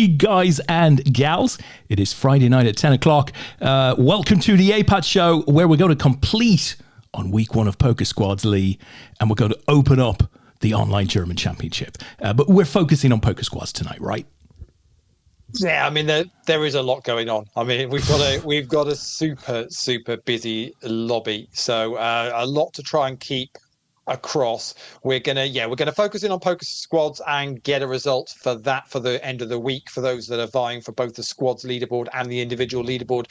Hey guys and gals, it is Friday night at 10 o'clock. Welcome to the APAT show, where we're going to complete on week one of Poker Squads, Leigh, and we're going to open up the Online German Championship. But we're focusing on Poker Squads tonight, right? Yeah, I mean there is a lot going on. I mean we've got a super busy lobby, so a lot to try and keep across. We're gonna focus in on Poker Squads and get a result for the end of the week for those that are vying for both the squads leaderboard and the individual leaderboard.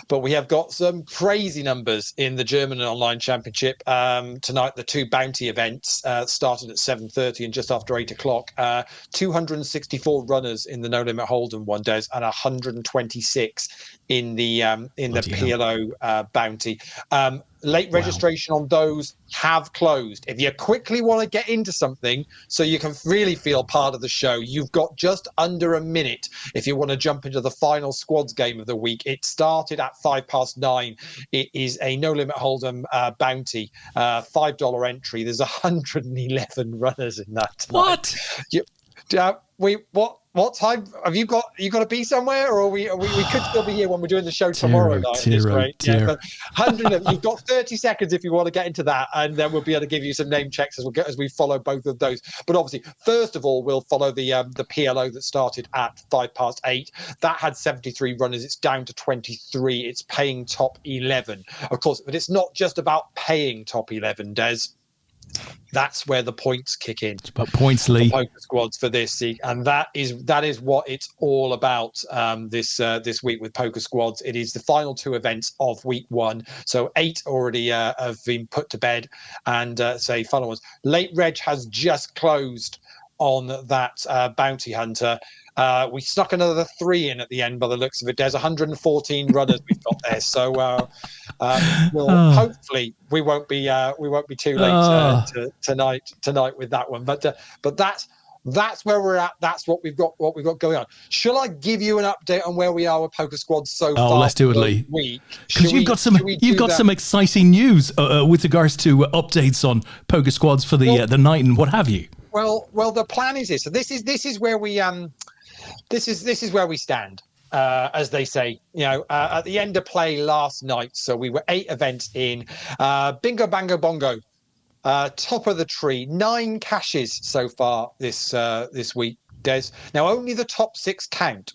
But we have got some crazy numbers in the German Online Championship tonight. The two bounty events started at 7:30 and just after 8 o'clock. 264 runners in the No Limit Hold'em one, Des, and 126 in the PLO bounty. Late registration on those have closed. If you quickly want to get into something so you can really feel part of the show, you've got just under a minute if you want to jump into the final squads game of the week. It started at 9:05. It is a No Limit Hold'em bounty, $5 entry. There's 111 runners in that tonight. What time have you got? You got to be somewhere, or we could still be here when we're doing the show tomorrow night. It's great. Yeah, but 100. You've got 30 seconds if you want to get into that, and then we'll be able to give you some name checks as we follow both of those. But obviously, first of all, we'll follow the PLO that started at 8:05. That had 73 runners. It's down to 23. It's paying top 11, of course, but it's not just about paying top 11, Des. That's where the points kick in. It's about points, Leigh. Poker Squads for this, and that is what it's all about this week with Poker Squads. It is the final two events of week one. So 8 already have been put to bed, and say final ones. Late Reg has just closed on that bounty hunter. We snuck another 3 in at the end by the looks of it. There's 114 runners we've got there, so hopefully we won't be too late tonight with that one. But that's where we're at. That's what we've got going on. Shall I give you an update on where we are with Poker Squad so far? Oh, let's do it, Leigh. Because you've got some exciting news with regards to updates on Poker Squads for the night and what have you. Well, the plan is this. So this is where we this is where we stand, as they say. You know, at the end of play last night. So we were 8 events in. Bingo, bango, bongo. Top of the tree. 9 cashes so far this week, Des. Now only the top 6 count.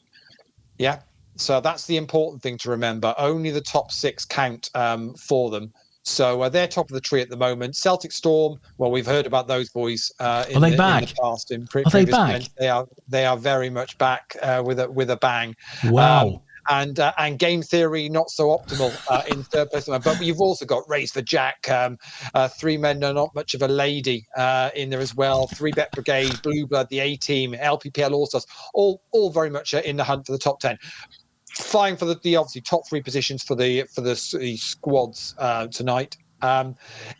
Yeah. So that's the important thing to remember. Only the top 6 count for them. So they're top of the tree at the moment. Celtic Storm, well, we've heard about those boys in the past. Are they back? Events. They are very much back with a bang. Wow. And Game Theory not so optimal in third place. But you've also got Race for Jack, 3 Men Are Not Much of a Lady in there as well. 3-Bet Brigade, Blue Blood, the A-Team, LPPL All-Stars, all very much in the hunt for the top 10. Flying for the obviously top 3 positions for the squads tonight.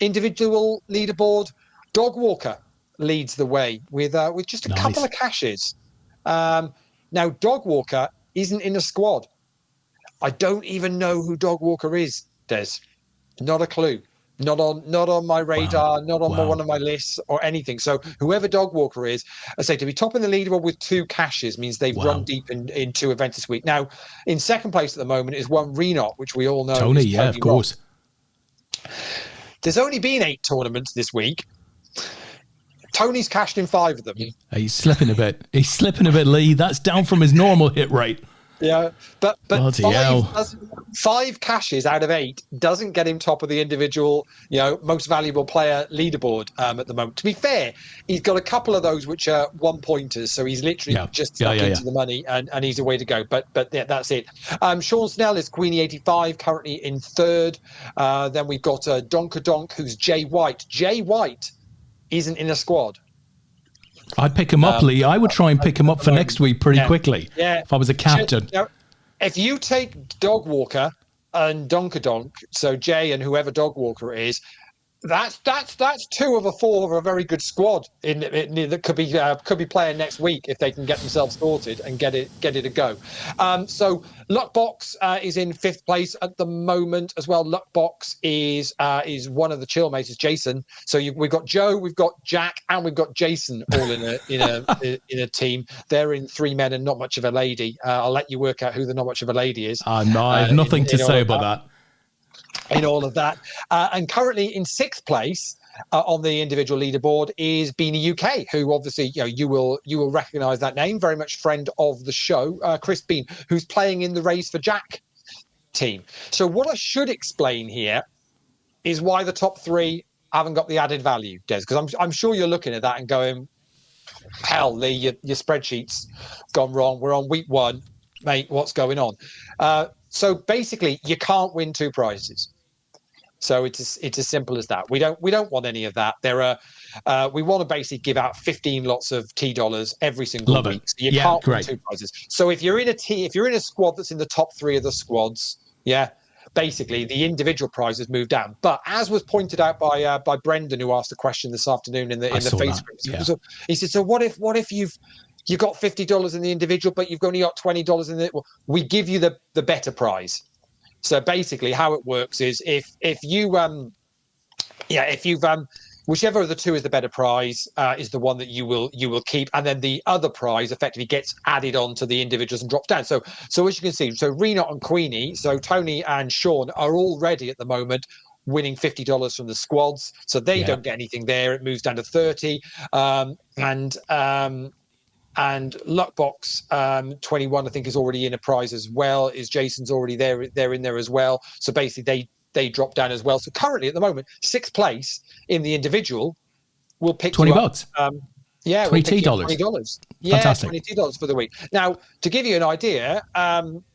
Individual leaderboard, Dog Walker leads the way with just a couple of cashes. Now Dog Walker isn't in a squad. I don't even know who Dog Walker is, Des. Not a clue. Not on my radar, not on one of my lists or anything. So whoever Dog Walker is, I say to be top in the leaderboard with 2 cashes means they've run deep in 2 events this week. Now, in second place at the moment is one Renot, which we all know. Tony, of course. There's only been 8 tournaments this week. Tony's cashed in 5 of them. He's slipping a bit. Leigh. That's down from his normal hit rate. Yeah, but 5 cashes out of 8 doesn't get him top of the individual, most valuable player leaderboard at the moment. To be fair, he's got a couple of those which are 1-pointers, so he's literally just stuck into the money, and he's a way to go. But that's it. Sean Snell is Queenie 85, currently in 3rd. Then we've got Donkadonk, who's Jay White. Jay White isn't in a squad. I'd pick him up, Leigh. I would try and pick him up for next week pretty quickly if I was a captain. If you take Dog Walker and Donkadonk, so Jay and whoever Dog Walker is, That's two of a four of a very good squad that could be playing next week if they can get themselves sorted and get it a go. So Luckbox is in 5th place at the moment as well. Luckbox is one of the chillmates, is Jason. So we've got Joe, we've got Jack, and we've got Jason all in a team. They're in 3 men and not much of a lady. I'll let you work out who the not much of a lady is. No, I have nothing to say about that. In all of that, and currently in 6th place on the individual leaderboard is Beanie UK, who obviously you will recognise that name, very much friend of the show, Chris Bean, who's playing in the Raise for Jack team. So what I should explain here is why the top 3 haven't got the added value, Des, because I'm sure you're looking at that and going, hell, Lee, your spreadsheet's gone wrong. We're on week 1, mate. What's going on? So basically, you can't win 2 prizes. So it's as simple as that. We don't want any of that. We want to basically give out 15 lots of $T every single week. So you can't win 2 prizes. So if you're in a squad that's in the top 3 of the squads, basically the individual prizes move down. But as was pointed out by Brendan, who asked the question this afternoon in the Facebook group, he said, so what if you've got $50 in the individual, but you've only got $20 in it? Well, we give you the better prize. So basically, how it works is if you've whichever of the 2 is the better prize is the one that you will keep, and then the other prize effectively gets added on to the individuals and drops down. So as you can see, so Rena and Queenie, so Tony and Sean are already at the moment winning $50 from the squads, so they don't get anything there. It moves down to 30, and Luckbox 21, I think, is already in a prize as well. Is Jason's already there? They're in there as well. So basically, they drop down as well. So currently, at the moment, 6th place in the individual will pick $20. Yeah, $20. $20. Yeah, fantastic. $20 for the week. Now, to give you an idea,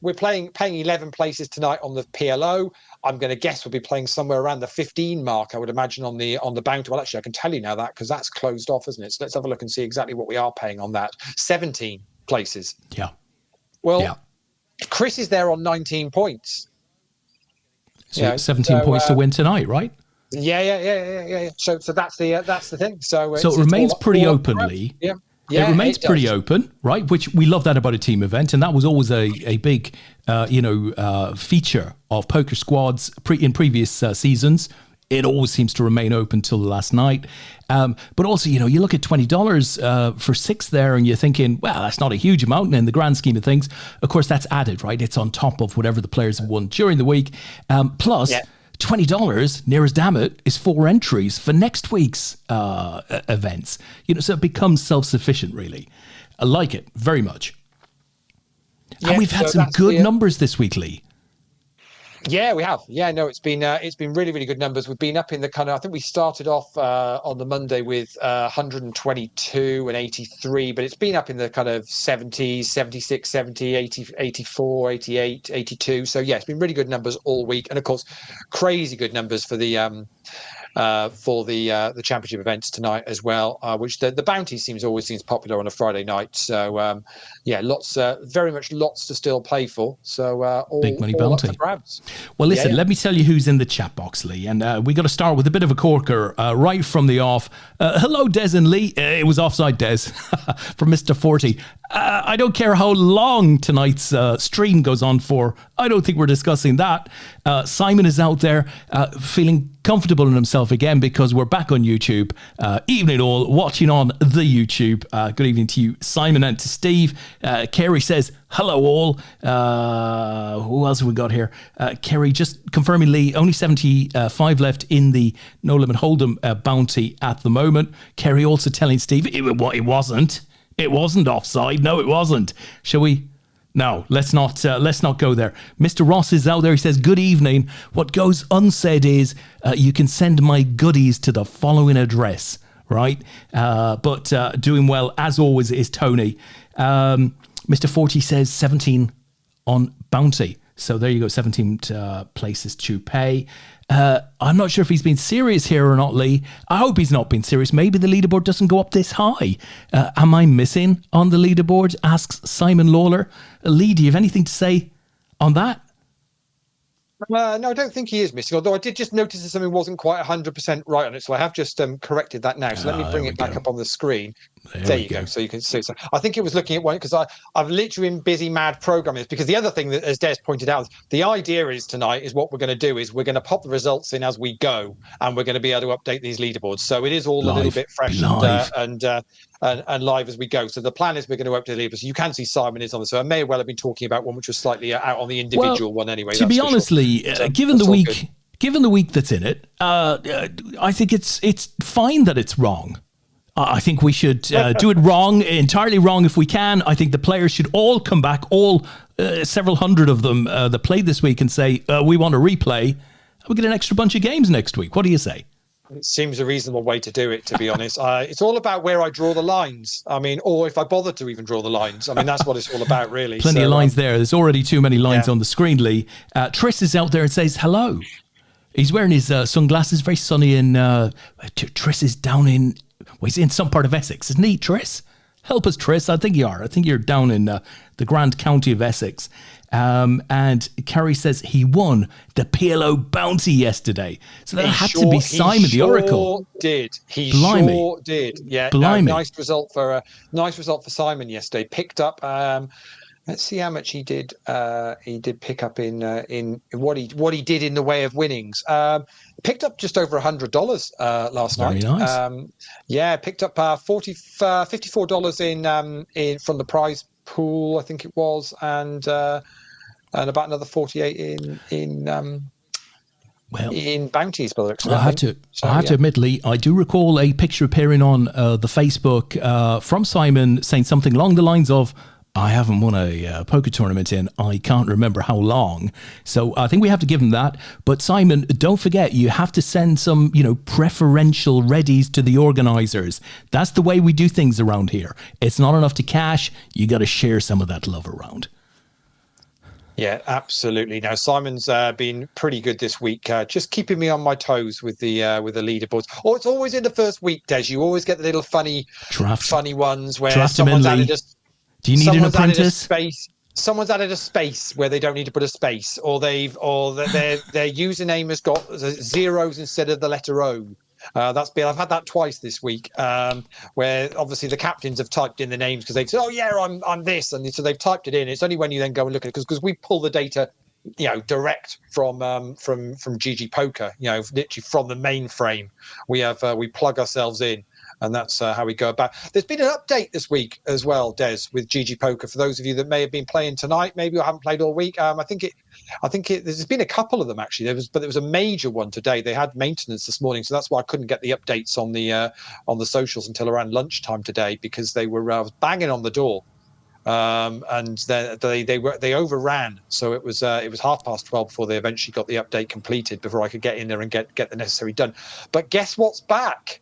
we're paying 11 places tonight on the PLO. I'm going to guess we'll be playing somewhere around the 15 mark, I would imagine, on the bounty. Well, actually, I can tell you now that because that's closed off, isn't it? So let's have a look and see exactly what we are paying on that. 17 places. Yeah. Well, Chris is there on 19 points. So 17 points to win tonight, right? Yeah. So that's the thing. So it remains pretty openly. Yeah. It remains pretty open, right? Which we love that about a team event, and that was always a big, feature of poker squads in previous seasons. It always seems to remain open till the last night. But also, you look at $20 for 6 there, and you're thinking, well, that's not a huge amount in the grand scheme of things. Of course, that's added, right? It's on top of whatever the players have won during the week. Plus, $20, near as damn it, is 4 entries for next week's events. So it becomes self-sufficient, really. I like it very much. And we've had some good numbers this week, Lee. Yeah, we have. Yeah, no, it's been really, really good numbers. We've been up in the kind of, I think we started off on the Monday with 122 and 83, but it's been up in the kind of 70s, 76, 70, 80, 84, 88, 82. So yeah, it's been really good numbers all week. And of course, crazy good numbers for the championship events tonight as well, which the bounty always seems popular on a Friday night. So very much lots to still play for. So big money bounty. Up for grabs. Well, listen, let me tell you who's in the chat box, Lee, and we got to start with a bit of a corker right from the off. Hello, Des and Lee. It was offside, Des, from Mr. 40. I don't care how long tonight's stream goes on for. I don't think we're discussing that. Simon is out there feeling comfortable in himself again because we're back on YouTube. Evening all, watching on the YouTube. Good evening to you, Simon, and to Steve. Kerry says, hello all. Who else have we got here? Kerry, just confirming, Lee, only 75 left in the No Limit Hold'em bounty at the moment. Kerry also telling Steve, it wasn't. It wasn't offside. No, it wasn't. Shall we? No, let's not go there. Mr. Ross is out there. He says, good evening. What goes unsaid is you can send my goodies to the following address, right? But doing well, as always, is Tony. Mr. 40 says 17 on bounty. So there you go, 17 places to pay. I'm not sure if he's been serious here or not, Lee. I hope he's not been serious. Maybe the leaderboard doesn't go up this high. Am I missing on the leaderboard? Asks Simon Lawler. Lee, do you have anything to say on that? No, I don't think he is missing. Although I did just notice that something wasn't quite 100% right on it, so I have just corrected that now. So let me bring it back up on the screen. There you go. So you can see. So I think it was looking at one because I've literally been busy mad programming this. Because the other thing that, as Des pointed out, the idea is tonight is what we're going to do is we're going to pop the results in as we go, and we're going to be able to update these leaderboards. So it is all a little bit fresh and live as we go. So the plan is we're going to update the leaderboards. So you can see Simon is on the. So I may well have been talking about one which was slightly out on the individual one anyway. To be honestly, given the week that's in it, I think it's fine that it's wrong. I think we should do it wrong, entirely wrong if we can. I think the players should all come back, several hundred of them that played this week, and say, we want a replay. We'll get an extra bunch of games next week. What do you say? It seems a reasonable way to do it, to be honest. It's all about where I draw the lines. I mean, or if I bother to even draw the lines. I mean, that's what it's all about, really. Plenty of lines there. There's already too many lines on the screen, Lee. Tris is out there and says hello. He's wearing his sunglasses, very sunny, and Tris is down in... Well, he's in some part of Essex, isn't he, Tris? Help us, Tris. I think you are. I think you're down in the Grand County of Essex. And Kerry says he won the PLO bounty yesterday. So that had to be Simon the Oracle. He sure did. Yeah, nice result for Simon yesterday. Picked up. Let's see how much he did. He did pick up in what he did in the way of winnings. Picked up just over $100 last night. Very nice. Picked up $54 in from the prize pool, I think it was, and about another 48 in bounties. I have to admit, Lee, I do recall a picture appearing on the Facebook from Simon saying something along the lines of, I haven't won a poker tournament in I can't remember how long. So I think we have to give him that. But Simon, don't forget, you have to send some, preferential readies to the organisers. That's the way we do things around here. It's not enough to cash. You got to share some of that love around. Yeah, absolutely. Now Simon's been pretty good this week, just keeping me on my toes with the leaderboards. Oh, it's always in the first week, Des. You always get the little funny ones where someone's added do you need an apprentice? Someone's added a space where they don't need to put a space, or their username has got zeros instead of the letter O. I've had that twice this week, where obviously the captains have typed in the names because they say, "Oh yeah, I'm this," and so they've typed it in. It's only when you then go and look at it because we pull the data, direct from GG Poker, literally from the mainframe. We plug ourselves in. And that's how we go about. There's been an update this week as well, Des, with GG Poker. For those of you that may have been playing tonight, maybe or haven't played all week. I think there's been a couple of them actually. There was a major one today. They had maintenance this morning, so that's why I couldn't get the updates on the socials until around lunchtime today because they were banging on the door. And they overran, so it was 12:30 before they eventually got the update completed before I could get in there and get the necessary done. But guess what's back?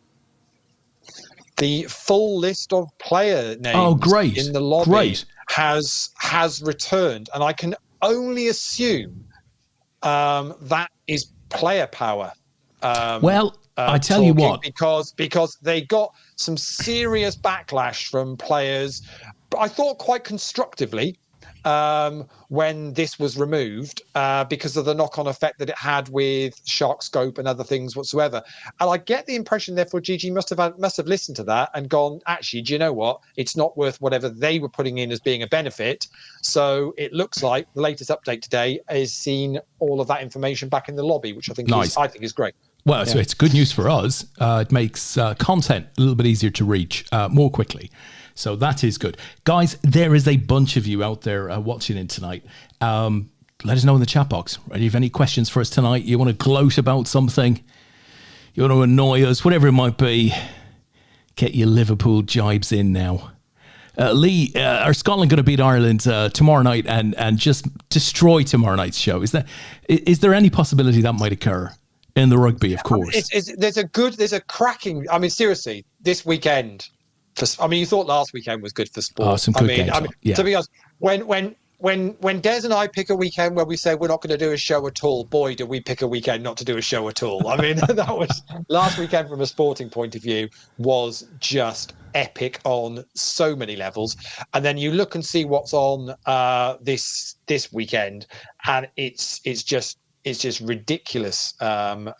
The full list of player names in the lobby has returned, and I can only assume that is player power. I tell you what, because they got some serious backlash from players. I thought quite constructively when this was removed because of the knock-on effect that it had with Shark Scope and other things whatsoever. And I get the impression, therefore, GG must have listened to that and gone, actually, do you know what? It's not worth whatever they were putting in as being a benefit. So it looks like the latest update today has seen all of that information back in the lobby, which I think is great. Well, so it's good news for us. It makes content a little bit easier to reach more quickly. So that is good. Guys, there is a bunch of you out there watching in tonight. Let us know in the chat box. Right? If you have any questions for us tonight, you want to gloat about something, you want to annoy us, whatever it might be, get your Liverpool jibes in now. Lee, are Scotland going to beat Ireland tomorrow night and just destroy tomorrow night's show? Is there any possibility that might occur? In the rugby, of course. There's a cracking... I mean, seriously, this weekend... you thought last weekend was good for sport. Some good games. To be honest, when Des and I pick a weekend where we say we're not going to do a show at all, boy, do we pick a weekend not to do a show at all. I mean, that was last weekend from a sporting point of view was just epic on so many levels. And then you look and see what's on this weekend, and it's just it's just ridiculous amount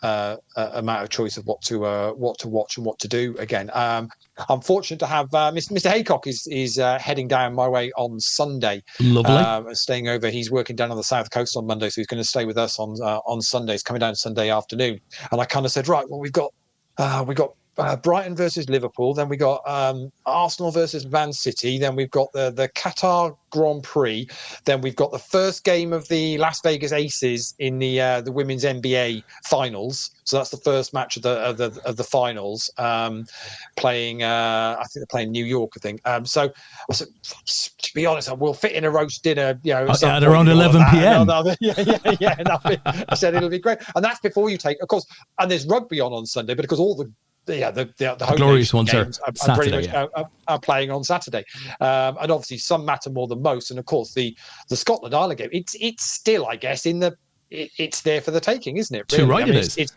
of choice of what to watch and what to do. Again, I'm fortunate to have Mr. Haycock is heading down my way on Sunday. Lovely. Staying over. He's working down on the south coast on Monday, so he's going to stay with us on Sunday. He's coming down Sunday afternoon, and I kind of said, right, well, we got Brighton versus Liverpool, then we got Arsenal versus Man City, then we've got the Qatar Grand Prix, then we've got the first game of the Las Vegas Aces in the women's NBA finals. So that's the first match of the finals. Playing, I think they're playing New York. I think. So I said, to be honest, we'll fit in a roast dinner. At around 11 p.m. Yeah. I said it'll be great, and that's before you take, of course. And there's rugby on Sunday, but because all the glorious ones are Saturday, are playing on Saturday, and obviously some matter more than most. And of course, the Scotland Ireland game, it's still, I guess, it's there for the taking, isn't it? Really? Too right, it is.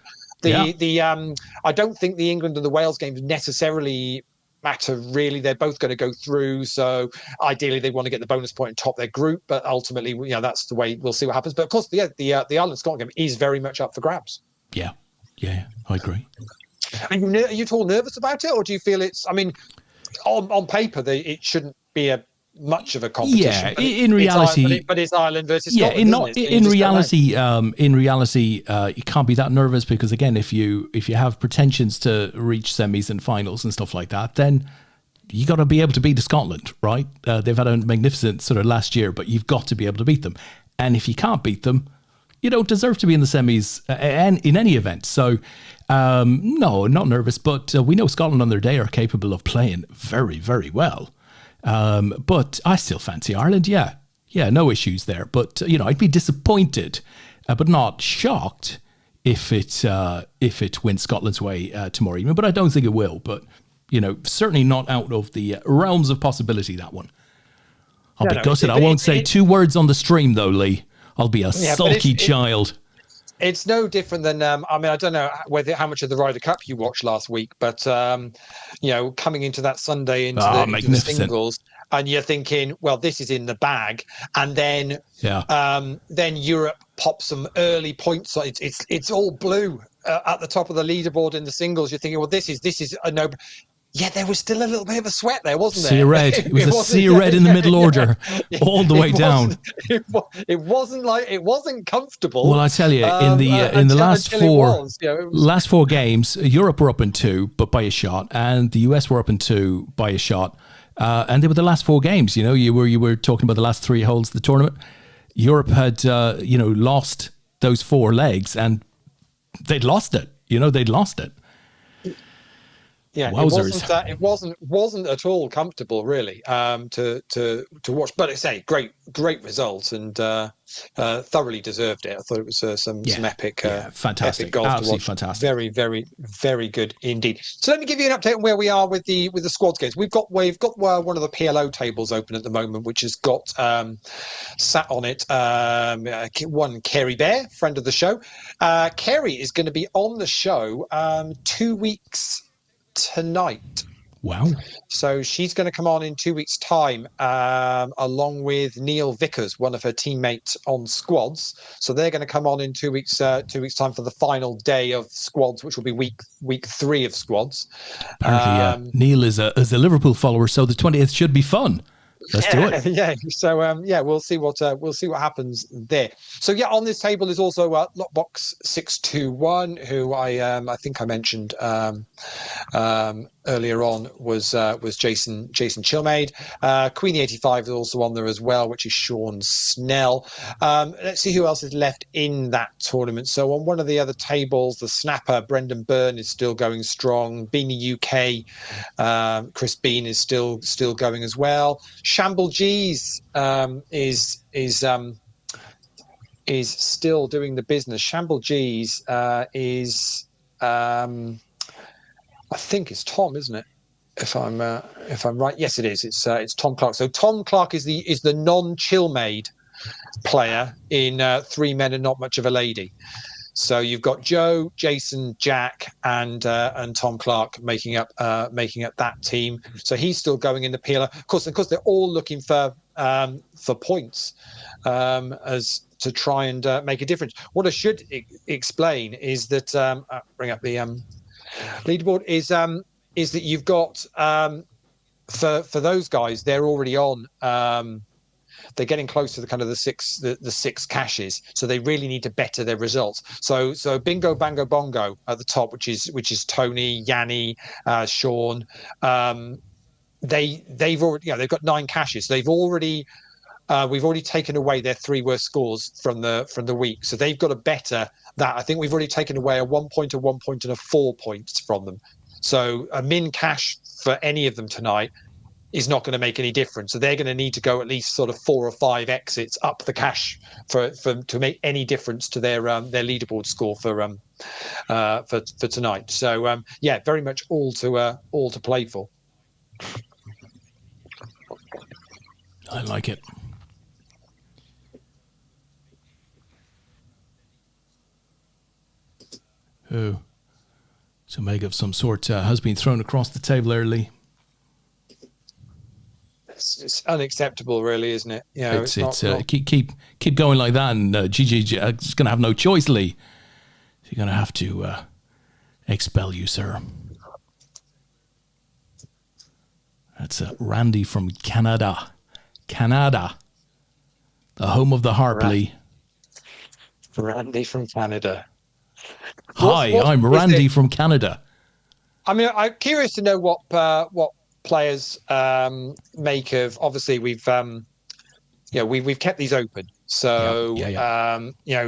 I don't think the England and the Wales games necessarily matter really. They're both going to go through, so ideally they want to get the bonus point and top their group, but ultimately, that's the way. We'll see what happens. But of course, the Ireland Scotland game is very much up for grabs. Yeah, I agree. Are you at all nervous about it, or do you feel it's? I mean, on paper, it shouldn't be much of a competition. Yeah, in reality, but it's Ireland versus Scotland. In reality, you can't be that nervous, because again, if you have pretensions to reach semis and finals and stuff like that, then you got to be able to beat Scotland, right? They've had a magnificent sort of last year, but you've got to be able to beat them. And if you can't beat them, you don't deserve to be in the semis in any event. So, no, not nervous, but we know Scotland on their day are capable of playing very, very well. But I still fancy Ireland. Yeah, no issues there. But, I'd be disappointed, but not shocked if it wins Scotland's way tomorrow evening. But I don't think it will. But, certainly not out of the realms of possibility, that one. I'll be gutted. I won't say two words on the stream, though, Lee. I'll be a sulky child. It's no different than I don't know how much of the Ryder Cup you watched last week, but coming into that Sunday into the singles, and you're thinking, well, this is in the bag, and then Europe pops some early points. It's all blue at the top of the leaderboard in the singles. You're thinking, well, this is a no. Yeah, there was still a little bit of a sweat there, wasn't there? Sea red. It was a sea red in the middle order, all the way down. It wasn't comfortable. Well, I tell you, in the last four games, Europe were up in 2, but by a shot, and the US were up in 2 by a shot, and they were the last 4 games. You were talking about the last 3 holes of the tournament. Europe had lost those 4 legs, and they'd lost it. They'd lost it. Yeah, it wasn't at all comfortable, really, to watch. But it's a great result, and thoroughly deserved it. I thought it was some epic, fantastic, epic golf absolutely to watch. Fantastic, very, very, very good indeed. So let me give you an update on where we are with the squads games. We've got one of the PLO tables open at the moment, which has got sat on it one Kerry Bear, friend of the show. Kerry is going to be on the show 2 weeks tonight. Wow. So she's going to come on in 2 weeks' time, along with Neil Vickers, one of her teammates on squads. So they're going to come on in 2 weeks' time for the final day of squads, which will be week 3 of squads. Apparently, Neil is a Liverpool follower, so the 20th should be fun. Let's do it. Yeah. So we'll see what happens there. So on this table is also Lockbox 621, who I think I mentioned earlier on was Jason Chilmaid. Queenie 85 is also on there as well, which is Sean Snell. Let's see who else is left in that tournament. So on one of the other tables, the snapper Brendan Byrne is still going strong. Beanie UK, Chris Bean is still going as well. Shamble G's is still doing the business. Shamble G's is I think it's Tom, isn't it? If I'm right, yes, it is. It's Tom Clark. So Tom Clark is the non-Chilmaid player in 3 Men and Not Much of a Lady. So you've got Joe, Jason, Jack, and Tom Clark making up that team. So he's still going in the PLO. Of course, they're all looking for for points as to try and make a difference. What I should explain is that bring up the leaderboard is that you've got for those guys, they're already on. They're getting close to the kind of the six caches, so they really need to better their results. So Bingo Bango Bongo at the top, which is Tony, Yanni, Sean. They've already they've got 9 caches. They've already we've already taken away their 3 worst scores from the week, so they've got to better that. I think we've already taken away a 1 point, a 1 point, and a 4 points from them. So a min cache for any of them tonight is not going to make any difference. So they're going to need to go at least sort of 4 or 5 exits up the cache for to make any difference to their leaderboard score for tonight. So very much all to play for. I like it. Oh, some egg of some sort has been thrown across the table early. It's unacceptable, really, isn't it? It's not... keep going like that, and GG is going to have no choice, Lee. You're going to have to expel you, sir. That's Randy from Canada. Canada, the home of the harp, Lee. Randy from Canada. Hi, I'm Randy from Canada. I mean, I'm curious to know what players make of. Obviously, we've kept these open, so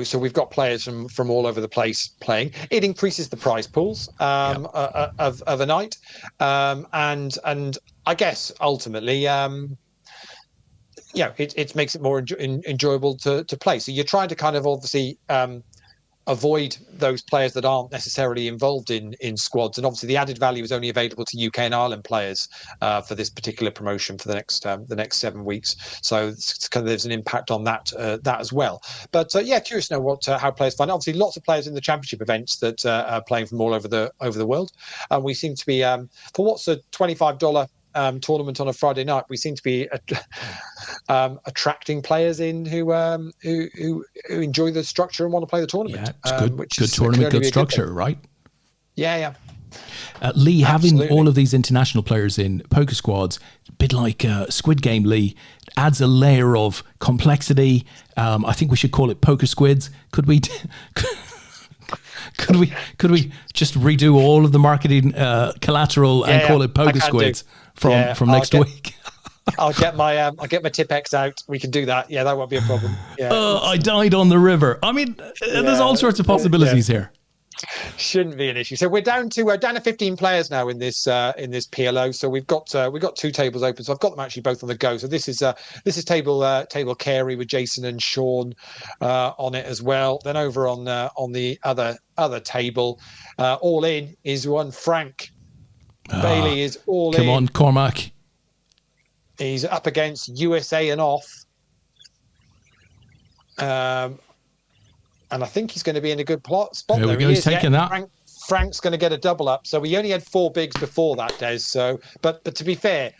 so we've got players from all over the place playing. It increases the prize pools of a night, and I guess ultimately, it makes it more enjoyable to play. So you're trying to kind of obviously avoid those players that aren't necessarily involved in squads, and obviously the added value is only available to UK and Ireland players for this particular promotion for the next 7 weeks. So it's kind of, there's an impact on that as well. But curious to know how players find it. Obviously, lots of players in the championship events that are playing from all over the world, and we seem to be for what's a $25 tournament on a Friday night, we seem to be attracting players in who enjoy the structure and want to play the tournament. Yeah, it's good tournament, good structure, right? Yeah. Lee, having all of these international players in poker squads, a bit like Squid Game, Lee, adds a layer of complexity. I think we should call it poker squids. Could we? Could we just redo all of the marketing collateral and call it poker squids from next week? I'll get my Tipex out. We can do that. Yeah, that won't be a problem. Yeah. I died on the river. I mean, there's all sorts of possibilities here. Shouldn't be an issue. So we're down to 15 players now in this PLO. So we've got 2 tables open. So I've got them actually both on the go. So this is table Carey with Jason and Sean on it as well. Then over on the other table, all in is one Frank Bailey is all in. Come on, Cormac. He's up against USA and off. And I think he's going to be in a good spot. There we go. He's taking that. Frank's going to get a double up. So we only had 4 bigs before that, Des. So, but to be fair,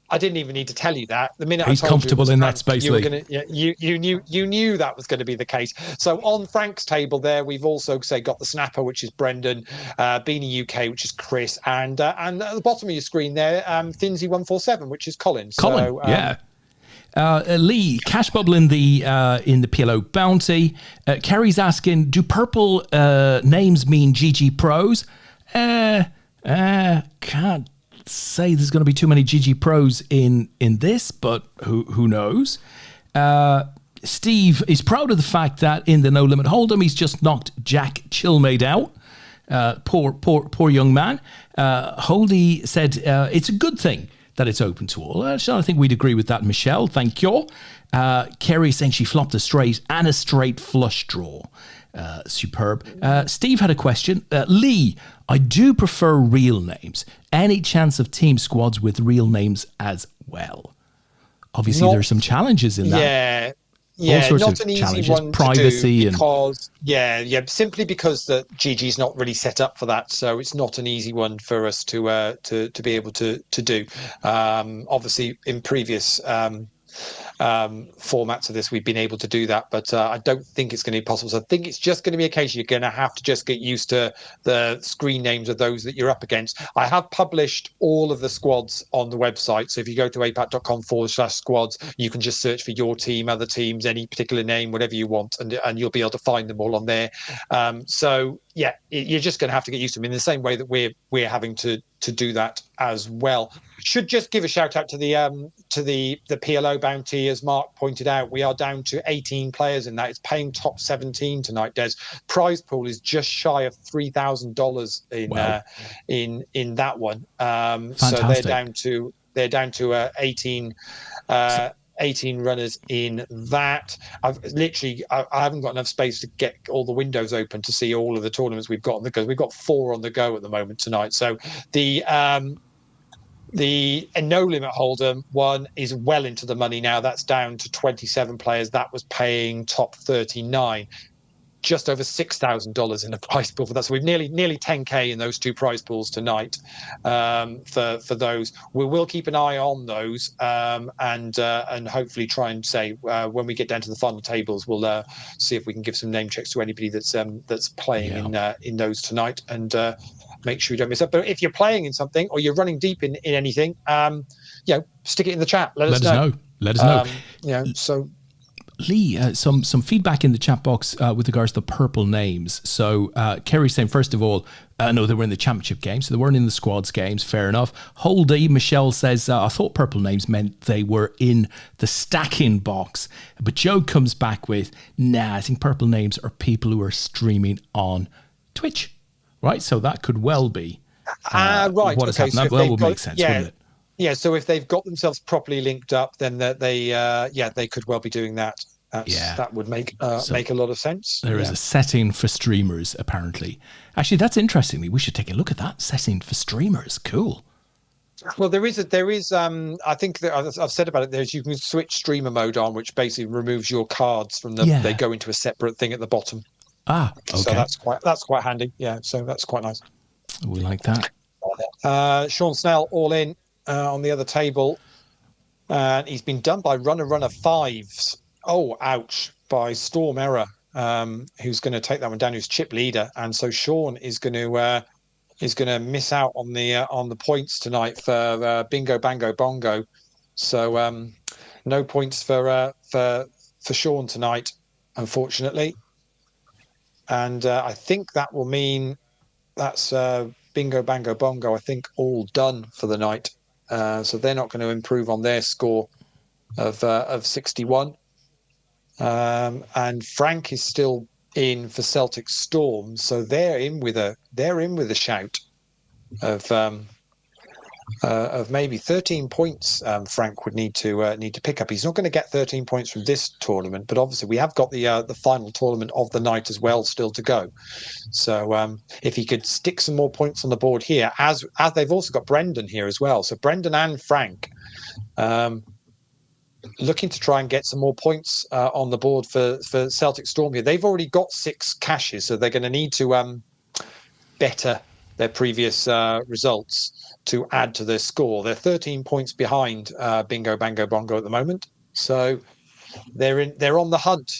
I didn't even need to tell you that. The minute he's I told comfortable you in that space, Lee. You knew that was going to be the case. So on Frank's table there, we've also got the snapper, which is Brendan, Beanie UK, which is Chris, and at the bottom of your screen there, Thinsy 147, which is Colin. Colin, yeah. Lee, cash bubble in the PLO bounty. Kerry's asking, do purple names mean GG pros? Can't say there's going to be too many GG pros in this, but who knows? Steve is proud of the fact that in the No Limit Hold'em he's just knocked Jack Chillmaid out. Poor young man. Holdy said it's a good thing that it's open to all. So I think we'd agree with that, Michelle. Thank you. Kerry saying she flopped a straight and a straight flush draw. Superb. Steve had a question. Lee, I do prefer real names. Any chance of team squads with real names as well? Obviously, there's some challenges in that. Yeah, all sorts not of an easy challenges, one privacy to do because simply because the GG's not really set up for that, so it's not an easy one for us to be able to do. Obviously, in previous formats of this, we've been able to do that, but I don't think it's going to be possible. So I think it's just going to be a case you're going to have to just get used to the screen names of those that you're up against. I have published all of the squads on the website, so if you go to apat.com/squads, you can just search for your team, other teams, any particular name, whatever you want, and you'll be able to find them all on there. So yeah, you're just going to have to get used to them in the same way that we're having to do that as well. Should just give a shout out to the PLO bounty, as Mark pointed out. We are down to 18 players in that. It's paying top 17 tonight. Des, prize pool is just shy of $3,000 in that one. So they're down to 18 runners in that. I haven't got enough space to get all the windows open to see all of the tournaments we've got, because we've got 4 on the go at the moment tonight. So the No Limit Hold'em one is well into the money now. That's down to 27 players. That was paying top 39. Just over $6,000 in the prize pool for that. So we've nearly 10K in those 2 prize pools tonight for those. We will keep an eye on those and hopefully try and say when we get down to the final tables, we'll see if we can give some name checks to anybody that's playing in those tonight, and make sure you don't miss up. But if you're playing in something or you're running deep in anything, stick it in the chat. Let us know. Let us know. So. Leigh, some feedback in the chat box with regards to the purple names. So Kerry's saying, first of all, no, they were in the championship game, so they weren't in the squads games. Fair enough. Holdy, Michelle says, I thought purple names meant they were in the stacking box. But Joe comes back with, I think purple names are people who are streaming on Twitch. Right? So that could well be right. What has happened. That would make sense, wouldn't it? Yeah, so if they've got themselves properly linked up, then they could well be doing that. That would make a lot of sense. There is a setting for streamers, apparently. Actually, that's interesting. We should take a look at that setting for streamers. Cool. Well, there is. I think that I've said about it. You can switch streamer mode on, which basically removes your cards from the. They go into a separate thing at the bottom. Okay. So that's quite handy. Yeah, so that's quite nice. We like that. Sean Snell all in on the other table, and he's been done by runner 5s. Oh, ouch! By Storm Error, who's going to take that one down. Who's chip leader, and so Sean is going to miss out on the points tonight for Bingo Bango Bongo. So no points for Sean tonight, unfortunately. And I think that will mean that's Bingo Bango Bongo, I think, all done for the night. So they're not going to improve on their score of 61. And Frank is still in for Celtic Storm, so they're in with a shout of maybe 13 points. Frank would need to pick up. He's not going to get 13 points from this tournament, but obviously we have got the final tournament of the night as well still to go. So if he could stick some more points on the board here, as they've also got Brendan here as well. So Brendan and Frank looking to try and get some more points on the board for Celtic Storm here. They've already got 6 caches, so they're going to need to better their previous results to add to their score. They're 13 points behind Bingo Bango Bongo at the moment, so they're on the hunt.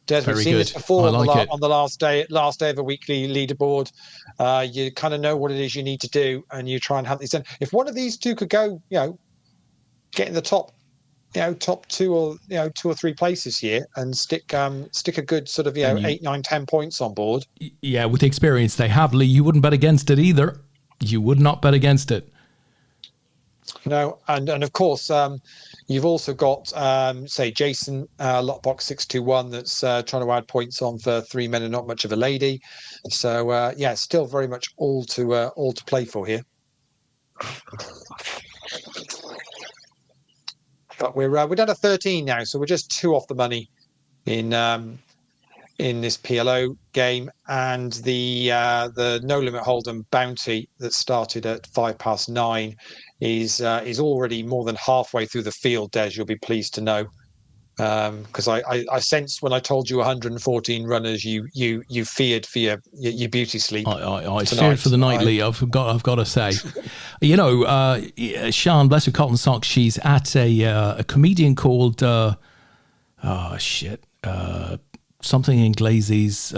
Des, we've seen this before on the last day of a weekly leaderboard. You kind of know what it is you need to do, and you try and hunt these in. If one of these two could go, get in the top 2 or 2 or 3 places here and stick a good sort of 8, 9, 10 points on board. Yeah, with the experience they have, Leigh, you wouldn't bet against it either. You would not bet against it. No, and of course you've also got say Jason Lockbox 621 that's trying to add points on for 3 men and not much of a lady. So still very much all to play for here. But we're down to 13 now, so we're just 2 off the money in this PLO game, and the No Limit Hold'em bounty that started at 9:05 is already more than halfway through the field. Des, you'll be pleased to know. Because I sensed when I told you 114 runners, you feared for your beauty sleep. I feared for the night, Lee. I've got to say, Sean, bless her cotton socks. She's at a comedian called something in Glazey's.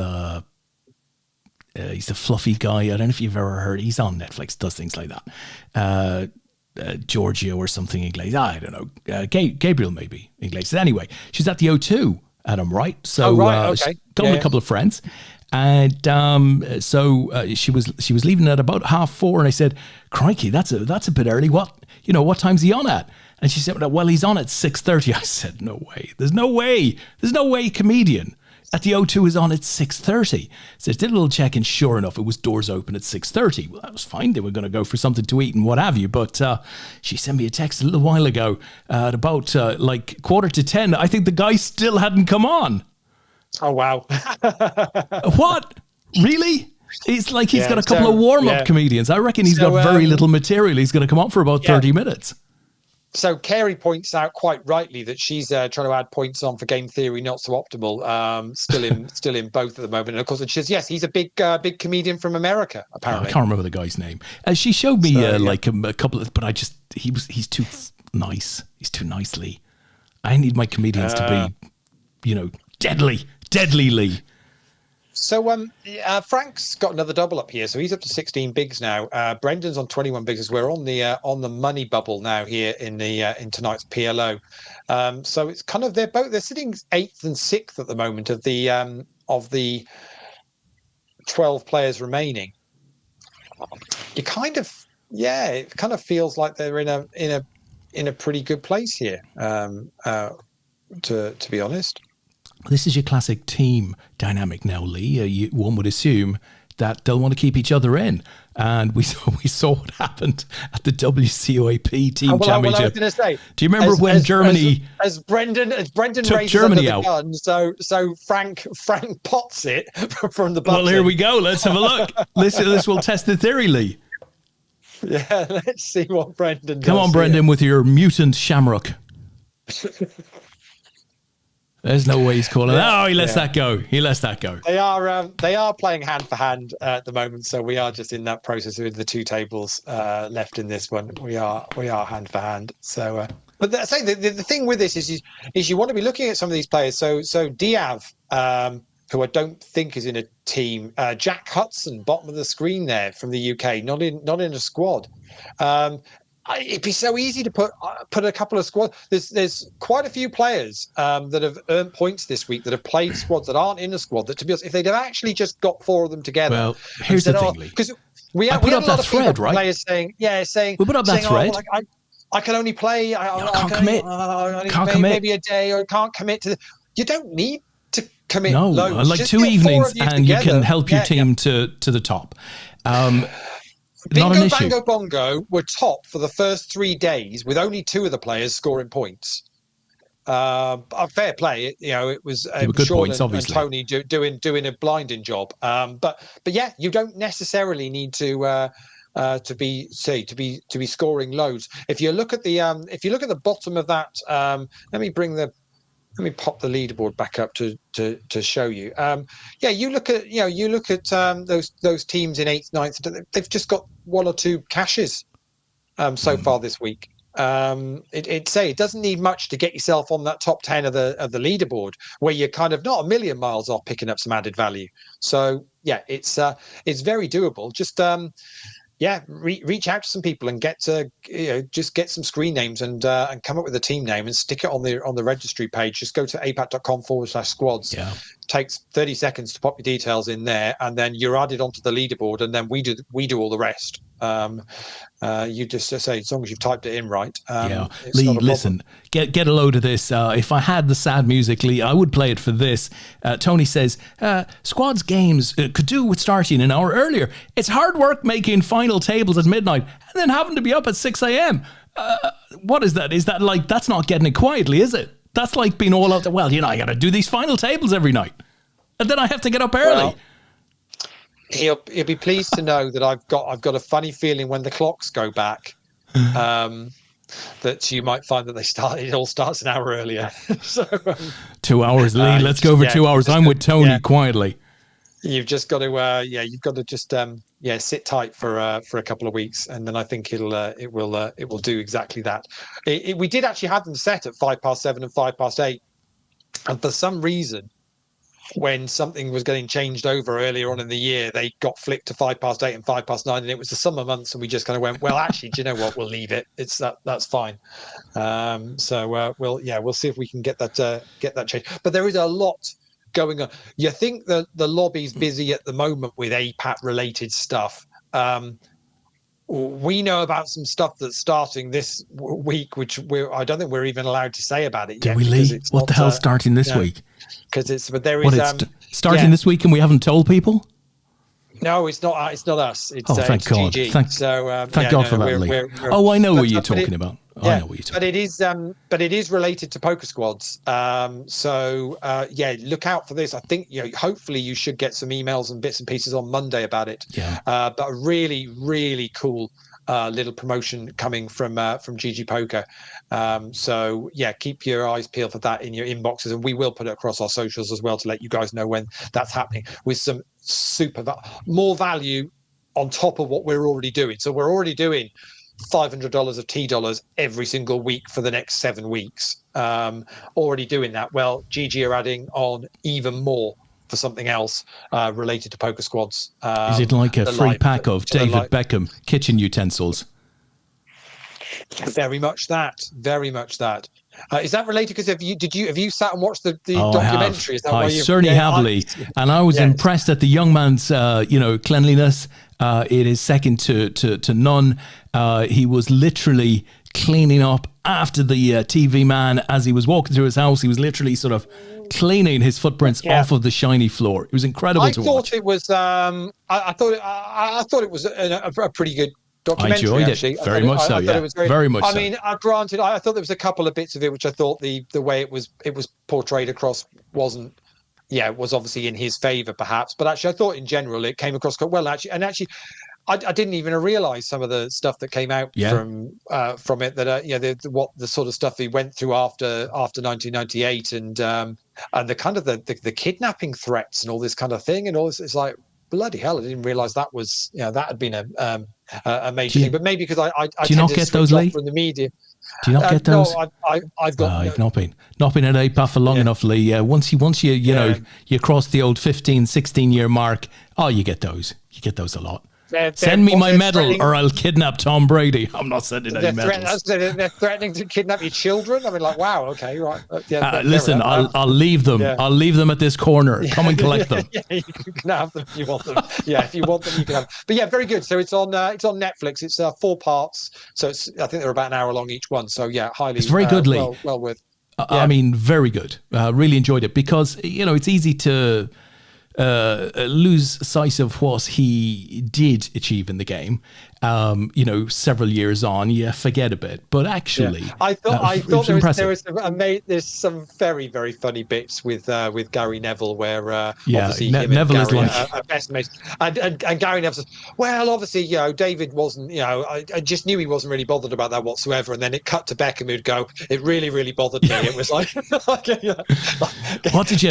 He's a fluffy guy. I don't know if you've ever heard. He's on Netflix. Does things like that. Giorgio or something in Glaze. I don't know. Gabriel maybe in Glaze. Anyway, she's at the O2, Adam, right? So okay. Got a couple of friends. And she was leaving at about 4:30, and I said, "Crikey, that's a bit early. What time's he on at?" And she said, "Well, he's on at 6:30." I said, "No way. There's no way comedian at the O2 is on at 6:30. So I did a little check, and sure enough, it was doors open at 6:30. Well, that was fine. They were going to go for something to eat and what have you. But she sent me a text a little while ago at about 9:45. I think the guy still hadn't come on. Oh, wow. What? Really? It's like he's got a couple of warm-up comedians. I reckon he's got very little material. He's going to come on for about 30 minutes. So Carey points out quite rightly that she's trying to add points on for Game Theory, Not So Optimal. Still in both at the moment. And of course, she says, yes, he's a big comedian from America. Apparently, I can't remember the guy's name. She showed me a couple of, but he's too nice. He's too nicely. I need my comedians to be, deadly Lee. So Frank's got another double up here, so he's up to 16 bigs now. Brendan's on 21 bigs as we're on the money bubble now here in tonight's PLO. So it's kind of they're sitting 8th and 6th at the moment of the 12 players remaining. It kind of feels like they're in a pretty good place here. To be honest. This is your classic team dynamic now, Lee. One would assume that they'll want to keep each other in. And we saw what happened at the WCOAP team championship. Well, I was going to say, do you remember when Germany as Brendan took races Germany under the out? gun, so Frank pots it from the button. Well, here we go. Let's have a look. This will test the theory, Lee. Yeah, let's see what Brendan does. Come on, Brendan, with your mutant shamrock. There's no way he's calling. He lets that go. He lets that go. They are playing hand for hand at the moment, so we are just in that process with the 2 tables left in this one. We are hand for hand. So, but the thing with this is you want to be looking at some of these players. So Diav, who I don't think is in a team. Jack Hudson, bottom of the screen there from the UK, not in a squad. It'd be so easy to put a couple of squads. There's quite a few players that have earned points this week that have played squads that aren't in a squad. That, to be honest, if they'd have actually just got 4 of them together. Well, here's the thing, Lee. Because we had a lot of thread, right? Players saying we put up that thread. I can only play. I can't commit. Can't commit. Maybe a day, or can't commit to. You don't need to commit. No, loads. like Just 2 evenings, you and together. You can help your team to the top. Bingo, Bango, Bongo were top for the first 3 days with only 2 of the players scoring points. Fair play, it was good Sean points, and obviously. Tony doing a blinding job. But yeah, you don't necessarily need to be scoring loads. If you look at the bottom of that, let me pop the leaderboard back up to show you. You look at those teams in 8th, 9th. They've just got 1 or 2 cashes so far this week. It doesn't need much to get yourself on that top 10 of the leaderboard, where you're kind of not a million miles off picking up some added value. So yeah, it's very doable. Just reach out to some people and get some screen names and come up with a team name and stick it on the registry page. Just go to apat.com/squads. Yeah. Takes 30 seconds to pop your details in there, and then you're added onto the leaderboard, and then we do all the rest. You just say, as long as you've typed it in right. Lee, listen, get a load of this. If I had the sad music, Lee, I would play it for this. Tony says, squads games could do with starting an hour earlier. It's hard work making final tables at midnight and then having to be up at 6 a.m. What is that? Is that like, that's not getting it quietly, is it? That's like being all out there. Well, I got to do these final tables every night, and then I have to get up early. Well, he'll be pleased to know that I've got a funny feeling when the clocks go back. that you might find that it all starts an hour earlier. So 2 hours, Lee. Let's go for 2 hours. I'm with Tony quietly. You've just got to you've got to just sit tight for a couple of weeks, and then I think it will do exactly that. We did actually have them set at 7:05 and 8:05, and for some reason, when something was getting changed over earlier on in the year, they got flicked to 8:05 and 9:05, and it was the summer months, and we just kind of went, well, actually, do you know what? We'll leave it. That's fine. We'll see if we can get that changed. But there is a lot going on. You think that the lobby's busy at the moment with APAT related stuff. We know about some stuff that's starting this week, which I don't think we're even allowed to say about it yet. Do we, Lee? What the hell's starting this week? Because there is starting this week, and we haven't told people. No, it's not. It's not us. It's thank God. GG. Thank God for that, Lee. I know what you're talking about. I know what you're talking about. But it is related to Poker Squads. Look out for this. I think hopefully you should get some emails and bits and pieces on Monday about it. Yeah. But a really, really cool little promotion coming from GG Poker. Keep your eyes peeled for that in your inboxes, and we will put it across our socials as well to let you guys know when that's happening with some more value on top of what we're already doing. So we're already doing $500 of T-dollars every single week for the next 7 weeks. Already doing that. Well, GG are adding on even more for something else related to Poker Squads. Is it like a free pack of David Beckham kitchen utensils? Very much that. Very much that. Is that related? Because have you sat and watched the documentary? Is that I certainly have, Lee, and I was impressed at the young man's cleanliness. It is second to none. He was literally cleaning up after the TV man as he was walking through his house. He was literally sort of cleaning his footprints off of the shiny floor. It was incredible to watch. It was. I thought it was a pretty good documentary. I enjoyed actually. it very much so. Yeah, very much. I mean, granted, I thought there was a couple of bits of it which I thought the way it was portrayed across was obviously in his favour, perhaps. But actually, I thought in general it came across quite well. Actually, I didn't even realise some of the stuff that came out from it. That what the sort of stuff he went through after 1998, and the kind of the kidnapping threats and all this kind of thing, and all this. It's like, bloody hell! I didn't realise that was that had been a major thing. But maybe because I do you not get those, Lee? From the media. Do you not get those? No, I've got. You've not been at APAT for long enough, Lee. Once you you cross the old 15, 16-year mark, you get those. You get those a lot. Send me my medal or I'll kidnap Tom Brady. I'm not sending any medals. They're threatening to kidnap your children. I mean, like, wow, okay, right. Listen, I'll leave them. Yeah. I'll leave them at this corner. Come and collect them. You can have them if you want them. Yeah, if you want them, you can have them. But yeah, very good. So it's on Netflix. It's 4 parts. So I think they're about an hour long each one. So yeah, highly. It's very good, Lee. Well worth. I mean, very good. Really enjoyed it because it's easy to lose sight of what he did achieve in the game. Several years on, you forget a bit. But actually, I thought there's some very, very funny bits with Gary Neville where obviously Neville is like best mates, and Gary Neville says, well, obviously David wasn't, I just knew he wasn't really bothered about that whatsoever, and then it cut to Beckham who'd go, it really, really bothered me. It was like, what did you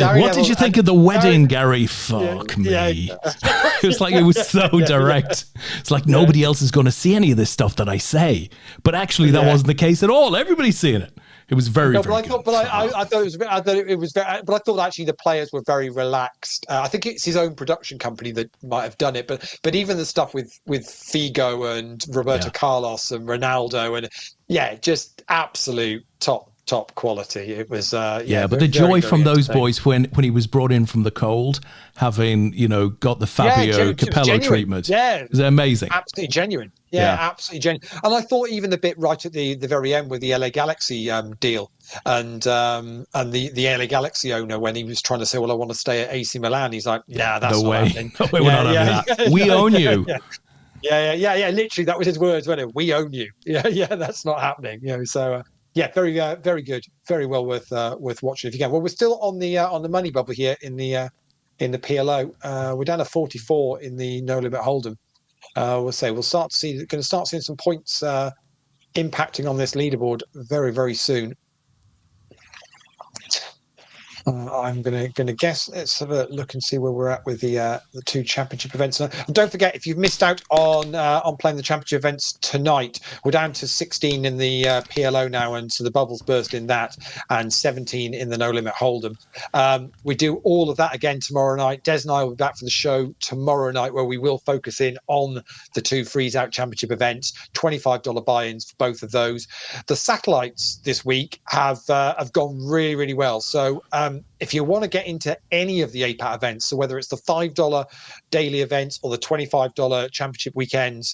think of the wedding, Gary? Fuck me. It was like, it was so direct. It's like nobody else is going to see any of this stuff that I say, but actually that wasn't the case at all. Everybody's seeing it. It was very good. I thought actually the players were very relaxed. I think it's his own production company that might have done it, but even the stuff with Figo and Roberto Carlos and Ronaldo and just absolute top quality. It was but the joy from those boys when he was brought in from the cold, having got the Fabio Capello treatment, it was amazing, absolutely genuine. Absolutely genuine. And I thought even the bit right at the very end with the LA Galaxy deal and the LA Galaxy owner, when he was trying to say, well, I want to stay at AC Milan, he's like, that's not happening. We're not having that. We own you. Yeah. Literally, that was his words, wasn't it? We own you. Yeah, that's not happening. So. Very good, very well worth watching if you can. Well, we're still on the money bubble here in the PLO. We're down to 44 in the No Limit Hold'em. We'll start seeing some points impacting on this leaderboard very, very soon. I'm gonna guess. Let's have a look and see where we're at with the 2 championship events. And don't forget, if you've missed out on playing the championship events tonight, we're down to 16 in the PLO now, and so the bubbles burst in that, and 17 in the No Limit Hold'em. We do all of that again tomorrow night. Des and I will be back for the show tomorrow night, where we will focus in on the 2 freeze out championship events. $25 buy-ins for both of those. The satellites this week have gone really, really well. So if you want to get into any of the APAT events, so whether it's the $5 daily events or the $25 championship weekends,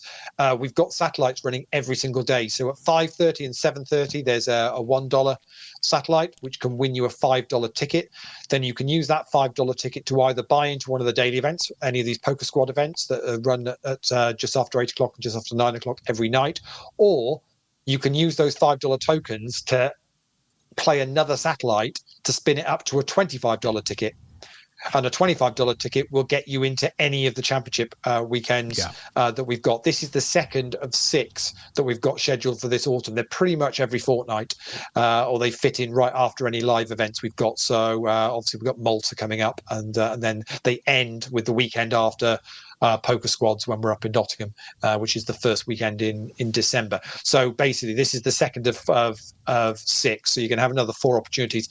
we've got satellites running every single day. So at 5:30 and 7:30, there's a $1 satellite, which can win you a $5 ticket. Then you can use that $5 ticket to either buy into one of the daily events, any of these Poker Squad events that are run at just after 8 o'clock and just after 9 o'clock every night, or you can use those $5 tokens to play another satellite to spin it up to a $25 ticket. And a $25 ticket will get you into any of the championship weekends that we've got. This is the second of 6 that we've got scheduled for this autumn. They're pretty much every fortnight, or they fit in right after any live events we've got. So obviously we've got Malta coming up, and then they end with the weekend after Poker Squads when we're up in Nottingham, which is the first weekend in December. So basically, this is the second of 6. So you can have another 4 opportunities.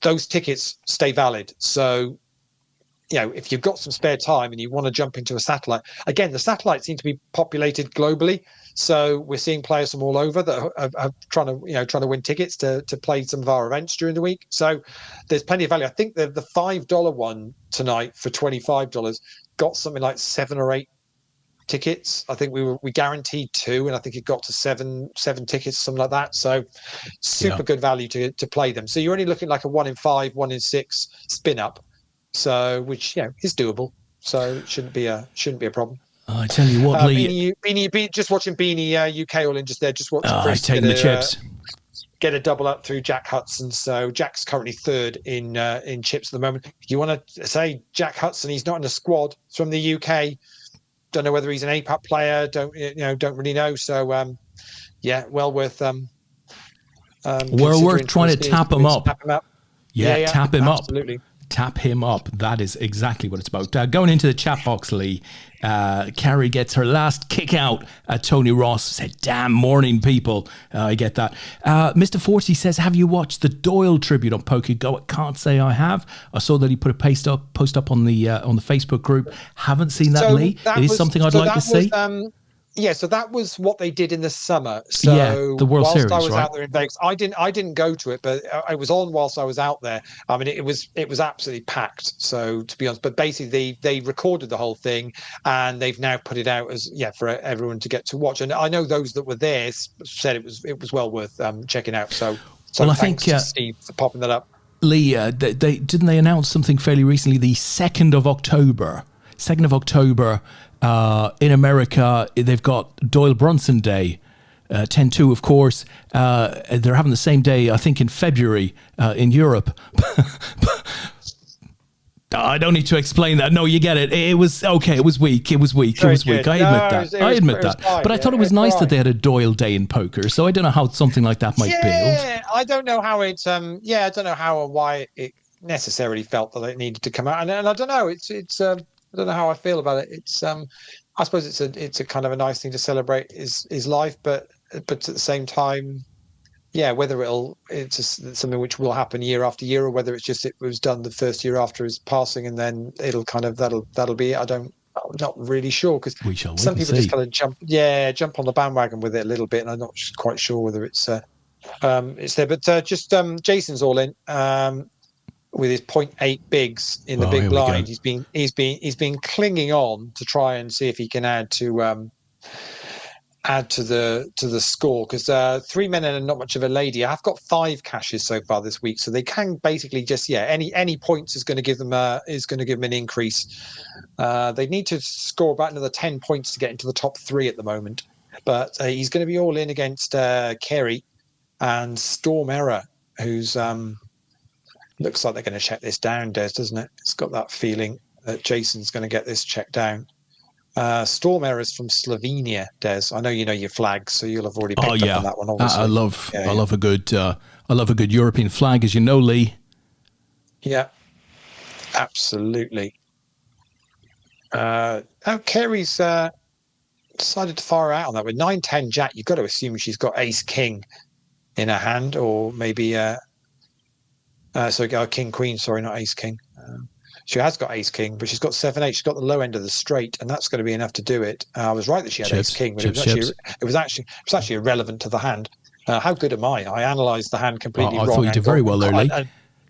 Those tickets stay valid. So if you've got some spare time and you want to jump into a satellite, again, the satellites seem to be populated globally. So we're seeing players from all over that are trying to win tickets to play some of our events during the week. So there's plenty of value. I think the $5 one tonight for $25 got something like 7 or 8 tickets. I think we guaranteed 2, and I think it got to seven tickets, something like that. So super good value to play them. So you're only looking like a 1 in 5, 1 in 6 spin up. So, which is doable. So it shouldn't be a problem. I tell you what, Lee. Beanie, just watching Beanie UK all in just there. Just watching Chris taking the chips. Get a double up through Jack Hudson. So Jack's currently 3rd in chips at the moment. You want to say Jack Hudson? He's not in the squad. He's from the UK. Don't know whether he's an APAT player. Don't really know. So well worth trying to tap him up. Tap him up. Tap him up. Absolutely. Tap him up. That is exactly what it's about. Going into the chat box, Lee, Carrie gets her last kick out at Tony Ross. Said, damn morning, people. I get that. Mr. Forsey says, have you watched the Doyle tribute on PokerGo? I can't say I have. I saw that he put a post up on the Facebook group. Haven't seen that, Lee. It is something I'd like to see. So that was what they did in the summer. So the World Series, I was right? out there in Vegas, I didn't go to it, but I was on whilst I was out there. I mean, it was absolutely packed. So to be honest, but basically they recorded the whole thing, and they've now put it out as for everyone to get to watch. And I know those that were there said it was well worth checking out. So well, thanks to Steve for popping that up. Lee, didn't they announce something fairly recently? The 2nd of October. In America, they've got Doyle Brunson Day, 10-2, of course. They're having the same day, I think, in February in Europe. I don't need to explain that. No, you get it. It was okay. It was weak. I admit that. But I thought it was nice that they had a Doyle Day in poker. So I don't know how something like that might build. Yeah, I don't know how it. I don't know how or why it necessarily felt that it needed to come out. And I don't know. It's. I don't know how I feel about it. It's I suppose it's a kind of a nice thing to celebrate his life, but at the same time, whether it's just something which will happen year after year, or whether it's just it was done the first year after his passing, and then it'll kind of that'll be it. I'm not really sure, because some people just kind of jump on the bandwagon with it a little bit, and I'm not quite sure whether it's there. But Jason's all in. With his 0.8 bigs in the big blind, he's been clinging on to try and see if he can add to the score, because 3 men and not much of a lady. I've got 5 cashes so far this week, so they can basically just any points is going to give them an increase. They need to score about another 10 points to get into the top 3 at the moment, but he's going to be all in against Kerry and Storm Error, who's looks like they're going to check this down, Des, doesn't it? It's got that feeling that Jason's going to get this checked down. Storm errors from Slovenia, Des. I know you know your flags, so you'll have already Oh picked up yeah, on that one. Obviously, I love a good European flag, as you know, Lee. Yeah, absolutely. Kerry's decided to fire out on that with 9-10 Jack. You've got to assume she's got Ace King in her hand, or maybe King Queen. Sorry, not Ace King. She has got Ace King, but she's got 7-8. She's got the low end of the straight, and that's going to be enough to do it. I was right that she had Ace King, but it was actually irrelevant to the hand. How good am I? I analysed the hand completely I wrong. thought you did very well there, Lee.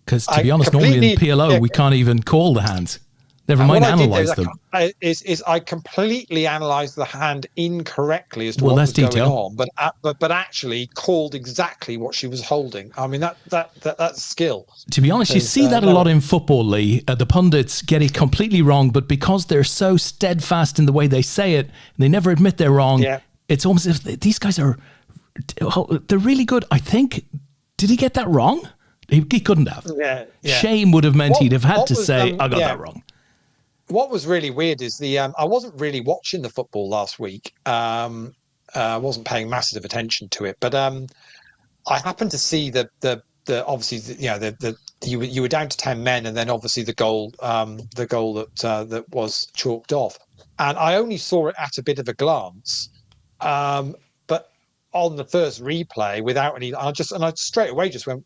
Because to be honest, normally in PLO we can't even call the hands. Never mind analyse them. I completely analysed the hand incorrectly as to what was going on, but actually called exactly what she was holding. I mean that's skill. To be honest, you see that a lot in football, Lee. The pundits get it completely wrong, but because they're so steadfast in the way they say it, they never admit they're wrong. Yeah. It's almost as if these guys they're really good. I think, did he get that wrong? He couldn't have. Yeah. Shame would have meant he'd have had to say, I got that wrong. What was really weird is I wasn't really watching the football last week. I wasn't paying massive attention to it, but I happened to see the obviously you were down to 10 men, and then obviously the goal that was chalked off, and I only saw it at a bit of a glance, but on the first replay without any, I straight away just went,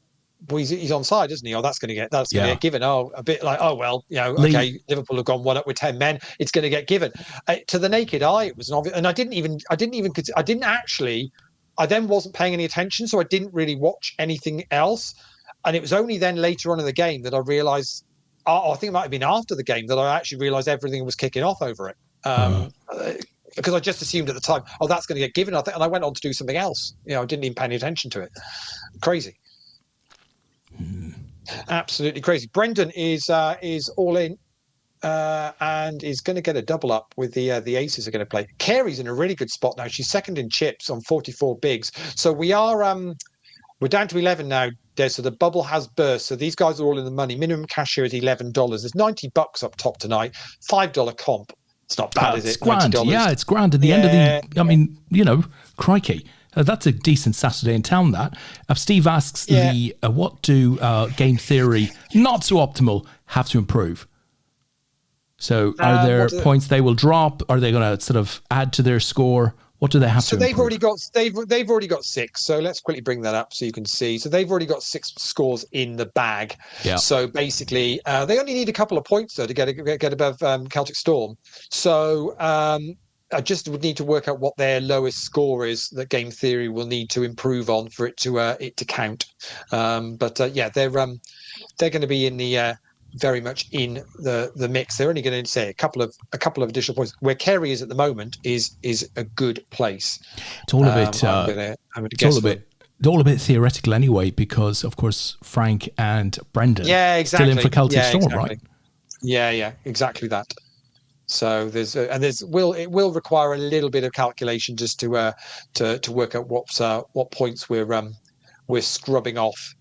well, he's onside, isn't he? Oh, that's going to get given. Oh, a bit like, oh well, okay, Liverpool have gone one up with 10 men. It's going to get given. To the naked eye, it was an obvious, and I then wasn't paying any attention, so I didn't really watch anything else. And it was only then later on in the game that I realised. I think it might have been after the game that I actually realised everything was kicking off over it. Because I just assumed at the time, oh, that's going to get given. And I went on to do something else. I didn't even pay any attention to it. Crazy. Absolutely crazy. Brendan is all in and is going to get a double up with the aces are going to play. Carey's in a really good spot now. She's second in chips on 44 bigs. So we're down to 11 now, Des. So the bubble has burst. So these guys are all in the money. Minimum cash here is $11. There's $90 up top tonight. $5 comp. It's not bad, is it? It's grand. $90. Yeah, it's grand. At the end of the, I mean, crikey. That's a decent Saturday in town, that. Steve asks, Lee, what do game theory, not so optimal, have to improve? So are there points they will drop? Are they going to sort of add to their score? What do they have to improve? They've already got 6. So let's quickly bring that up so you can see. So they've already got 6 scores in the bag. Yeah. So basically, they only need a couple of points, though, to get above Celtic Storm. So I just would need to work out what their lowest score is that game theory will need to improve on for it to count. But they're going to be in the very much in the mix. They're only going to say a couple of additional points. Where Kerry is at the moment is a good place. It's all a bit. It's all a bit theoretical anyway, because of course Frank and Brendan still in for Celtic Storm, right? Yeah, exactly that. So it will require a little bit of calculation just to work out what points we're scrubbing off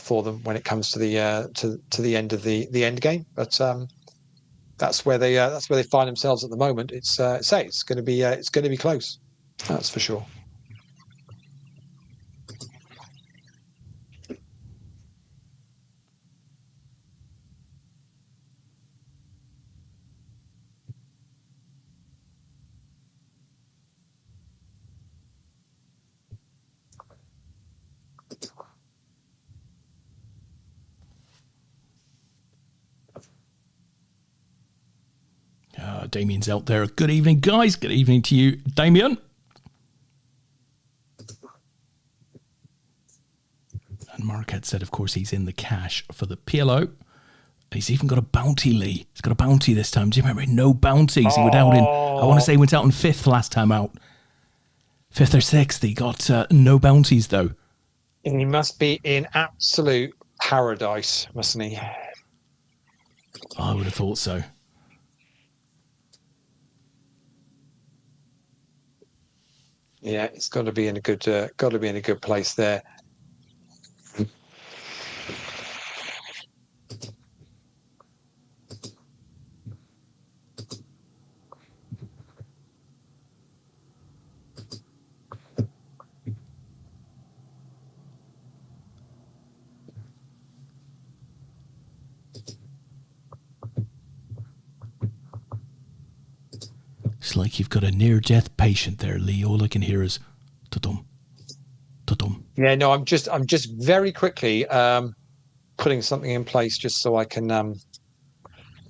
for them when it comes to the end of the end game. But that's where they find themselves at the moment. It's going to be close. That's for sure. Damien's out there. Good evening, guys. Good evening to you, Damien. And Mark had said, of course, he's in the cash for the PLO. He's even got a bounty, Lee. He's got a bounty this time. Do you remember? No bounties. He went out in, I want to say he went out in 5th last time out. 5th or 6th. He got no bounties, though. And he must be in absolute paradise, mustn't he? I would have thought so. Yeah, it's got to be in a good place there. like you've got a near-death patient there, Lee. All I can hear is ta-dum, ta-dum. Yeah, no, I'm just very quickly putting something in place just so I can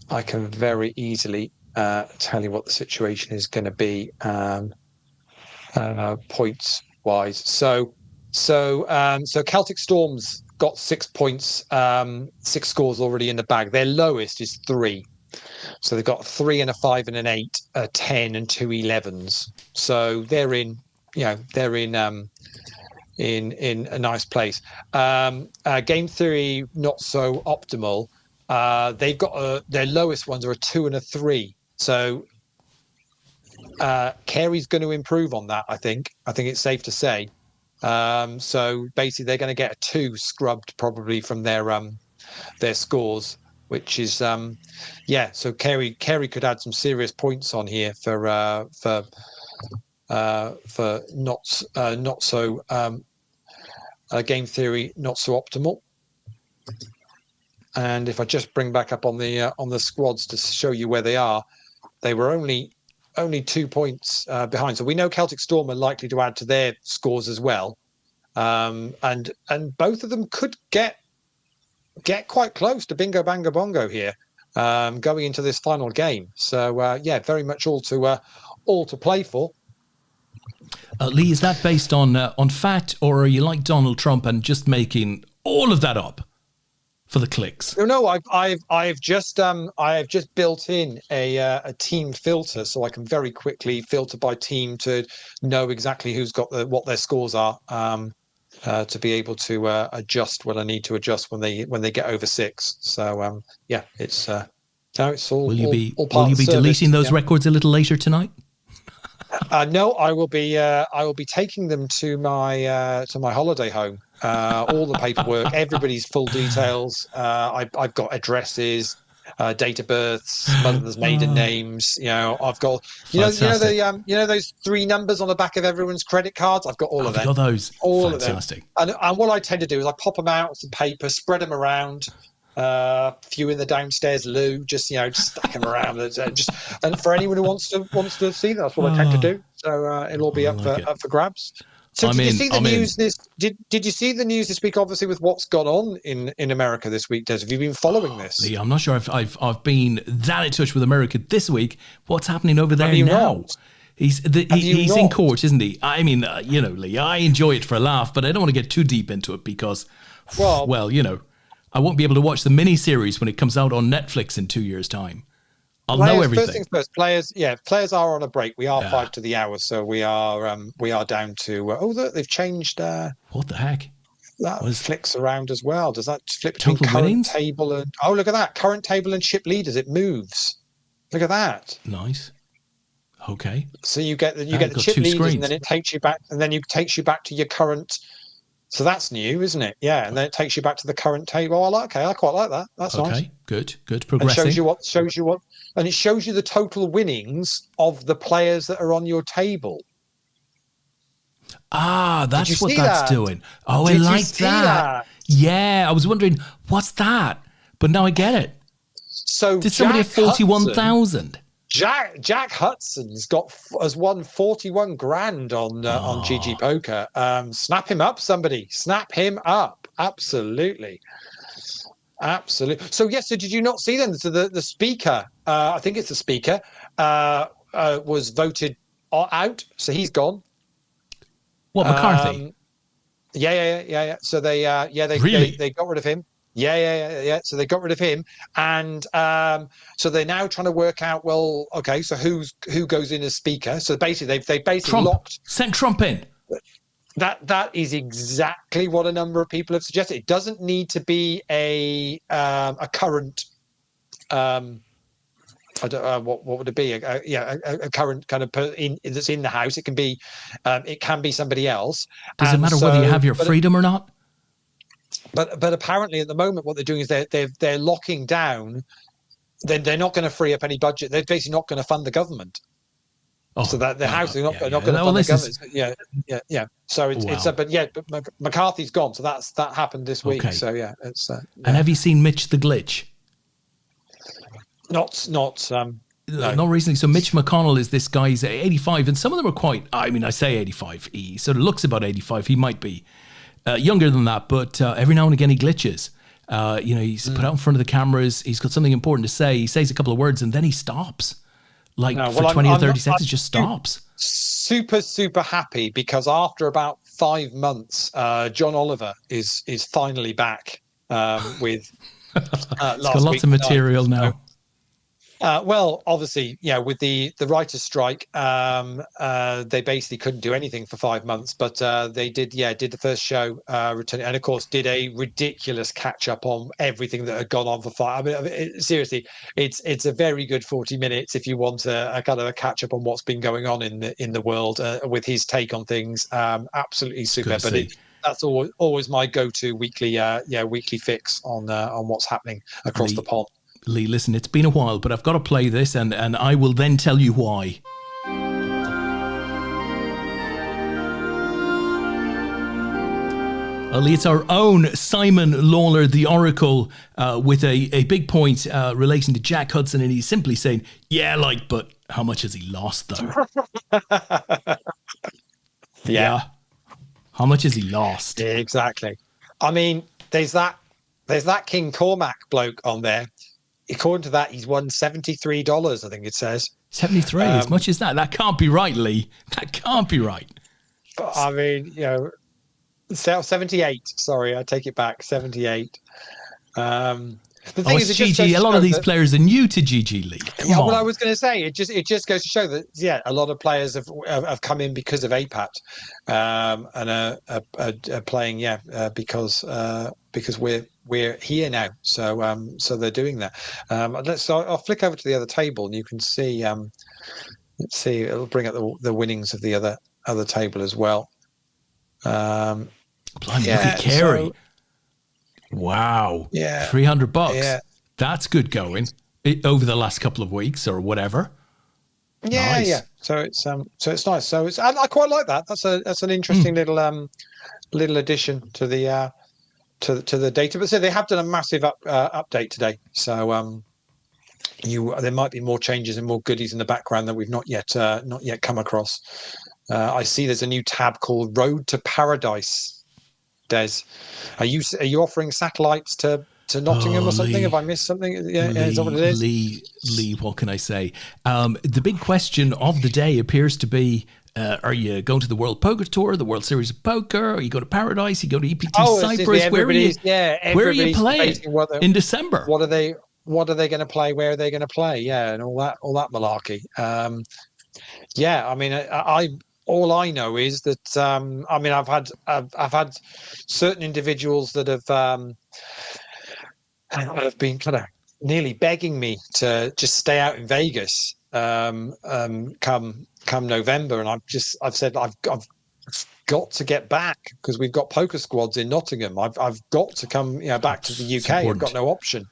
very easily tell you what the situation is going to be points wise. So Celtic Storm's got 6 points, 6 scores already in the bag. Their lowest is 3. So they've got 3 and a 5 and an 8, a 10 and 2 11s. So they're in a nice place. Game theory not so optimal. They've got their lowest ones are a 2 and a 3. So Carey's going to improve on that. I think it's safe to say. So basically, they're going to get a 2 scrubbed probably from their scores, which is So Carey could add some serious points on here for not so game theory not so optimal. And if I just bring back up on the squads to show you where they are, they were only 2 points behind. So we know Celtic Storm are likely to add to their scores as well, and both of them could get quite close to bingo bango bongo here, going into this final game. So very much all to play for. Lee, is that based on fact, or are you like Donald Trump and just making all of that up for the clicks? No, I've just built in a team filter, so I can very quickly filter by team to know exactly who's got what their scores are, to be able to adjust what I need to adjust when they get over 6. So it's all. Will you be part of the service. deleting those records a little later tonight? No, I will be taking them to my holiday home. All the paperwork, everybody's full details. I've got addresses, date of births, mother's maiden names. I've got those 3 numbers on the back of everyone's credit cards. I've got all of them. Got those. All Fantastic. of them. And what I tend to do is I pop them out on some paper, spread them around. Few in the downstairs loo, just stack them around, and for anyone who wants to see that, that's what I tend to do. So it'll all be up for grabs. So did you see the news Did you see the news this week? Obviously, with what's gone on in America this week, Des, have you been following this? Lee, I'm not sure if I've been that in touch with America this week. What's happening over there now? Not? He's in court, isn't he? I mean, Lee, I enjoy it for a laugh, but I don't want to get too deep into it because, I won't be able to watch the mini-series when it comes out on Netflix in 2 years' time. I'll know everything. First things first, players are on a break. We are 5 to the hour, so we are down to. They've changed. What the heck? That flicks around as well. Does that flip between Total current winnings? table and? Oh, look at that! Current table and ship leaders. It moves. Look at that. Nice. Okay. So you get the chip leaders, screens. And then it takes you back, to your current. So that's new, isn't it? Yeah, and then it takes you back to the current table. I quite like that. That's nice. Okay, good. Progressing. And shows you what, and it shows you the total winnings of the players that are on your table. That's what that's doing. Oh, I like that. Yeah, I was wondering what's that, but now I get it. So did somebody have 41,000? Jack Hudson's has won 41 grand on GG Poker. Snap him up, somebody. Snap him up. Absolutely. So yes. So did you not see them? So the speaker, I think it's the speaker, was voted out. So he's gone. What, McCarthy? Yeah. So they got rid of him. Yeah. So they got rid of him, and so they're now trying to work out. Well, okay, so who goes in as speaker? So basically, they basically sent Trump in. That is exactly what a number of people have suggested. It doesn't need to be a current. I don't what would it be? A current kind of that's in the house. It can be somebody else. Does it matter whether you have your freedom or not? But apparently at the moment what they're doing is they're locking down. They're not going to free up any budget. They're basically not going to fund the government. So that the house they're not going to fund the government. Yeah. So but McCarthy's gone. So that happened this week. Okay. So it's. And have you seen Mitch the Glitch? Not No. not recently. So Mitch McConnell is this guy. He's 85, and some of them are quite. I mean, I say 85. He sort of looks about 85. He might be younger than that, but every now and again he glitches. He's put out in front of the cameras. He's got something important to say. He says a couple of words, and then he stops. For 20 or 30 seconds, just stops. Super, super happy because after about 5 months, John Oliver is finally back with. He's got lots of material now. Well, obviously, with the writers' strike, they basically couldn't do anything for 5 months, but they did the first show, return, and of course did a ridiculous catch up on everything that had gone on for 5. I mean, seriously, it's a very good 40 minutes if you want a kind of a catch up on what's been going on in the world with his take on things. Absolutely super. But that's always my go-to weekly fix on what's happening across the pond. Leigh, listen, it's been a while, but I've got to play this, and I will then tell you why. Leigh, it's our own Simon Lawler, the Oracle, with a big point relating to Jack Hudson, and he's simply saying, but how much has he lost, though? Yeah. How much has he lost? Exactly. I mean, there's that King Cormac bloke on there. According to that, he's won $73, I think it says. 73, as much as that? That can't be right, Leigh. That can't be right. But, I mean, 78. Sorry, I take it back. 78. The thing is, GG. A lot of these players are new to GG League. Well, I was going to say it just goes to show that a lot of players have come in because of APAT, and are playing because we're here now. So they're doing that. I'll flick over to the other table and you can see. Let's see. It'll bring up the winnings of the other table as well. Blimey, look at Carey. So, wow. Yeah. $300. Yeah. That's good going over the last couple of weeks or whatever. Yeah, nice. Yeah. So it's nice. So I quite like that. That's an interesting little addition to the data. But so they have done a massive update today. So there might be more changes and more goodies in the background that we've not yet come across. I see there's a new tab called Road to Paradise. Des, are you offering satellites to Nottingham or something? Leigh, have I missed something? Yeah, is that what it is? Leigh, what can I say? The big question of the day appears to be: are you going to the World Poker Tour, the World Series of Poker, or you go to Paradise? You go to EPT Cyprus? Where are you playing in December? What are they going to play? Where are they going to play? Yeah, and all that malarkey. I mean, all I know is that I've had certain individuals that have been kind of nearly begging me to just stay out in Vegas come November, and I've said I've got to get back because we've got poker squads in Nottingham. I've got to come back to the UK. I've got no option.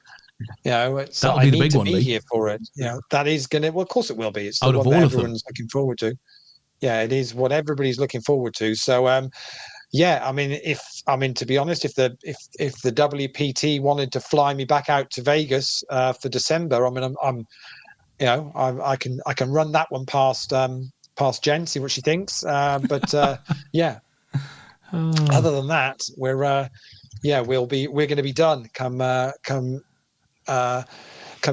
That'll be the big one, Leigh. Here for it. That is going to. Well, of course it will be. It's the one that everyone's looking forward to. Yeah, it is what everybody's looking forward to. So, I mean, to be honest, if the WPT wanted to fly me back out to Vegas for December, I mean, I can run that one past Jen, see what she thinks. But other than that, we're going to be done come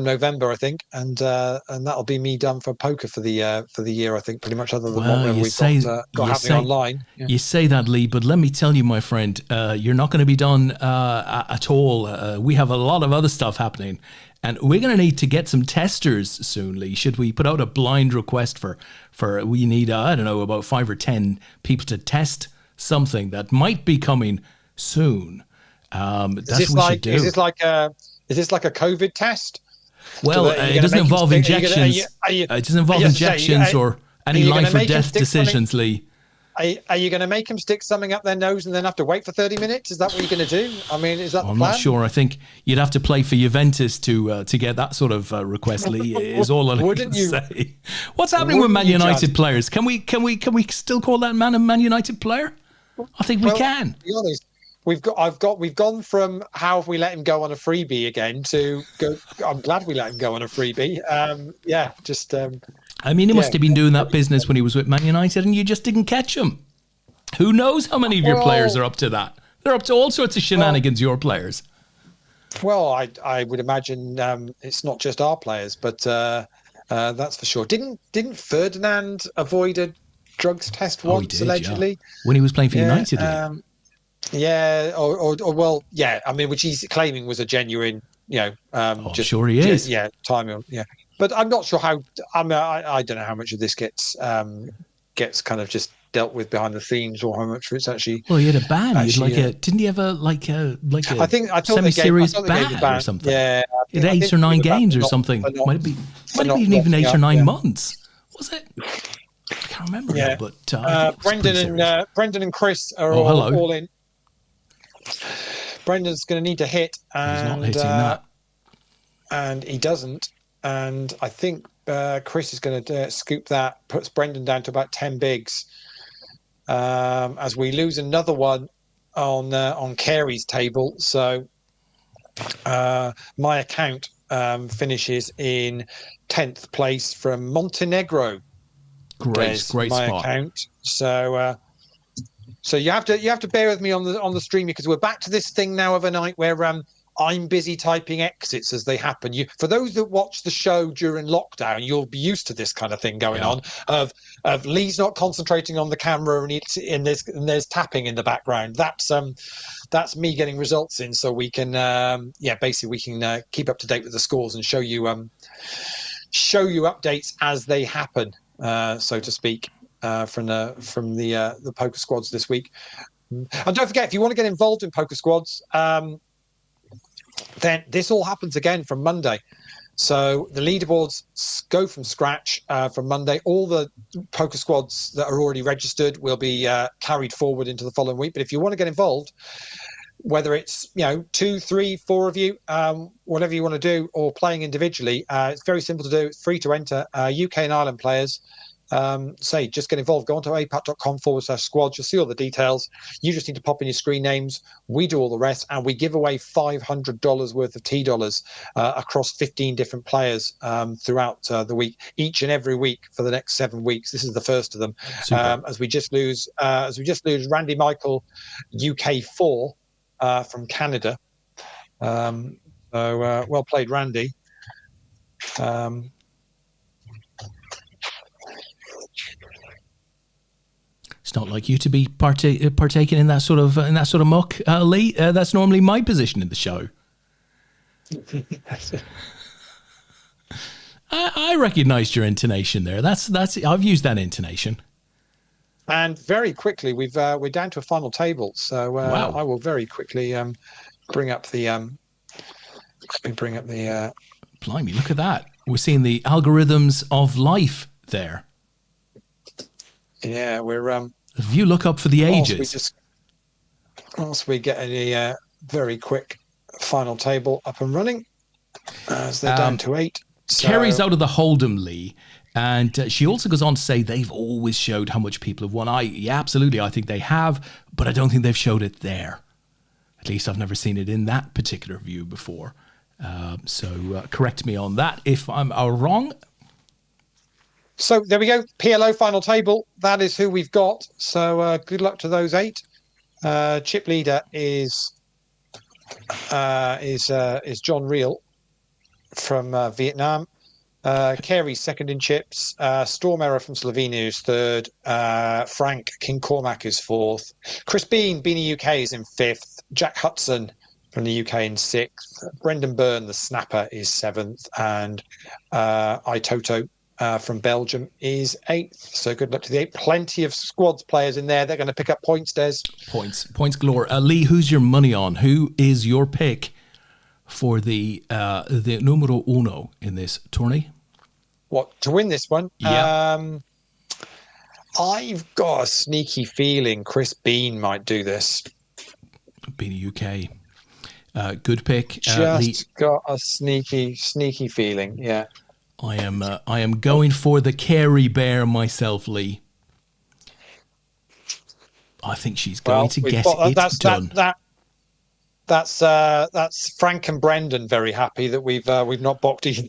November, I think, and that'll be me done for poker for the year, I think, pretty much, other than what we've got happening online. Yeah. You say that, Leigh, but let me tell you, my friend, you're not going to be done at all. We have a lot of other stuff happening, and we're going to need to get some testers soon, Leigh. Should we put out a blind request for we need, I don't know, about 5 or 10 people to test something that might be coming soon. That's what we should do. Is this like a COVID test? Well, it doesn't involve injections. It doesn't involve injections or any life or death decisions, Leigh. Are you going to make them stick something up their nose and then have to wait for 30 minutes? Is that what you're going to do? I mean, is that the plan? I'm not sure. I think you'd have to play for Juventus to get that sort of request, Leigh, is all I can say. What's happening with Man United players? Can we still call that man a Man United player? I think we can. To be honest, we've gone from how have we let him go on a freebie again to go. I'm glad we let him go on a freebie. I mean, he must have been doing that business when he was with Man United, and you just didn't catch him. Who knows how many of your players are up to that? They're up to all sorts of shenanigans. Your players. Well, I would imagine it's not just our players, but that's for sure. Didn't Ferdinand avoid a drugs test once, he did, allegedly? Yeah. When he was playing for United. I mean, which he's claiming was a genuine, sure he is. Timing, yeah. But I'm not sure how. I don't know how much of this gets kind of just dealt with behind the scenes, or how much it's actually. Well, he had a ban. Didn't he have a semi-serious ban or something? Yeah, he had 8 or 9 games or something. Might have been even 8 or 9 months. Was it? I can't remember now, but Brendan and Chris are all in. Brendan's going to need to hit, and he's not hitting that, and he doesn't. And I think Chris is going to scoop that, puts Brendan down to about 10 bigs. As we lose another one on Carey's table, so my account finishes in 10th place from Montenegro. Great spot. Account. So you have to bear with me on the stream, because we're back to this thing now of a night where I'm busy typing exits as they happen. For those that watch the show during lockdown, you'll be used to this kind of thing going on of Lee's not concentrating on the camera and there's tapping in the background. That's me getting results in, so we can basically we can keep up to date with the scores and show you updates as they happen, so to speak, from the poker squads this week. And don't forget, if you want to get involved in poker squads, then this all happens again from Monday. So the leaderboards go from scratch from Monday. All the poker squads that are already registered will be carried forward into the following week. But if you want to get involved, whether it's 2, 3, 4 of you, whatever you want to do, or playing individually, it's very simple to do. It's free to enter. UK and Ireland players. Just get involved. Go onto apat.com/squads. You'll see all the details. You just need to pop in your screen names. We do all the rest, and we give away $500 worth of T-dollars across 15 different players throughout the week, each and every week for the next 7 weeks. This is the first of them. As we just lose Randy Michael, UK4 from Canada. Well played, Randy. It's not like you to be partaking in that sort of muck, Lee. That's normally my position in the show. I recognised your intonation there. That's I've used that intonation. And very quickly, we're down to a final table. So wow. I will very quickly bring up the. Blimey! Look at that. We're seeing the algorithms of life there. Yeah, we're. If you look up for the ages. Once we get a very quick final table up and running, as they're down to 8. So. Kerry's out of the Hold'em, Lee, and she also goes on to say they've always showed how much people have won. Absolutely, I think they have, but I don't think they've showed it there. At least I've never seen it in that particular view before. So correct me on that if I'm wrong. So there we go. PLO final table. That is who we've got. So good luck to those 8. Chip leader is John Reel from Vietnam. Carey's second in chips. Storm Error from Slovenia is 3rd. Frank King Cormac is 4th. Chris Beanie UK is in 5th. Jack Hudson from the UK in 6th. Brendan Byrne, the snapper, is 7th. And Itoto from Belgium is 8th. So good luck to the 8. Plenty of squads players in there. They're going to pick up points, Des. Points galore. Lee, who's your money on? Who is your pick for the numero uno in this tourney? What, to win this one? Yeah. I've got a sneaky feeling Chris Bean might do this. Beanie UK. Good pick. Got a sneaky feeling, yeah. I am going for the Carey Bear myself, Lee. I think she's going to get it done. That's Frank and Brendan very happy that we've not bocked either.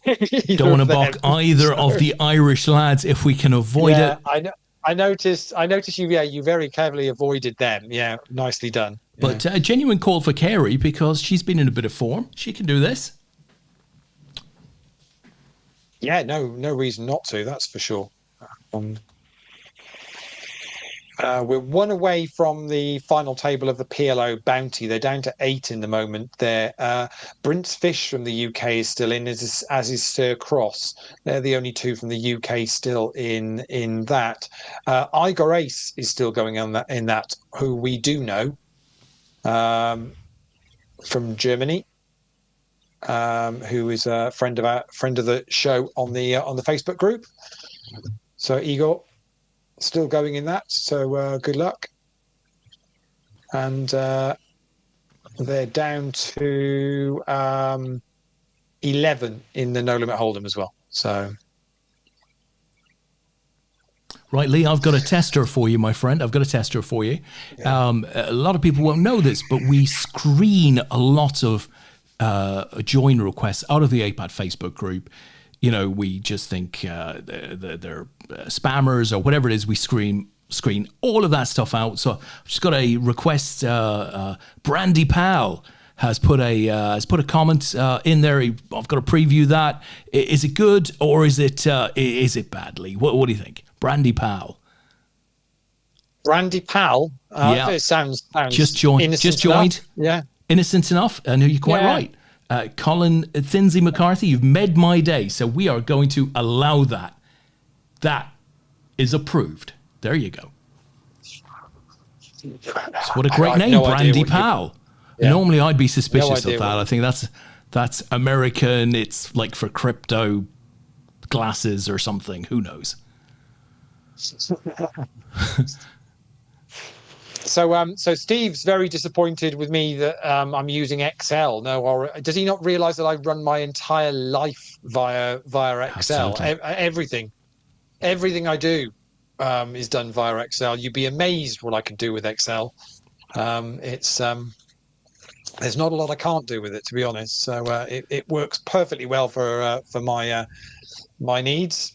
Don't want to balk either of the Irish lads if we can avoid it. I know. I noticed you. Yeah, you very cleverly avoided them. Yeah, nicely done. But a genuine call for Kerry because she's been in a bit of form. She can do this. Yeah, no reason not to. That's for sure. We're one away from the final table of the PLO Bounty. They're down to 8 in the moment. There, Brint's Fish from the UK is still in, as is Sir Cross. They're the only 2 from the UK still in that. Igor Ace is still going on in that, who we do know from Germany, who is a friend of the show on the Facebook group. So Igor, still going in that, so good luck. And they're down to 11 in the No Limit Hold'em as well. So, right, Lee, I've got a tester for you, my friend. I've got a tester for you. Yeah. A lot of people won't know this, but we screen a lot of join requests out of the APAT Facebook group. You know, we just think they're spammers or whatever it is. We screen all of that stuff out. So I've just got a request. Brandy Pal has put a comment in there. I've got to preview that. Is it good or is it badly? What do you think, Brandy Pal? Brandy Pal. Yeah, it sounds just joined. Yeah, innocent enough. I know you're quite right. Colin Thinsey McCarthy, you've made my day. So we are going to allow that. That is approved. There you go. What a great name, Brandy Pal. Yeah. Normally I'd be suspicious of that. I think that's American. It's like for crypto glasses or something. Who knows? So Steve's very disappointed with me that I'm using Excel. No, or does he not realise that I run my entire life via Excel? Everything I do is done via Excel. You'd be amazed what I can do with Excel. There's not a lot I can't do with it, to be honest. So it works perfectly well for my needs.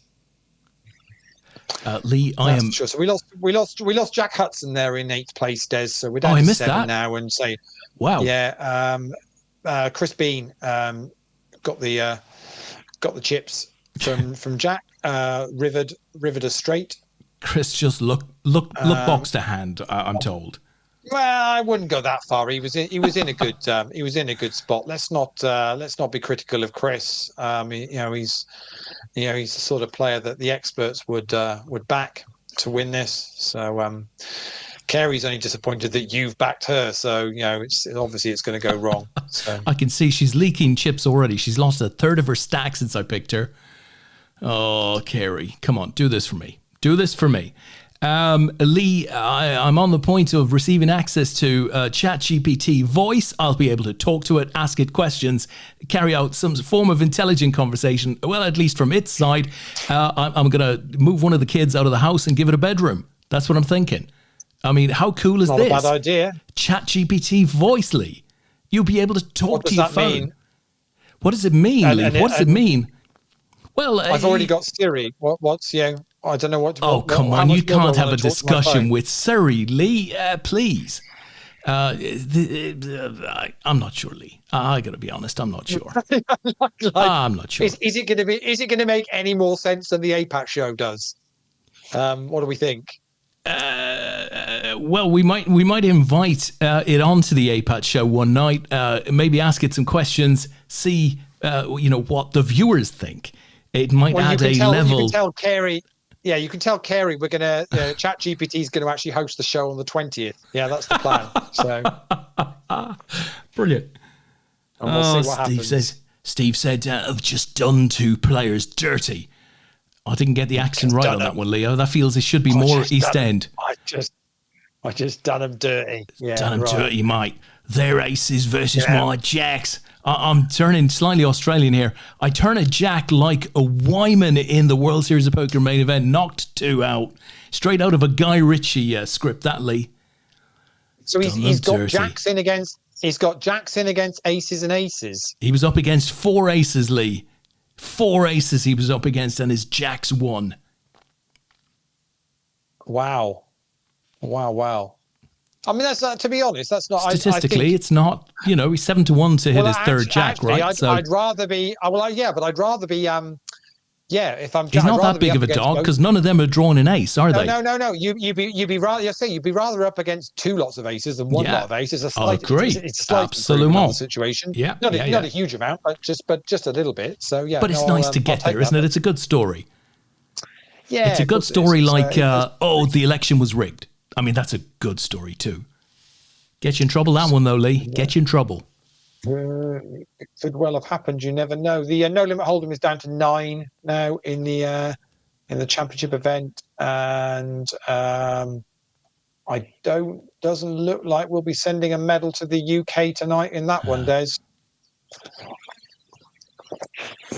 Lee, I am sure. So we lost Jack Hudson there in 8th place, Des. So we're down to 7 now, and say, wow, yeah. Chris Bean got the chips from Jack. Riveter straight. Chris just look box to hand. I'm told. Well, I wouldn't go that far. He was in a good spot. Let's not be critical of Chris. He's the sort of player that the experts would back to win this. So Kerry's only disappointed that you've backed her. So it's obviously it's going to go wrong. So. I can see she's leaking chips already. She's lost a third of her stack since I picked her. Oh, Kerry, come on, do this for me. Do this for me. Lee, I'm on the point of receiving access to ChatGPT voice. I'll be able to talk to it, ask it questions, carry out some form of intelligent conversation. Well, at least from its side, I'm going to move one of the kids out of the house and give it a bedroom. That's what I'm thinking. I mean, how cool is this? Not a bad idea. ChatGPT voice, Lee. You'll be able to talk to your phone. Mean? What does it mean, Lee? What does it mean? Well, I've already got Siri. What's I don't know what. Come on! You can't have a discussion with Siri, Lee. Please. I'm not sure, Lee. I got to be honest. I'm not sure. I'm not sure. Is it going to make any more sense than the APAT show does? What do we think? Well, we might invite it onto the APAT show one night. Maybe ask it some questions. See, what the viewers think. It might add a level. You can tell Kerry. Yeah, you can tell Kerry we're going to ChatGPT is going to actually host the show on the 20th. Yeah, that's the plan. So brilliant. And we'll see what happens. Steve said, I've just done 2 players dirty. I didn't get the accent right on that one, Leo. That feels it should be more East End. I just done them dirty. Yeah, done them dirty, mate. Their aces versus my jacks. I'm turning slightly Australian here. I turn a jack like a Wyman in the World Series of Poker main event. Knocked 2 out. Straight out of a Guy Ritchie script, that, Lee. So he's got jacks in against He's got Jackson against aces and aces. He was up against 4 aces, Lee. 4 aces he was up against, and his jacks won. Wow. I mean, that's to be honest, that's not statistically. I think, it's not. He's 7-1 to hit his third jack, right? I'd rather be. But I'd rather be. If I'm. He's not that big of a dog because none of them are drawn in ace, are they? No. You'd be rather up against 2 lots of aces than 1 lot of aces. It's a slight Absolument situation. Yeah, not a huge amount, but just a little bit. So yeah. But it's nice to get there, isn't it? It's a good story. Yeah, it's a good story. The election was rigged. I mean, that's a good story too. Get you in trouble, that one though, Lee. Get you in trouble. It could well have happened. You never know. The no limit hold'em is down to 9 now in the championship event, and doesn't look like we'll be sending a medal to the UK tonight in that one, Des.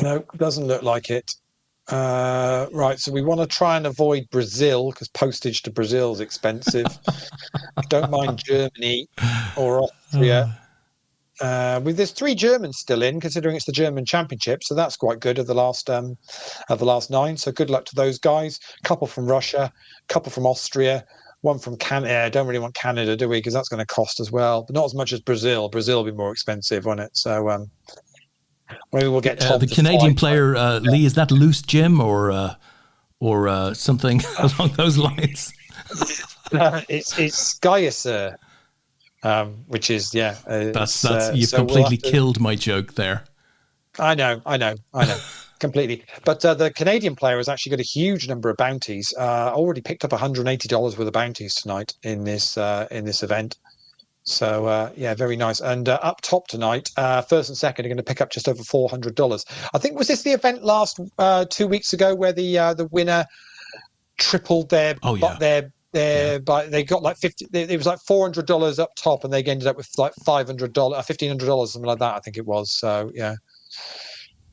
No, doesn't look like it. Right, so we want to try and avoid Brazil because postage to Brazil is expensive. Don't mind Germany or Austria. There's 3 Germans still in, considering it's the German Championship, so that's quite good of the last 9. So good luck to those guys. A couple from Russia, a couple from Austria, 1 from Canada. Don't really want Canada, do we? Because that's going to cost as well, but not as much as Brazil. Brazil will be more expensive, won't it? So maybe we'll get Tom the Canadian player, Lee. Is that Loose Jim or something along those lines? It's Gaius, which is that's you've completely killed my joke there. I know, completely. But the Canadian player has actually got a huge number of bounties. Already picked up $180 worth of bounties tonight in this event. So very nice. And up top tonight, first and second are going to pick up just over $400. I think was this the event last 2 weeks ago where the winner tripled their but they got like 50. It was like $400 up top, and they ended up with like $500, $1,500, something like that. I think it was. So yeah,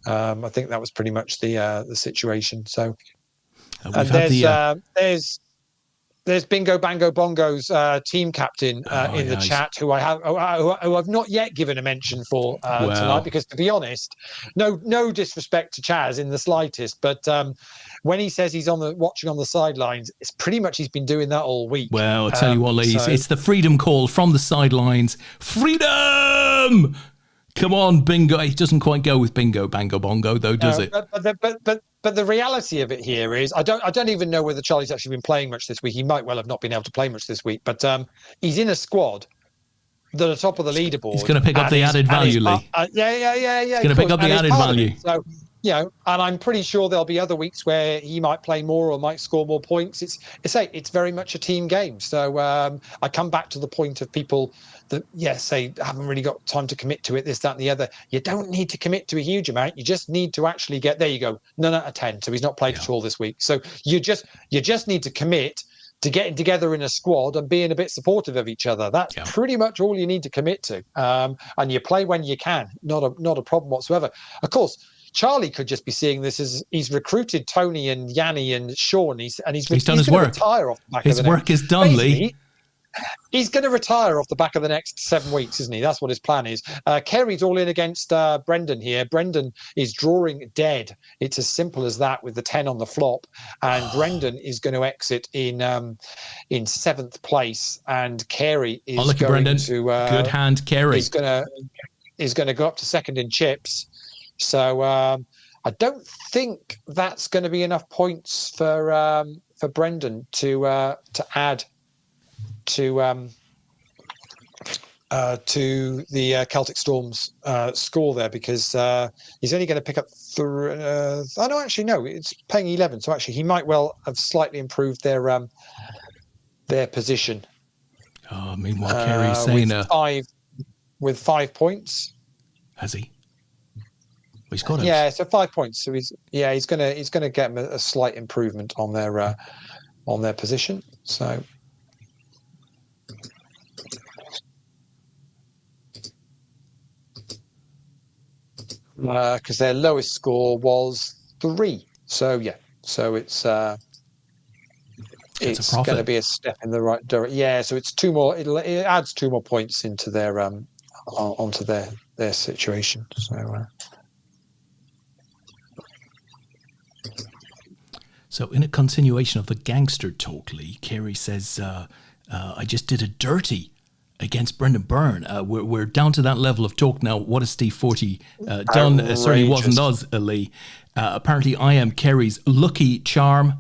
I think that was pretty much the situation. So and there's Bingo Bango Bongo's team captain in the chat, who I've not yet given a mention for tonight, because to be honest, no disrespect to Chaz in the slightest, but when he says he's watching on the sidelines, it's pretty much he's been doing that all week. Well, I'll tell you what, Lee, it's the freedom call from the sidelines. Freedom! Come on, Bingo. It doesn't quite go with Bingo Bango Bongo, though, does it? But the reality of it here is, I don't even know whether Charlie's actually been playing much this week. He might well have not been able to play much this week, but he's in a squad that are top of the leaderboard. He's going to pick up the added value, Lee. Yeah. He's going to pick up the added value. So, and I'm pretty sure there'll be other weeks where he might play more or might score more points. It's very much a team game. So I come back to the point of people that, say, haven't really got time to commit to it, this, that, and the other. You don't need to commit to a huge amount. You just need to actually get, there you go, 9 out of 10. So he's not played at all this week. So you just need to commit to getting together in a squad and being a bit supportive of each other. That's pretty much all you need to commit to. And you play when you can. Not a problem whatsoever. Of course, Charlie could just be seeing this as he's recruited Tony and Yanni and Sean. He's done his work. Retire off the back his of the work is done, Lee. He's going to retire off the back of the next 7 weeks, isn't he? That's what his plan is. Kerry's all in against Brendan here. Brendan is drawing dead. It's as simple as that with the 10 on the flop. And Brendan is going to exit in 7th place. And Kerry is going to... good hand, Kerry. He's going to go up to second in chips. So I don't think that's going to be enough points for Brendan to add to the Celtic Storm's score there, because he's only going to pick up it's paying 11, so actually he might well have slightly improved their position. Meanwhile, Kerry's saying with 5 points. Has he? He's got it. Yeah, so 5 points. So he's gonna get a slight improvement on their position. So. Because their lowest score was 3, so it's going to be a step in the right direction. Yeah, so it's 2 more. It adds 2 more points into their onto their situation. So in a continuation of the gangster talk, Lee, Kerry says, I just did a dirty against Brendan Byrne. We're down to that level of talk now. What has Steve Forty done? Certainly wasn't us, Lee. Apparently I am Kerry's lucky charm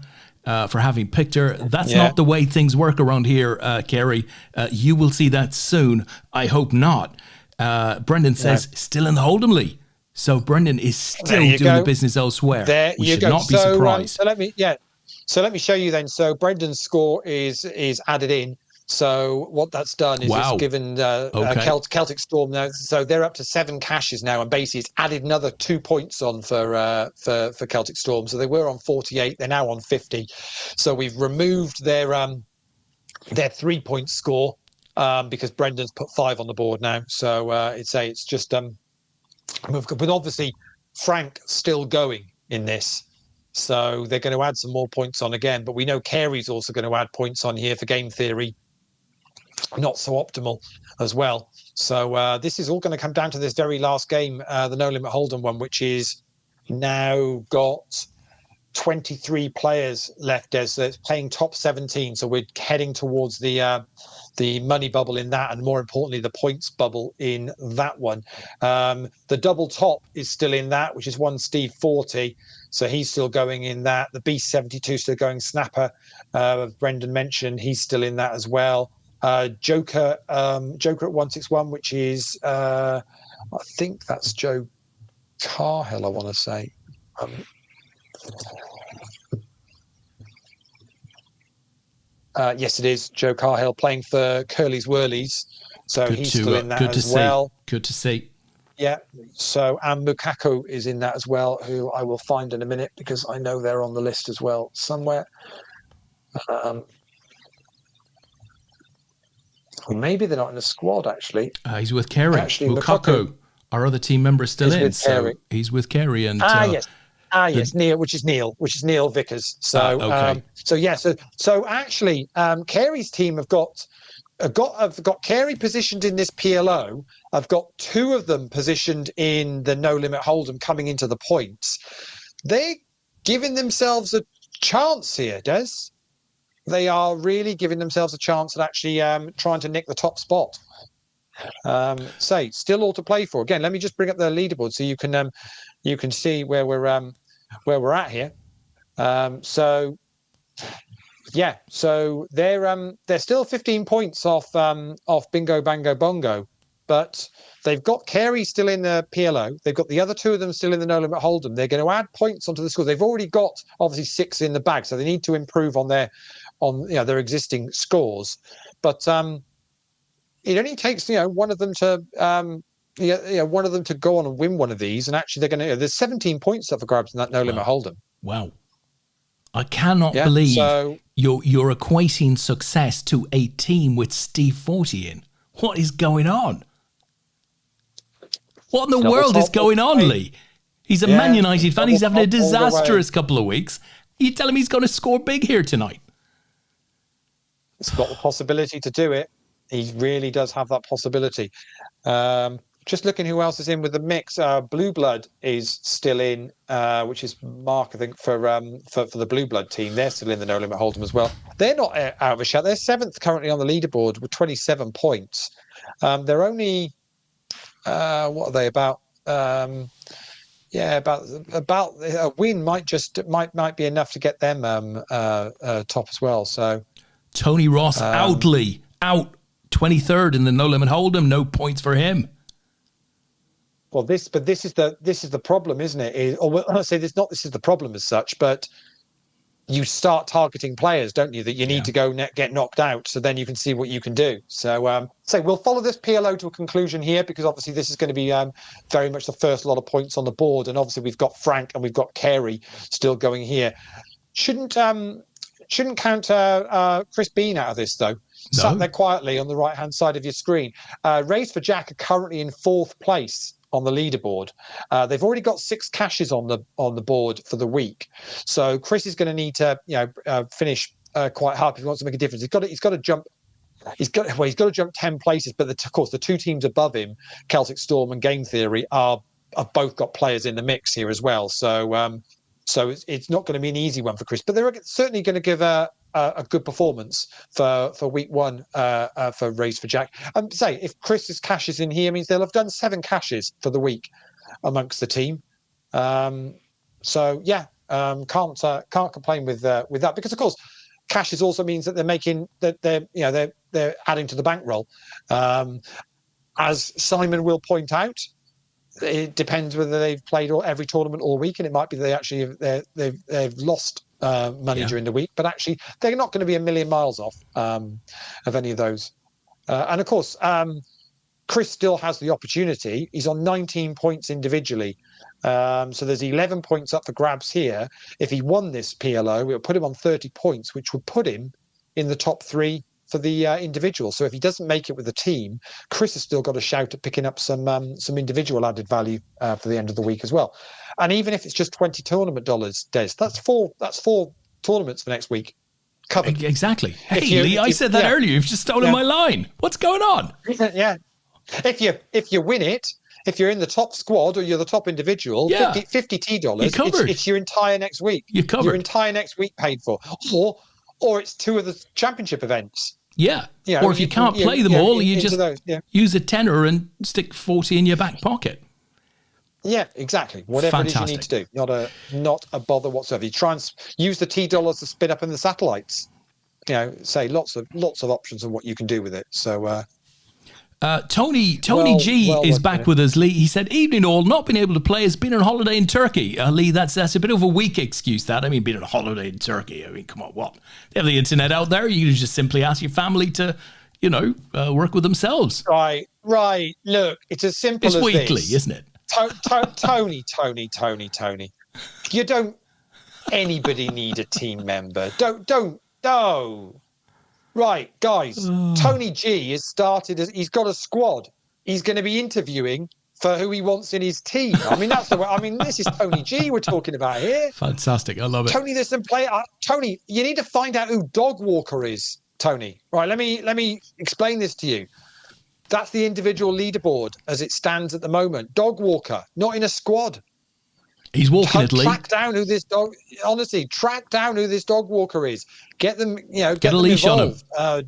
for having picked her. That's not the way things work around here, Kerry. You will see that soon. I hope not. Brendan says, still in the Hold'em, Lee. So Brendan is still doing the business elsewhere. We should not be surprised. So let me show you then. So Brendan's score is added in. So what that's done is it's given Celtic Storm now. So they're up to 7 caches now, and basically it's added another 2 points on for Celtic Storm. So they were on 48, they're now on 50. So we've removed their 3-point score because Brendan's put 5 on the board now. So it's just but obviously Frank still going in this. So they're going to add some more points on again. But we know Carey's also going to add points on here for game theory. Not so optimal as well. So this is all going to come down to this very last game, the No Limit Hold'em one, which is now got 23 players left. Des, so it's playing top 17. So we're heading towards the money bubble in that, and more importantly, the points bubble in that one. The double top is still in that, which is one Steve 40. So he's still going in that. The Beast 72 still going. Snapper, Brendan mentioned, he's still in that as well. Joker at 161, which is I think that's Joe Carhill, I want to say. Yes, it is Joe Carhill playing for Curly's Whirlies. So he's still in that as well. Good to see. Yeah. So, and Mukako is in that as well, who I will find in a minute because I know they're on the list as well somewhere. Maybe they're not in the squad, actually. He's with Kerry. Actually, Mukako, our other team member, is still in. So he's with Kerry. And yes, Neil, which is Neil Vickers. So, okay. So actually, Carey's team have got Carey positioned in this PLO. I've got 2 of them positioned in the No Limit Hold'em coming into the points. They're giving themselves a chance here, Des. They are really giving themselves a chance at actually trying to nick the top spot. Still all to play for. Again, let me just bring up the leaderboard so you can see where we're at here. So they're still 15 points off Bingo Bango Bongo, but they've got Carey still in the PLO. They've got the other 2 of them still in the No Limit Hold'em. They're going to add points onto the score. They've already got obviously 6 in the bag, so they need to improve on their existing scores. But it only takes one of them to one of them to go on and win one of these, and actually they're going to. There's 17 points up for grabs in that No Limit Hold'em. Wow. I cannot believe you're equating success to a team with Steve 40 in. What is going on? What in the world is going on, Lee? He's a Man United fan. He's having a disastrous couple of weeks. You tell him he's going to score big here tonight. He's got the possibility to do it. He really does have that possibility. Just looking who else is in with the mix. Blue Blood is still in, which is Mark, I think, for the Blue Blood team. They're still in the No Limit Hold'em as well. They're not out of a shot. They're 7th currently on the leaderboard with 27 points. They're only, what are they about? About a win might be enough to get them top as well. So Tony Ross out 23rd in the No Limit Hold'em. No points for him. Well, this is the problem, isn't it? I say this is the problem as such, but you start targeting players, don't you? That you need to go get knocked out, so then you can see what you can do. So, we'll follow this PLO to a conclusion here because obviously this is going to be very much the first lot of points on the board, and obviously we've got Frank and we've got Carey still going here. Shouldn't count Chris Bean out of this though. No. Sat there quietly on the right hand side of your screen. Race for Jack are currently in 4th place on the leaderboard. They've already got 6 caches on the board for the week. So Chris is going to need to finish quite hard if he wants to make a difference. He's got to jump he's got to jump 10 places, but of course the two teams above him, Celtic Storm and Game Theory, have both got players in the mix here as well. So it's not going to be an easy one for Chris, but they're certainly going to give a good performance for week one for Race for Jack. Say if Chris's cash is in here, means they'll have done 7 cashes for the week amongst the team. So yeah, can't complain with that, because of course cashes also means that they're making that they're adding to the bankroll. As Simon will point out, it depends whether they've played every tournament all week, and it might be they've lost money during the week, but actually they're not going to be a million miles off of any of those. And of course, Chris still has the opportunity. He's on 19 points individually. So there's 11 points up for grabs here. If he won this PLO, it would put him on 30 points, which would put him in the top 3 for the individual. So if he doesn't make it with the team, Chris has still got a shout at picking up some individual added value for the end of the week as well. And even if it's just $20 tournament dollars, Des, that's four tournaments for next week covered. Exactly. Hey, Lee, I said that earlier. You've just stolen my line. What's going on? Yeah. If you win it, if you're in the top squad or you're the top individual, $50 dollars, it's your entire next week. You're covered. Your entire next week paid for. Or it's 2 of the championship events. Yeah. Or if you can't play them all, you just use a tenner and stick 40 in your back pocket. Yeah, exactly. Whatever it is you need to do. Not a bother whatsoever. You try and use the T dollars to spin up in the satellites. Say lots of options on what you can do with it. So Tony G is back with us, Lee. He said, "Evening all, not been able to play, has been on holiday in Turkey." Lee, that's a bit of a weak excuse, that. I mean, being on holiday in Turkey. I mean, come on, what? They have the internet out there. You can just simply ask your family to, work with themselves. Right. Look, it's as simple as this. It's weekly, isn't it? Tony. You don't anybody need a team member. No. Right, guys. Tony G has started. He's got a squad. He's going to be interviewing for who he wants in his team. I mean, that's the way. I mean, this is Tony G we're talking about here. Fantastic. I love it. Tony, there's some play. Tony, you need to find out who Dog Walker is. Tony, right? Let me explain this to you. That's the individual leaderboard as it stands at the moment. Dog Walker, not in a squad. He's walking it, Lee. Track down who this dog. Honestly, track down who this Dog Walker is. Get them, get a them leash involved. on him.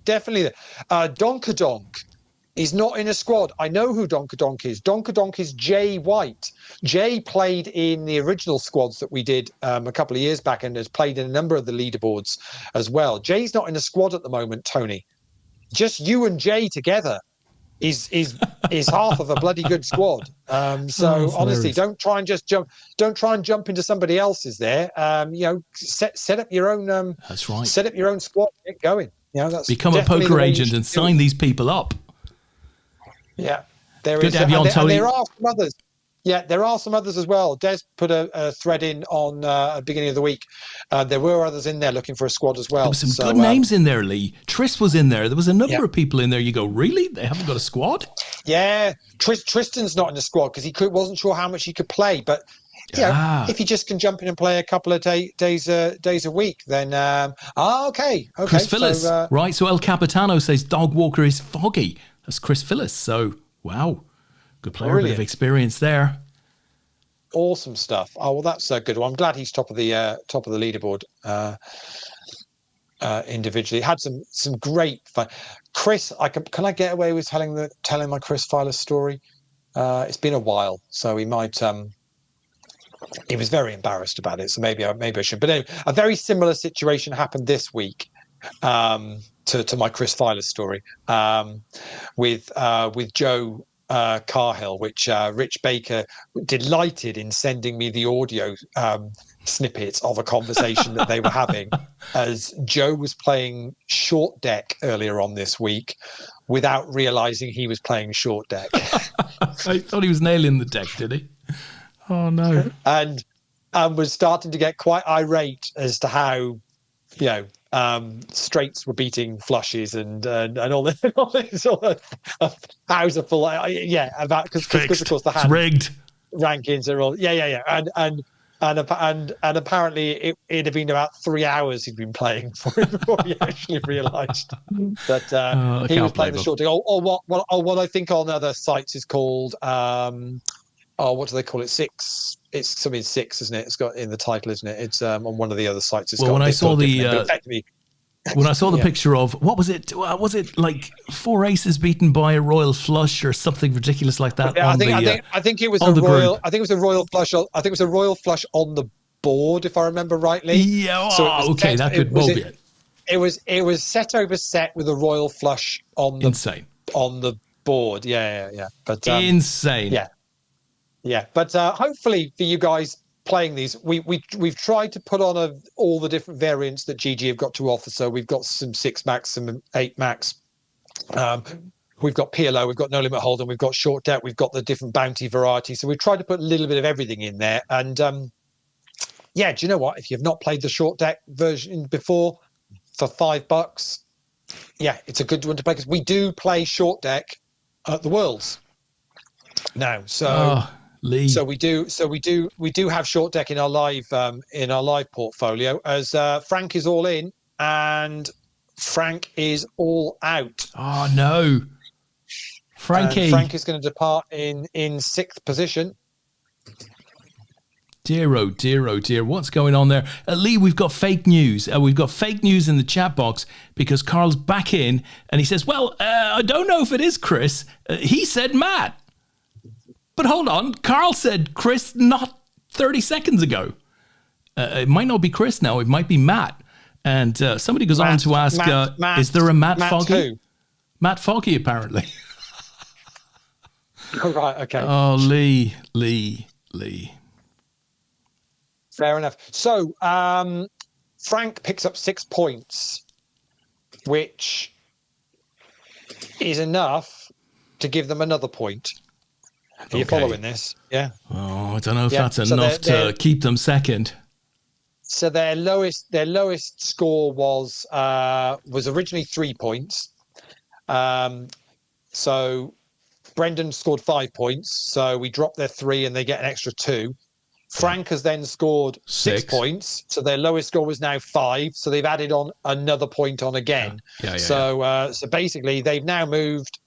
Definitely. Donkadonk is not in a squad. I know who Donkadonk is. Donkadonk is Jay White. Jay played in the original squads that we did a couple of years back, and has played in a number of the leaderboards as well. Jay's not in a squad at the moment, Tony. Just you and Jay together is half of a bloody good squad. So honestly, don't try and jump into somebody else's there. Set up your own. That's right. Set up your own squad. Get going. That's become a poker agent and sign these people up. Yeah, there Good is. To have you on, Tony. There are some others. Yeah, there are some others as well. Des put a thread in on the beginning of the week. There were others in there looking for a squad as well. There were some good names in there, Lee. Tris was in there. There was a number of people in there. You go, really? They haven't got a squad? Yeah, Tristan's not in the squad because wasn't sure how much he could play. But if he just can jump in and play a couple of days a week, then okay. Chris Phillis, right? So El Capitano says Dog Walker is foggy. That's Chris Phillis. So wow. Good player, bit of experience there. Awesome stuff. Oh well, that's good. Well, I'm glad he's top of the leaderboard individually. Had some great fun. Chris, can I get away with telling my Chris Filer story? It's been a while, so he might. He was very embarrassed about it, so maybe I should. But anyway, a very similar situation happened this week to my Chris Filer story with Joe. Carhill, which Rich Baker delighted in sending me the audio snippets of a conversation that they were having as Joe was playing short deck earlier on this week without realizing he was playing short deck. I thought he was nailing the deck, did he? Oh no. And was starting to get quite irate as to how straights were beating flushes and all this how's a full about because of course the hand rigged rankings are all and and apparently it had been about 3 hours he'd been playing before he actually realised that he was playing the short deck. What I think on other sites is called what do they call it? Six. It's something six, isn't it? It's got in the title, isn't it? It's on one of the other sites. It's got. When I saw when I saw the picture of what was it? Was it like 4 aces beaten by a royal flush or something ridiculous like that? Yeah, I think it was a royal. I think it was a royal flush. I think it was a royal flush on the board, if I remember rightly. Yeah. Okay, that could well be it. It was set over set with a royal flush on the on the board. Yeah. But insane. Yeah. But hopefully for you guys playing these, we've tried to put on all the different variants that GG have got to offer. So we've got some 6 max, some 8 max. We've got PLO, we've got no limit hold'em, we've got short deck, we've got the different bounty variety. So we've tried to put a little bit of everything in there. And do you know what? If you've not played the short deck version before, for $5, it's a good one to play because we do play short deck at the Worlds now. So. Leigh. So we do have short deck in our live portfolio as Frank is all in and Frank is all out. Oh no, Frankie! Frank is going to depart in 6th position. Dear, oh dear, what's going on there? Leigh, we've got fake news. We've got fake news in the chat box because Carl's back in and he says, well, I don't know if it is Chris. He said Matt. But hold on, Carl said Chris not 30 seconds ago. It might not be Chris now, it might be Matt. And somebody goes on to ask, is there a Matt Foggy? Who? Matt Foggy, apparently. Oh, right, okay. Oh, Leigh. Fair enough. So Frank picks up 6 points, which is enough to give them another point. Are you following this? Yeah. Oh, I don't know if that's enough to keep them second. So their lowest score was originally 3 points. So Brendan scored 5 points. So we dropped their 3 and they get an extra 2. Frank has then scored 6 points. So their lowest score was now 5. So they've added on another point on again. So basically they've now moved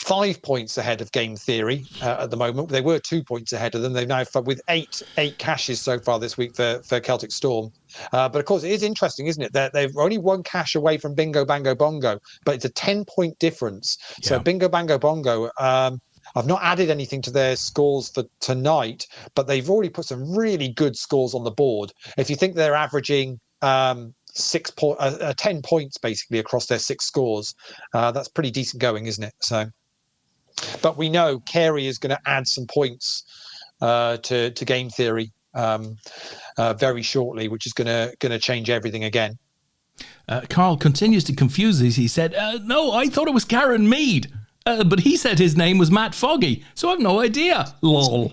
5 points ahead of Game Theory at the moment. They were 2 points ahead of them. They've now with eight cashes so far this week for Celtic Storm. But of course, it is interesting, isn't it? That they're only 1 cash away from Bingo Bango Bongo, but it's a 10-point difference. Yeah. So Bingo Bango Bongo, I've not added anything to their scores for tonight, but they've already put some really good scores on the board. If you think they're averaging 10 points basically across their 6 scores, that's pretty decent going, isn't it? So. But we know Carey is going to add some points to Game Theory very shortly, which is going to change everything again. Carl continues to confuse us. He said, no, I thought it was Karen Mead. But he said his name was Matt Foggy, so I have no idea. Lol.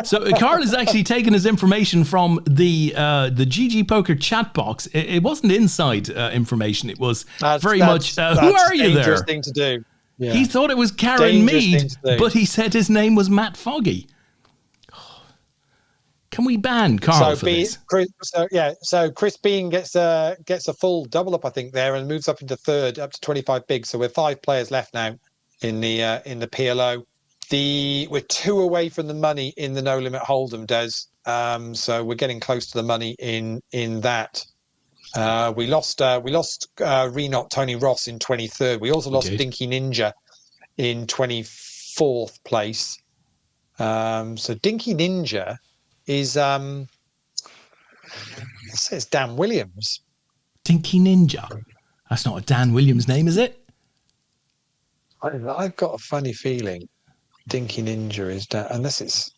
So Carl is actually taking his information from the GG Poker chat box. It wasn't inside information. It was very much, who are you there? Dangerous thing to do. Yeah. He thought it was Karen Mead, but he said his name was Matt Foggy. Can we ban Carl for this? So Chris Bean gets a full double up, I think, there, and moves up into 3rd, up to 25 big. So we're 5 players left now in the PLO. We're 2 away from the money in the no limit hold'em, Des. So we're getting close to the money in that. We lost Renot Tony Ross in 23rd. We also lost Dinky Ninja in 24th place. So Dinky Ninja is it says Dan Williams. Dinky Ninja. That's not a Dan Williams name, is it? I've got a funny feeling Dinky Ninja is Dan, unless it's.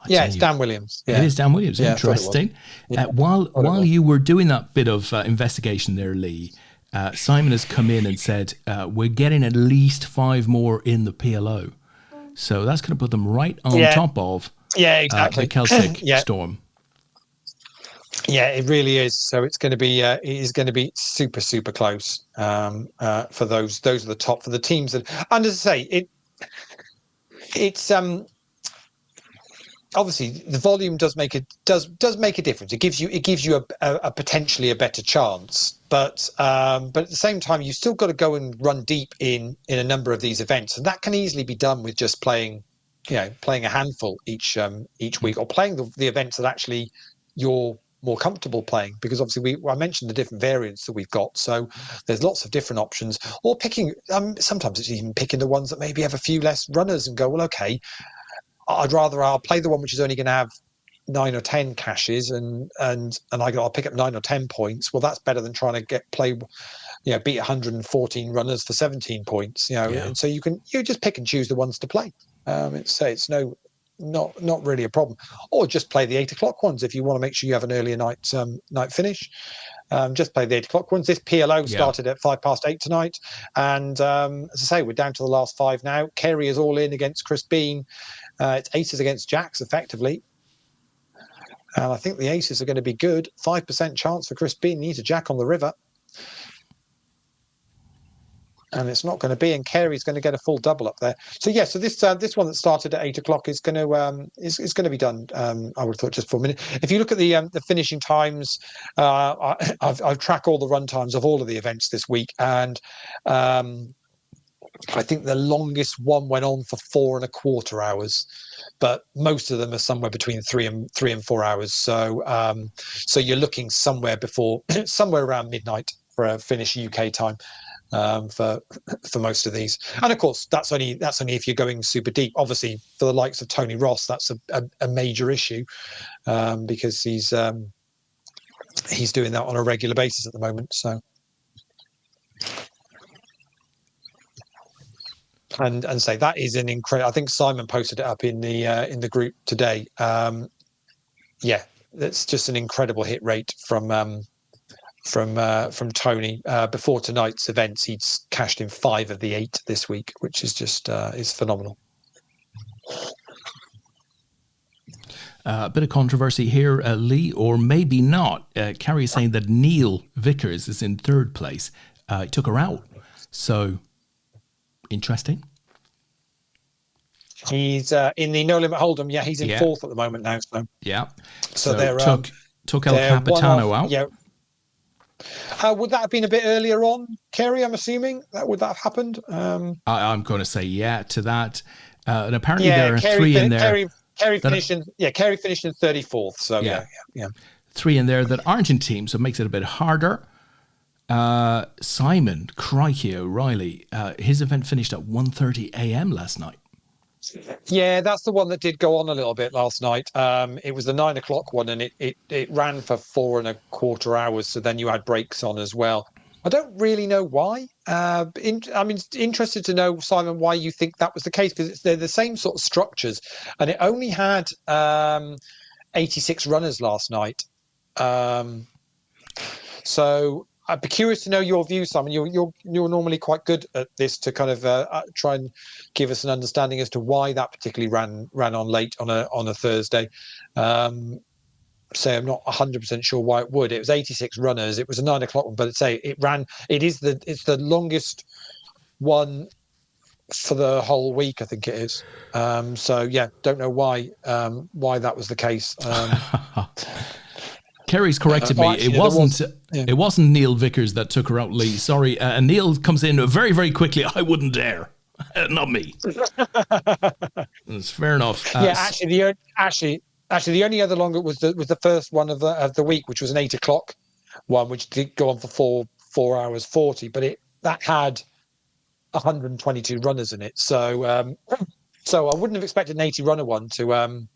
It's Dan Williams. Yeah. It is Dan Williams. Yeah, interesting. While you were doing that bit of investigation there, Leigh, Simon has come in and said, we're getting at least 5 more in the PLO. So that's going to put them right on top of exactly. the Celtic Storm. Yeah, it really is. So it's going to be it is going to be super super close for those are the top for the teams that. And as I say, it's obviously the volume does make make a difference. It gives you a potentially a better chance, but at the same time you still got to go and run deep in a number of these events, and that can easily be done with just playing a handful each week, or playing the events that actually you're more comfortable playing, because obviously I mentioned the different variants that we've got, so there's lots of different options, or picking sometimes it's even picking the ones that maybe have a few less runners and go, well, okay, I'll play the one which is only going to have 9 or 10 caches, and I'll pick up 9 or 10 points. Well, that's better than trying to beat 114 runners for 17 points. And so you just pick and choose the ones to play. It's not really a problem, or just play the 8 o'clock ones if you want to make sure you have an earlier night finish. Just play the 8 o'clock ones. This PLO started at 8:05 tonight, and as I say, we're down to the last 5 now. Kerry is all in against Chris Bean. It's aces against jacks, effectively. And I think the aces are going to be good. 5% chance for Chris Bean. Needs a jack on the river. And it's not going to be. And Carey's going to get a full double up there. So this one that started at 8 o'clock is going to be done. I would have thought just for a minute. If you look at the finishing times, I've tracked all the run times of all of the events this week, and I think the longest one went on for 4.25 hours, but most of them are somewhere between 3 and 4 hours. So you're looking somewhere around midnight for a finish UK time for most of these. And of course, that's only if you're going super deep. Obviously, for the likes of Tony Ross, that's a major issue because he's doing that on a regular basis at the moment. So. And say that is an incredible. I think Simon posted it up in the group today. That's just an incredible hit rate from Tony. Before tonight's events, he'd cashed in 5 of the 8 this week, which is just is phenomenal. A bit of controversy here, Lee, or maybe not. Carrie is saying that Neil Vickers is in 3rd place. He took her out, so. Interesting. He's in the No Limit Hold'em. Yeah, he's in 4th at the moment now. So they're took El Capitano out. Yeah. Would that have been a bit earlier on, Kerry? I'm assuming would that have happened? I'm going to say to that. And apparently there are Kerry 3 in there. Kerry finished in 34th. So yeah. 3 in there that aren't in teams, so it makes it a bit harder. Simon Crikey O'Reilly, his event finished at 1:30 a.m. last night. Yeah, that's the one that did go on a little bit last night. It was the 9 o'clock one, and it ran for 4.25 hours. So then you had breaks on as well. I don't really know why. Interested to know, Simon, why you think that was the case, because they're the same sort of structures, and it only had 86 runners last night. So. I'd be curious to know your view, Simon. You're normally quite good at this, to kind of try and give us an understanding as to why that particularly ran on late on a Thursday. I'm not 100% sure why it would. It was 86 runners. It was a 9 o'clock one, but it ran. It's the longest one for the whole week, I think it is. Don't know why that was the case. Kerry's corrected me. It wasn't Neil Vickers that took her out, Lee. Sorry. And Neil comes in very, very quickly. I wouldn't dare. Not me. It's fair enough. The only other longer was the first one of the week, which was an 8 o'clock one, which did go on for 4 hours 40, but that had 122 runners in it. So I wouldn't have expected an 80 runner one to.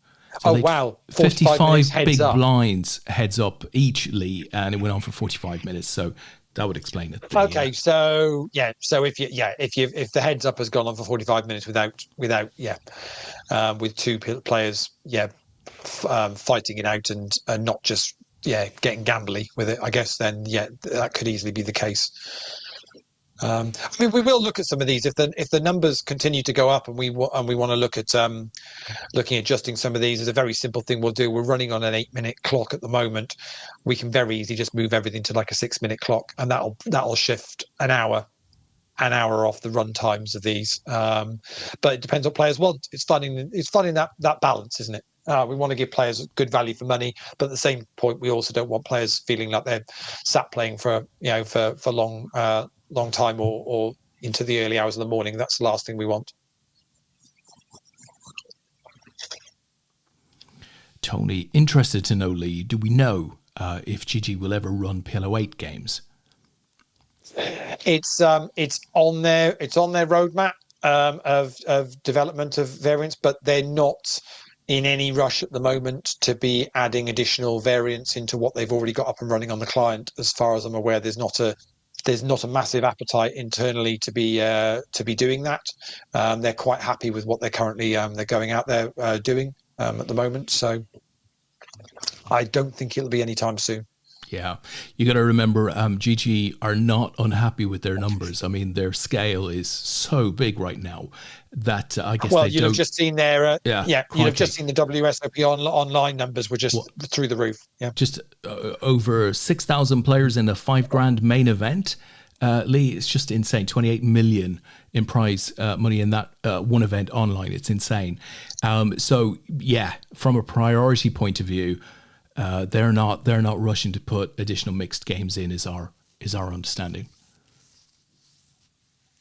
So wow, 55 big up. blinds heads up each, Lee, and it went on for 45 minutes. So that would explain it. Okay, so if the heads up has gone on for 45 minutes with 2 players, fighting it out and not just getting gambly with it, I guess then that could easily be the case. I mean, we will look at some of these if the numbers continue to go up, and we want to look at looking at adjusting some of these. Is a very simple thing we'll do. We're running on an 8-minute clock at the moment. We can very easily just move everything to like a 6-minute clock, and that'll shift an hour off the run times of these. But it depends what players want. It's finding that balance, isn't it? We want to give players good value for money, but at the same point, we also don't want players feeling like they're sat playing for long time or into the early hours of the morning. That's the last thing we want. Tony, interested to know, Lee, do we know if GG will ever run PLO8 games? It's on their roadmap of development of variants, but they're not in any rush at the moment to be adding additional variants into what they've already got up and running on the client. As far as I'm aware, there's not a massive appetite internally to be doing that. They're quite happy with what they're currently they're going out there doing at the moment. So I don't think it'll be anytime soon. Yeah, you got to remember, GG are not unhappy with their numbers. I mean, their scale is so big right now that I guess you'd have just seen their you'd have just seen the WSOP online numbers were just through the roof. Yeah, just over 6,000 players in a $5,000 main event. Lee, it's just insane. 28 million in prize money in that one event online. It's insane. So yeah, from a priority point of view, they're not rushing to put additional mixed games in. Is our understanding.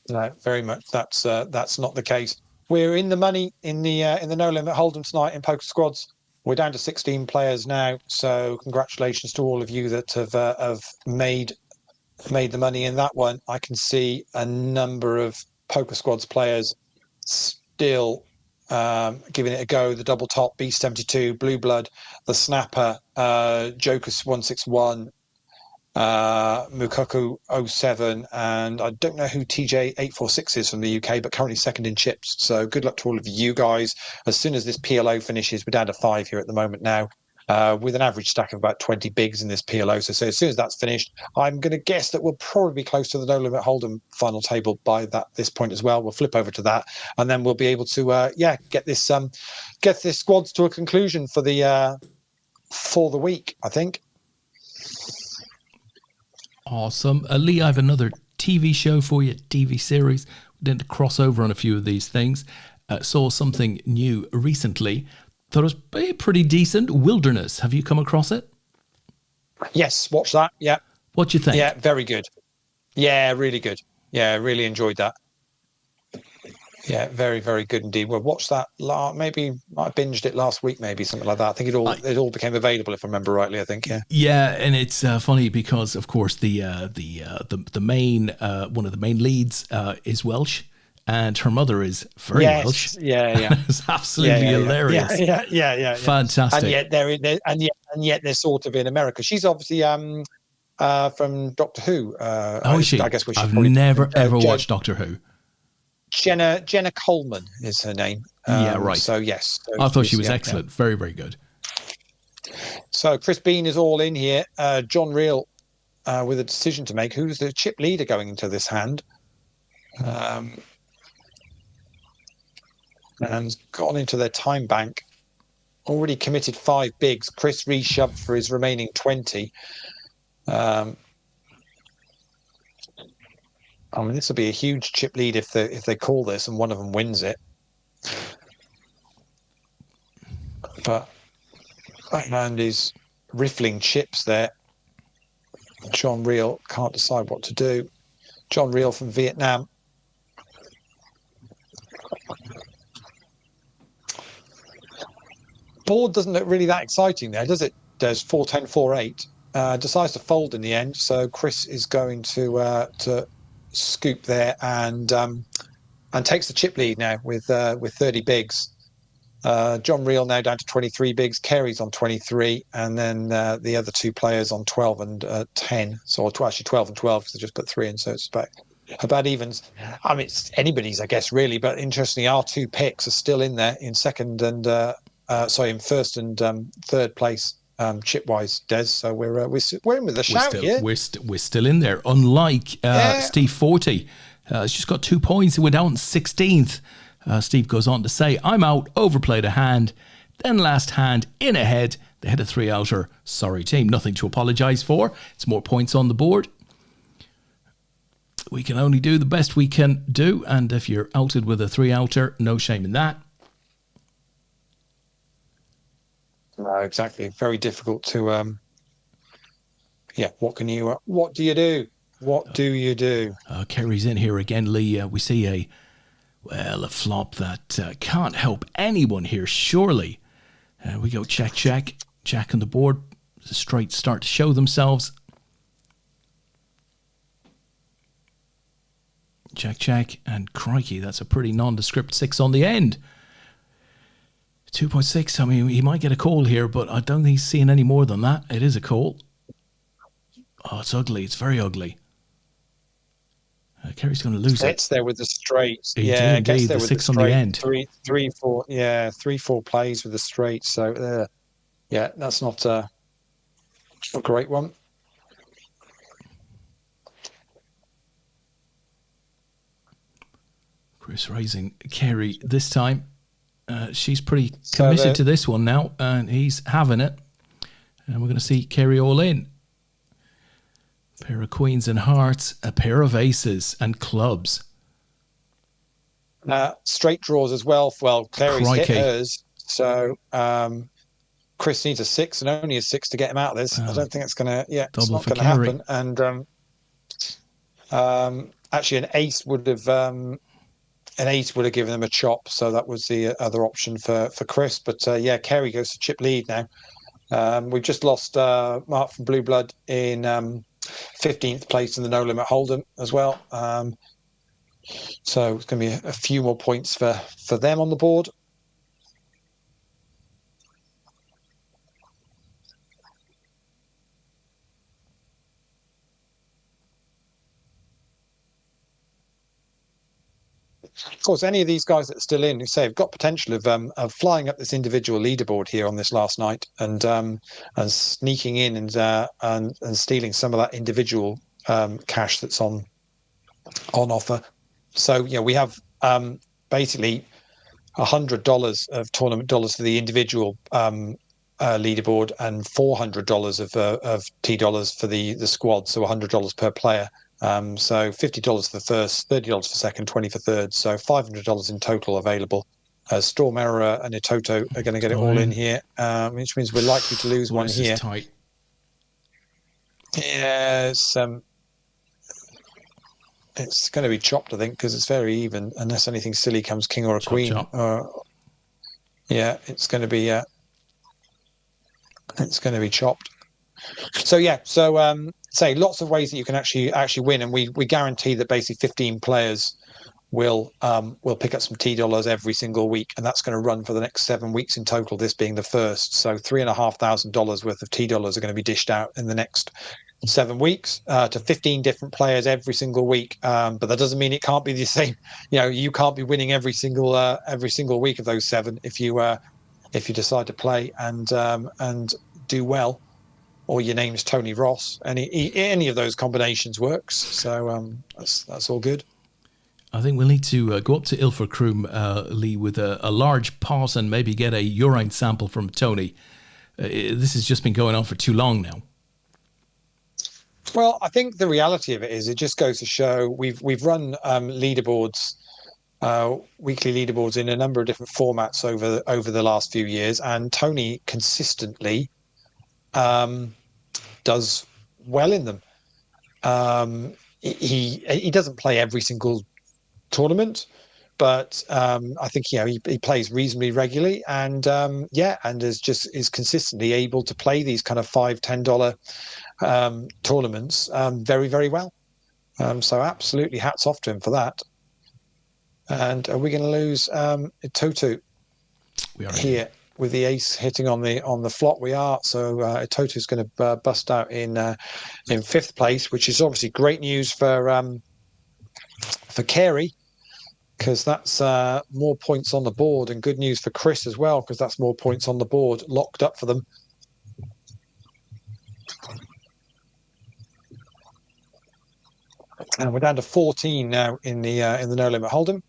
No, very much. That's not the case. We're in the money in the No Limit Hold'em tonight in Poker Squads. We're down to 16 players now. So congratulations to all of you that have made the money in that one. I can see a number of Poker Squads players still giving it a go. The Double Top, B72, Blue Blood, the Snapper, Jokus 161, Mukoku 07, and I don't know who TJ 846 is from the UK, but currently second in chips. So good luck to all of you guys. As soon as this PLO finishes, we're down to 5 here at the moment now. With an average stack of about 20 bigs in this PLO. So as soon as that's finished, I'm going to guess that we'll probably be close to the No Limit Hold'em final table by this point as well. We'll flip over to that, and then we'll be able to get this squads to a conclusion for the week, I think. Awesome. Lee, I have another TV show for you, TV series. We did cross over on a few of these things. Saw something new recently. Thought it was pretty decent. Wilderness. Have you come across it? Yes, watch that. Yeah. What do you think? Yeah, very good. Yeah, really good. Yeah, really enjoyed that. Yeah, very, very good indeed. Well, watched that. Maybe I binged it last week, maybe something like that. I think it all became available, if I remember rightly. I think, yeah. Yeah, and it's funny because, of course, the main one of the main leads is Welsh, and her mother is very Welsh. Yeah. It's absolutely hilarious. Yeah. Fantastic. And yet they're sort of in America. She's obviously from Doctor Who. Is she? I guess I've never ever watched Doctor Who. Jenna Coleman is her name. Yeah, right. So yes, I thought she was excellent. Yeah. Very, very good. So Chris Bean is all in here. John Reel with a decision to make. Who's the chip leader going into this hand? And gone into their time bank. Already committed 5 bigs. Chris reshoved for his remaining 20. I mean, this will be a huge chip lead if they call this and one of them wins it. But that hand is riffling chips there. John Reel can't decide what to do. John Reel from Vietnam. Board doesn't look really that exciting there, does it? There's 4-10, 4-8. Decides to fold in the end, so Chris is going to scoop there and takes the chip lead now with 30 bigs. John Reel now down to 23 bigs. Carey's on 23, and then the other 2 players on 12 and 10. So actually 12 and 12 because they just put 3 in, so it's about evens. I mean, it's anybody's, I guess, really. But interestingly, our 2 picks are still in there in second and in first and third place chip wise, Des. So we're in with a shout here. We're still in there. Unlike Steve 40, he's just got 2 points. He went out in 16th. Steve goes on to say, "I'm out, overplayed a hand, then last hand in ahead. They had a 3-outer. Sorry, team, nothing to apologise for. It's more points on the board. We can only do the best we can do, and if you're outed with a 3-outer, no shame in that." No, exactly. Very difficult to. What do you do? What do you do? Kerry's in here again, Lee. We see a flop that can't help anyone here, surely. We go check. Jack on the board. The straights start to show themselves. Check, and crikey, that's a pretty nondescript 6 on the end. 2.6, I mean, he might get a call here, but I don't think he's seeing any more than that. It is a call. Oh, it's ugly. It's very ugly. Kerry's going to lose it. Gets there with the straights. He did indeed, gets there the with 6 the on the end. 3-4 plays with the straight. So, that's not a great one. Chris raising Kerry this time. She's pretty committed to this one now, and he's having it. And we're going to see Kerry all in. Pair of queens and hearts, a pair of aces and clubs. Straight draws as well. Well, Clary's hit hers. So Chris needs a 6 and only a 6 to get him out of this. I don't think it's going to, it's not going to happen. And actually an ace would have given them a chop. So that was the other option for Chris. But Kerry goes to chip lead now. We've just lost Mark from Blue Blood in 15th place in the No Limit Hold'em as well. So it's going to be a few more points for them on the board. Of course, any of these guys that are still in, who say have got potential of flying up this individual leaderboard here on this last night and sneaking in and stealing some of that individual cash that's on offer. So we have basically $100 of tournament dollars for the individual leaderboard and $400 of T dollars for the squad. So $100 per player. So $50 for first, $30 for second, $20 for third. So $500 in total available. Storm Error and Itoto are going to get it all in here, which means we're likely to lose one here. Tight. Yeah, it's going to be chopped, I think, because it's very even, unless anything silly comes king or a queen. Chop. It's going to be chopped. So say lots of ways that you can actually win, and we guarantee that basically 15 players will pick up some T dollars every single week, and that's going to run for the next 7 weeks in total, this being the first. So $3,500 worth of T dollars are going to be dished out in the next 7 weeks to 15 different players every single week. But that doesn't mean it can't be the same. You can't be winning every single week of those 7 if you decide to play and do well, or your name's Tony Ross. Any of those combinations works. So that's all good. I think we'll need to go up to Ilfracroom, Lee, with a large pot and maybe get a urine sample from Tony. This has just been going on for too long now. Well, I think the reality of it is, it just goes to show we've run leaderboards, weekly leaderboards in a number of different formats over the last few years, and Tony consistently does well in them. He doesn't play every single tournament, but I think he plays reasonably regularly, and is consistently able to play these kind of $5-10 tournaments very, very well. So absolutely hats off to him for that. And are we going to lose Itoto here with the ace hitting on the flop? We are. So Itoto is going to bust out in 5th place, which is obviously great news for Carey, because that's more points on the board, and good news for Chris as well, because that's more points on the board locked up for them. And we're down to 14 now in the no limit hold'em.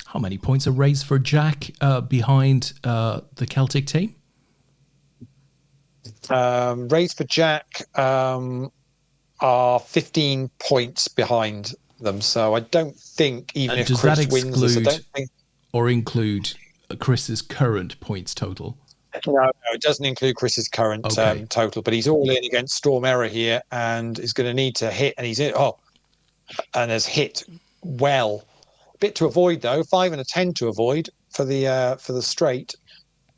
How many points are raised for Jack behind the Celtic team? Raised for Jack are 15 points behind them. So I don't think even if Chris wins this, I don't think or include Chris's current points total. No, it doesn't include Chris's current total, but he's all in against Storm Error here and is going to need to hit, and he's in. And has hit well. Bit to avoid though, 5 and a 10 to avoid for the straight,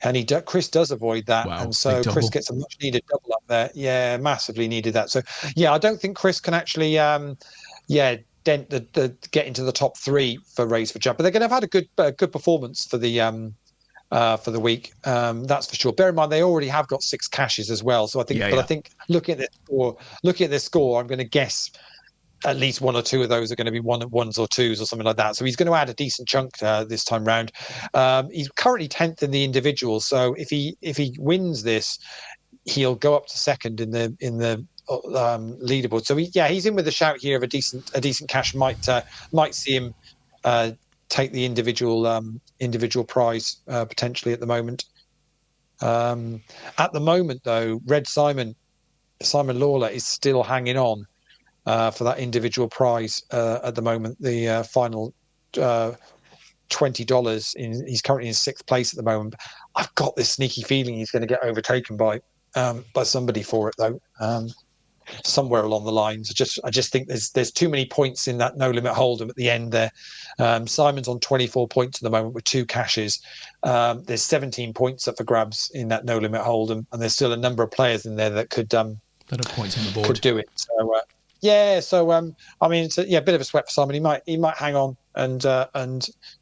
and Chris does avoid that, and so Chris gets a much needed double up there. Yeah, massively needed that. So yeah, I don't think Chris can actually dent the get into the top 3 for Raise for Jack, but they're going to have had a good performance for the week. That's for sure. Bear in mind they already have got 6 cashes as well. So I think, I think looking at this score, I'm going to guess at least 1 or 2 of those are going to be ones or twos or something like that. So he's going to add a decent chunk this time round. He's currently 10th in the individual. So if he wins this, he'll go up to 2nd in the leaderboard. So he's in with a shout here of a decent cash. Might see him take the individual prize potentially at the moment. At the moment, though, Red Simon Lawler is still hanging on for that individual prize at the moment. The final $20. He's currently in 6th place at the moment. I've got this sneaky feeling he's going to get overtaken by somebody for it, though. Somewhere along the lines. I just think there's too many points in that no limit hold'em at the end there. Simon's on 24 points at the moment with 2 cashes. There's 17 points up for grabs in that no limit hold'em, and there's still a number of players in there that could that have points on the board could do it. So I mean, it's a bit of a sweat for Simon. He might hang on and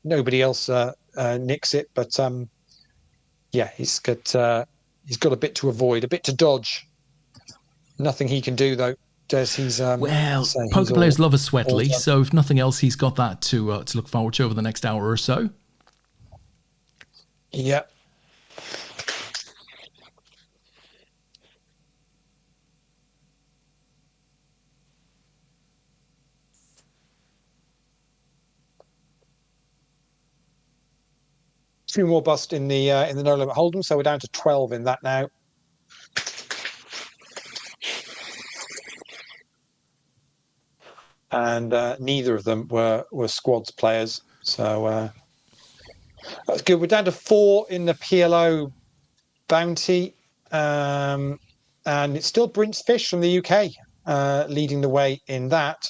nobody else nicks it, but he's got a bit to avoid, a bit to dodge. Nothing he can do though. He's poker players love a sweat, Lee. So if nothing else, he's got that to look forward to over the next hour or so. Yeah. A few more bust in the no limit hold'em, so we're down to 12 in that now. And neither of them were squads players, so that's good. We're down to 4 in the PLO bounty, and it's still Brince Fish from the UK leading the way in that,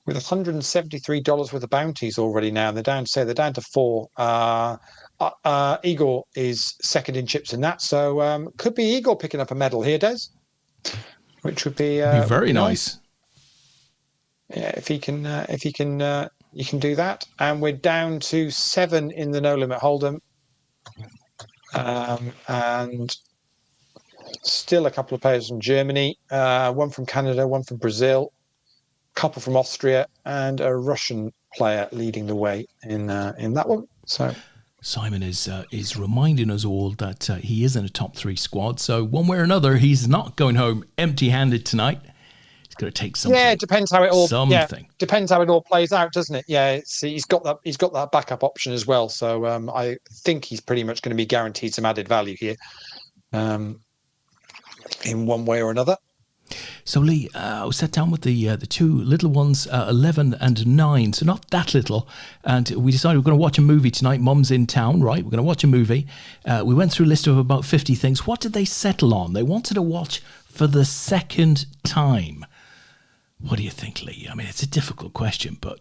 with $173 worth of bounties already now. They're down to 4. Igor is 2nd in chips in that, so could be Igor picking up a medal here, Des, which would be very nice. Yeah, if he can, you can do that. And we're down to 7 in the no limit hold'em, and still a couple of players from Germany, 1 from Canada, 1 from Brazil, a couple from Austria, and a Russian player leading the way in that one. So Simon is reminding us all that he is in a top 3 squad. So one way or another, he's not going home empty-handed tonight. Going to take something. Yeah, it depends how it all. Depends how it all plays out, doesn't it? Yeah, he's got that backup option as well. So I think he's pretty much going to be guaranteed some added value here, in one way or another. So Lee, I was sat down with the 2 little ones, 11 and 9, so not that little, and we decided we're going to watch a movie tonight. Mum's in town, right? We're going to watch a movie. We went through a list of about 50 things. What did they settle on? They wanted to watch for the 2nd time. What do you think, Lee? I mean, it's a difficult question, but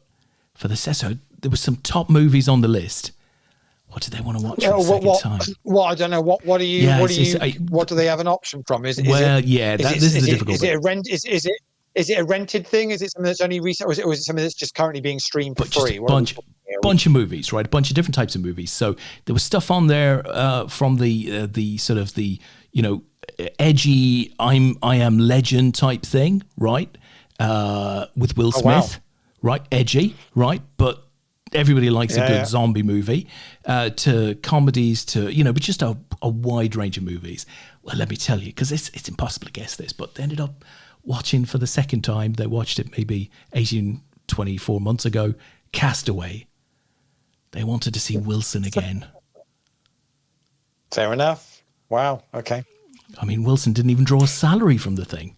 for the SESO, there were some top movies on the list. What do they want to watch for the second time? Well, I don't know. What do they have an option from? This is a difficult. Is it a rented thing? Is it something that's only recent, or is it something that's just currently being streamed for free? Bunch of movies, right? A bunch of different types of movies. So there was stuff on there from the sort of the edgy I Am Legend type thing, right? With Will Smith, right? Edgy, right? But everybody likes a good zombie movie, to comedies, to, but just a wide range of movies. Well, let me tell you, because it's impossible to guess this, but they ended up watching for the second time. They watched it maybe 24 months ago, Castaway. They wanted to see Wilson again. Fair enough. Wow. Okay. I mean, Wilson didn't even draw a salary from the thing.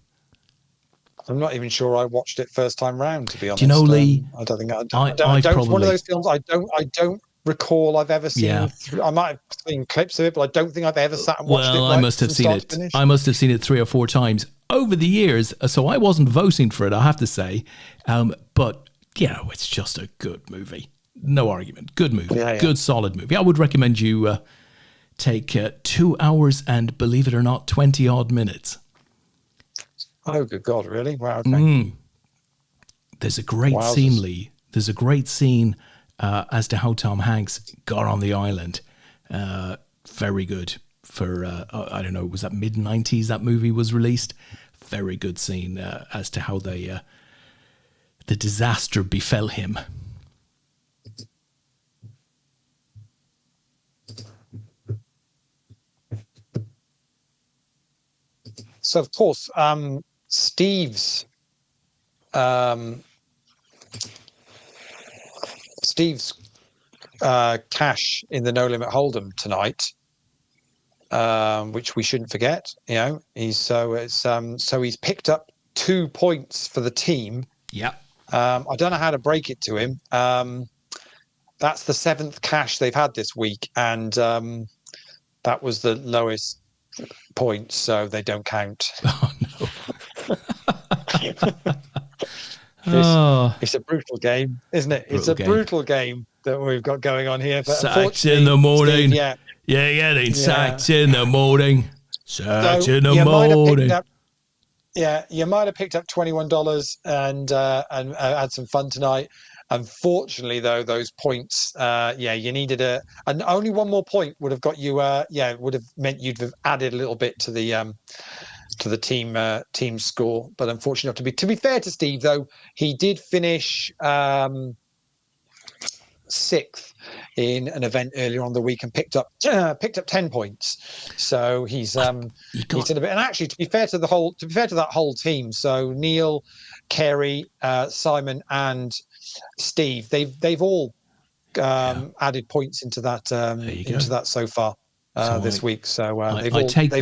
I'm not even sure I watched it first time round, to be honest. Do you know, Lee? I don't think I don't. One of those films I don't recall I've ever seen. Yeah. I might have seen clips of it, but I don't think I've ever sat and watched it. Well, I must have seen it. I must have seen it 3 or 4 times over the years. So I wasn't voting for it, I have to say. But it's just a good movie. No argument. Good movie. Good, solid movie. I would recommend you take 2 hours and, believe it or not, 20 odd minutes. Oh, good God, really? Wow, okay. There's a great scene, Lee. There's a great scene as to how Tom Hanks got on the island. Very good for, I don't know, was that mid-90s that movie was released? Very good scene as to how the disaster befell him. So, of course, Steve's cash in the No Limit Hold'em tonight, which we shouldn't forget. He's picked up 2 points for the team. Yeah. I don't know how to break it to him. That's the 7th cash they've had this week, and that was the lowest point, so they don't count. Oh no. It's a brutal game, isn't it? It's a brutal game that we've got going on here. But sacked in the morning. Steve, getting sacked in the morning. Sacked in the morning. You might have picked up $21 and had some fun tonight. Unfortunately, though, those points, you needed and only one more point would have got you. Would have meant you'd have added a little bit to the team score. But unfortunately, not to be fair to Steve, though, he did finish 6th in an event earlier on the week and picked up 10 points. So he's in a bit. And actually, to be fair to that whole team, so Neil, Kerry, Simon, and Steve, they've all added points into that so far this week. So they've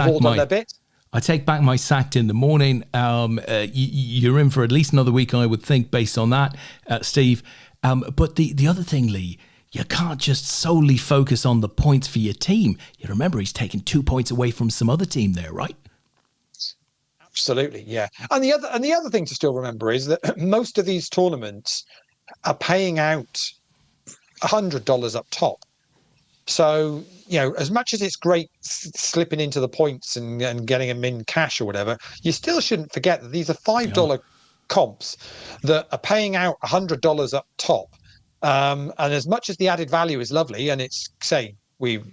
all done their bit. I take back my sacked in the morning. You're in for at least another week, I would think, based on that, Steve. But the other thing, Lee, you can't just solely focus on the points for your team. You remember he's taken 2 points away from some other team there, right? Absolutely, yeah. And the other thing to still remember is that most of these tournaments are paying out $100 up top. So, as much as it's great slipping into the points and getting them in cash or whatever, you still shouldn't forget that these are $5 comps that are paying out $100 up top. And as much as the added value is lovely, and it's, we're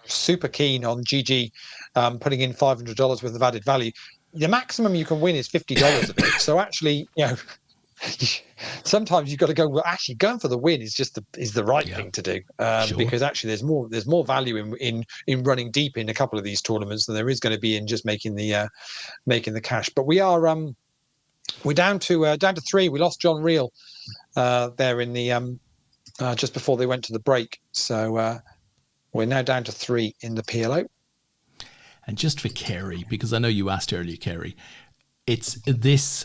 super keen on GG putting in $500 worth of added value, the maximum you can win is $50 of it. So actually, sometimes you've got to go. Well, actually, going for the win is the right thing to do, because actually there's more value in running deep in a couple of these tournaments than there is going to be in just making the cash. But we are we're down to 3. We lost John Reel there in the just before they went to the break. So we're now down to 3 in the PLO. And just for Kerry, because I know you asked earlier, Kerry, it's these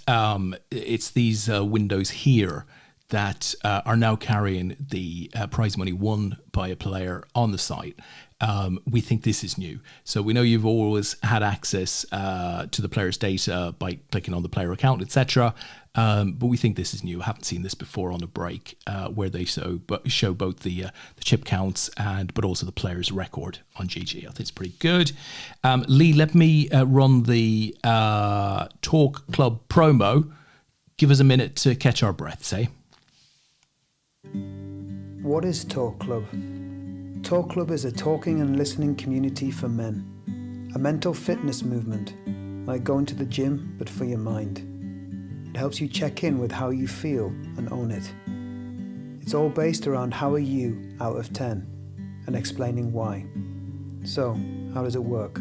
windows here that are now carrying the prize money won by a player on the site. We think this is new. So we know you've always had access to the player's data by clicking on the player account, etc. But we think this is new. I haven't seen this before on a break where they show both the chip counts but also the player's record on GG. I think it's pretty good. Lee, let me run the Talk Club promo. Give us a minute to catch our breaths, eh? What is Talk Club? Talk Club is a talking and listening community for men. A mental fitness movement, like going to the gym, but for your mind. It helps you check in with how you feel and own it. It's all based around how are you out of 10 and explaining why. So, how does it work?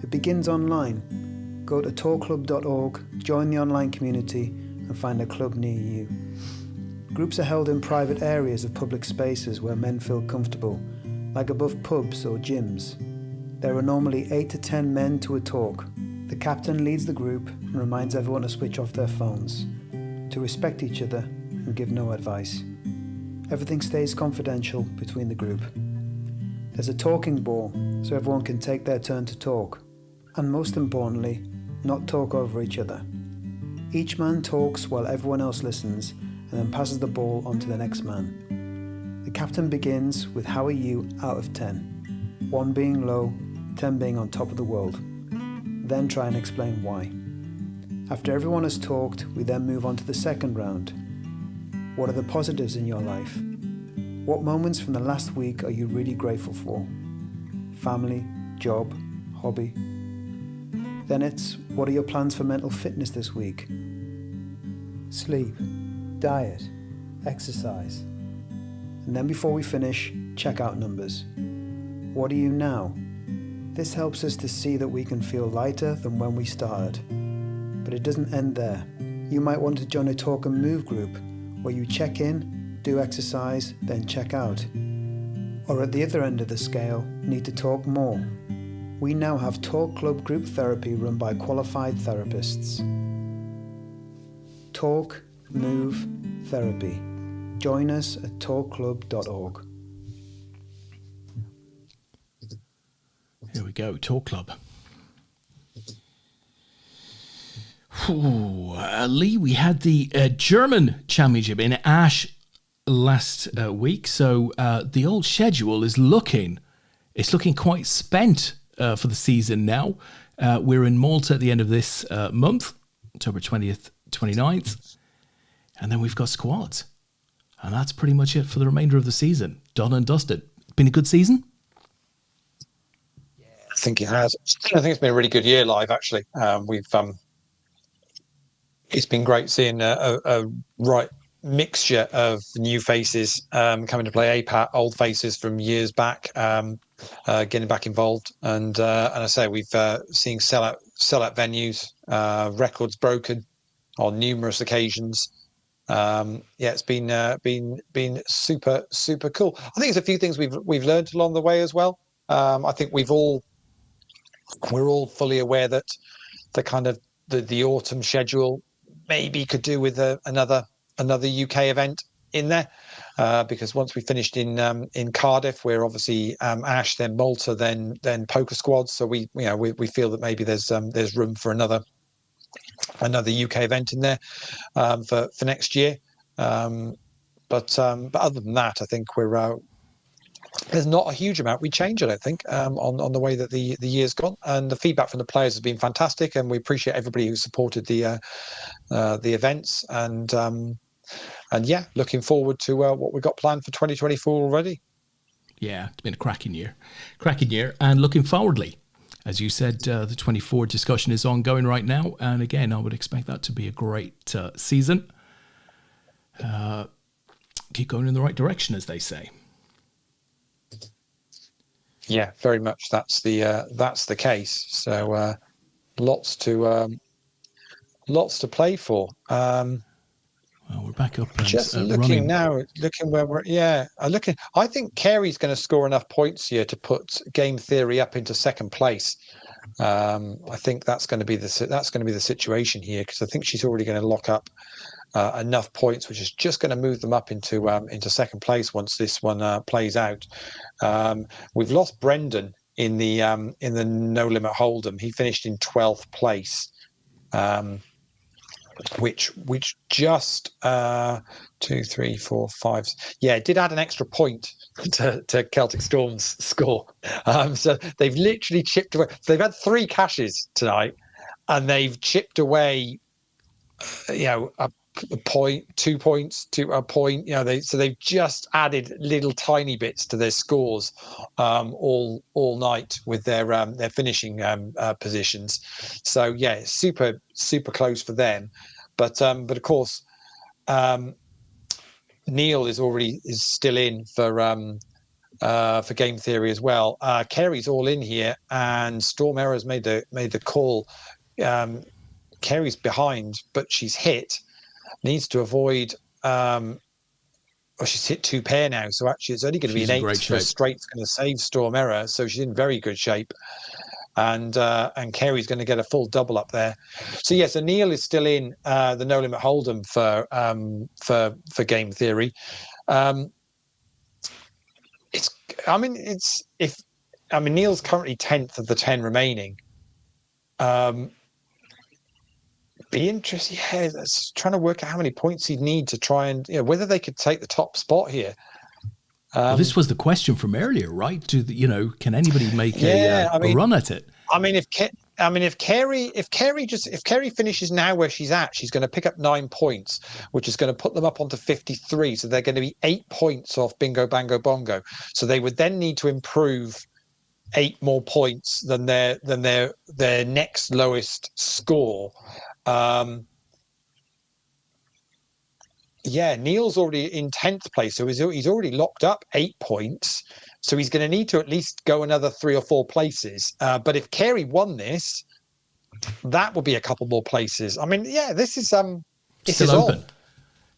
It begins online. Go to talkclub.org, join the online community and find a club near you. Groups are held in private areas of public spaces where men feel comfortable, like above pubs or gyms. There are normally 8 to 10 men to a talk. The captain leads the group and reminds everyone to switch off their phones, to respect each other and give no advice. Everything stays confidential between the group. There's a talking ball so everyone can take their turn to talk, and most importantly, not talk over each other. Each man talks while everyone else listens and then passes the ball on to the next man. The captain begins with how are you out of 10, 1 being low, 10 being on top of the world. Then try and explain why. After everyone has talked, we then move on to the second round. What are the positives in your life? What moments from the last week are you really grateful for? Family, job, hobby. Then it's, what are your plans for mental fitness this week? Sleep, diet, exercise. And then before we finish, checkout numbers. What are you now? This helps us to see that we can feel lighter than when we started. But it doesn't end there. You might want to join a talk and move group where you check in, do exercise, then check out. Or at the other end of the scale, need to talk more. We now have Talk Club group therapy run by qualified therapists. Talk, Move, Therapy. Join us at talkclub.org. Here we go, Talk Club. Leigh, we had the German Championship in Ash last week, so the old schedule is looking quite spent for the season now. We're in Malta at the end of this month, October 20th, 29th, and then we've got squads, and that's pretty much it for the remainder of the season. Done and dusted. Been a good season? I think it has. I think it's been a really good year live, actually. It's been great seeing a right mixture of new faces coming to play APAT, old faces from years back, getting back involved. And I say we've seen sellout venues, records broken on numerous occasions. It's been super cool. I think there's a few things we've learned along the way as well. I think we're all fully aware that the autumn schedule maybe could do with another UK event in there, because once we finished in Cardiff, we're obviously Ash, then Malta, then Poker Squads. So we feel that maybe there's room for another UK event in there for next year. But other than that, I think there's not a huge amount we change, I don't think, on the way that the year's gone, and the feedback from the players has been fantastic, and we appreciate everybody who supported the events, and looking forward to what we've got planned for 2024 already. Yeah, it's been a cracking year, and looking forwardly. As you said, the 24 discussion is ongoing right now, and again, I would expect that to be a great season. Keep going in the right direction, as they say. Yeah, very much. That's the case. So lots to play for. Well, we're back up and just looking running now, looking where we're. Yeah, I think Carey's going to score enough points here to put Game Theory up into second place. I think that's going to be the situation here, because I think she's already going to lock up enough points, which is just going to move them up into second place once this one plays out. We've lost Brendan in the No Limit Hold'em. He finished in 12th place, which just 2, 3, 4, 5. Yeah, it did add an extra point to Celtic Storm's score. So they've literally chipped away. So they've had 3 cashes tonight, and they've chipped away, a point, 2 points to a point. They've just added little tiny bits to their scores all night with their finishing positions. So yeah, super close for them. But of course, Neil is still in for game theory as well. Kerry's all in here, and Storm Error's made the call. Kerry's behind, but she's hit. Needs to avoid. She's hit 2 pair now, so actually it's only going to be an 8 for a straight. It's going to save Storm Error, so she's in very good shape. And Kerry's going to get a full double up there. So yes, Neil is still in the No Limit Hold'em for game theory. Neil's currently 10th of the 10 remaining. Be interesting. Yeah, that's trying to work out how many points he'd need to try and whether they could take the top spot here. Well, this was the question from earlier, right? Can anybody make a run at it? If Kerry finishes now where she's at, she's going to pick up 9 points, which is going to put them up onto 53. So they're going to be 8 points off Bingo Bango Bongo. So they would then need to improve 8 more points than their next lowest score. Neil's already in 10th place, so he's already locked up 8 points. So he's going to need to at least go another 3 or 4 places. But if Kerry won this, that would be a couple more places. This is still open. On.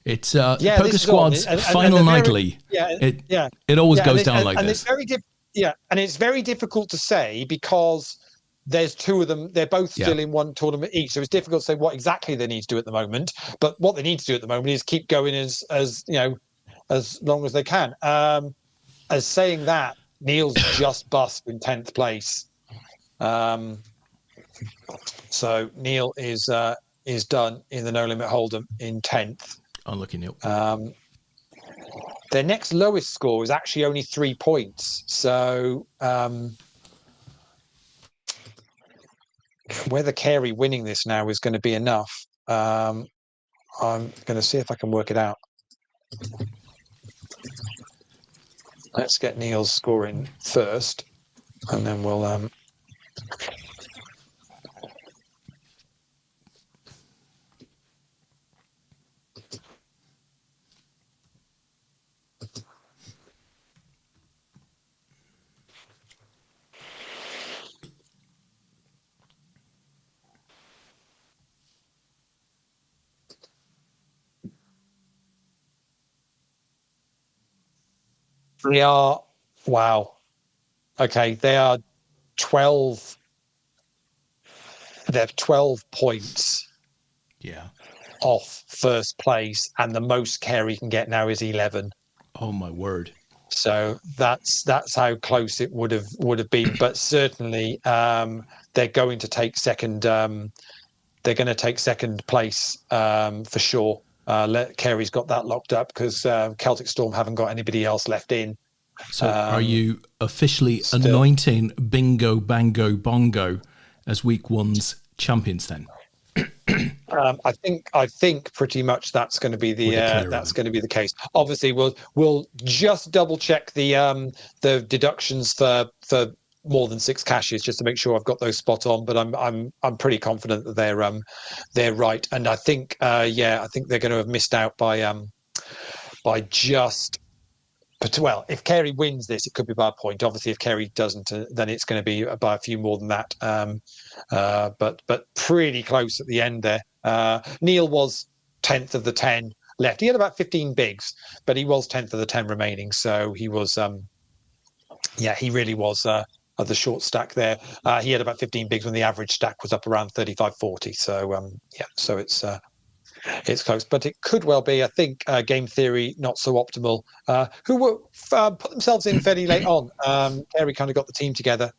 It's Poker Squad's final nightly. It always goes down like this. And it's very difficult to say because there's 2 of them. They're both still in one tournament each, so it's difficult to say what exactly they need to do at the moment. But what they need to do at the moment is keep going as long as they can. As saying that, Neil's just bust in 10th place. So Neil is done in the No Limit Hold'em in 10th. Unlucky Neil. Their next lowest score is actually only 3 points. So whether Kerry winning this now is going to be enough, I'm going to see if I can work it out. Let's get Neil's score in first, and then we'll. They are, wow. Okay, they are 12. They're 12 points. Yeah. Off first place, and the most Kerry can get now is 11. Oh my word! So that's how close it would have been. But certainly, they're going to take second. They're going to take second place for sure. Kerry's got that locked up because Celtic Storm haven't got anybody else left in. So are you officially anointing Bingo Bango Bongo as week 1's champions then? I think pretty much that's going to be the case. Obviously, we'll just double check the deductions for more than 6 caches just to make sure I've got those spot on. But I'm pretty confident that they're right. And I think I think they're going to have missed out by just. But well, if Kerry wins this, it could be by a point. Obviously, if Kerry doesn't, then it's going to be by a few more than that. But pretty close at the end there. Neil was 10th of the 10 left. He had about 15 bigs, but he was 10th of the 10 remaining. So he was, he really was at the short stack there. He had about 15 bigs when the average stack was up around 35-40. So so it's close, but it could well be. I think game theory not so optimal. Who were put themselves in fairly late on. Kerry kind of got the team together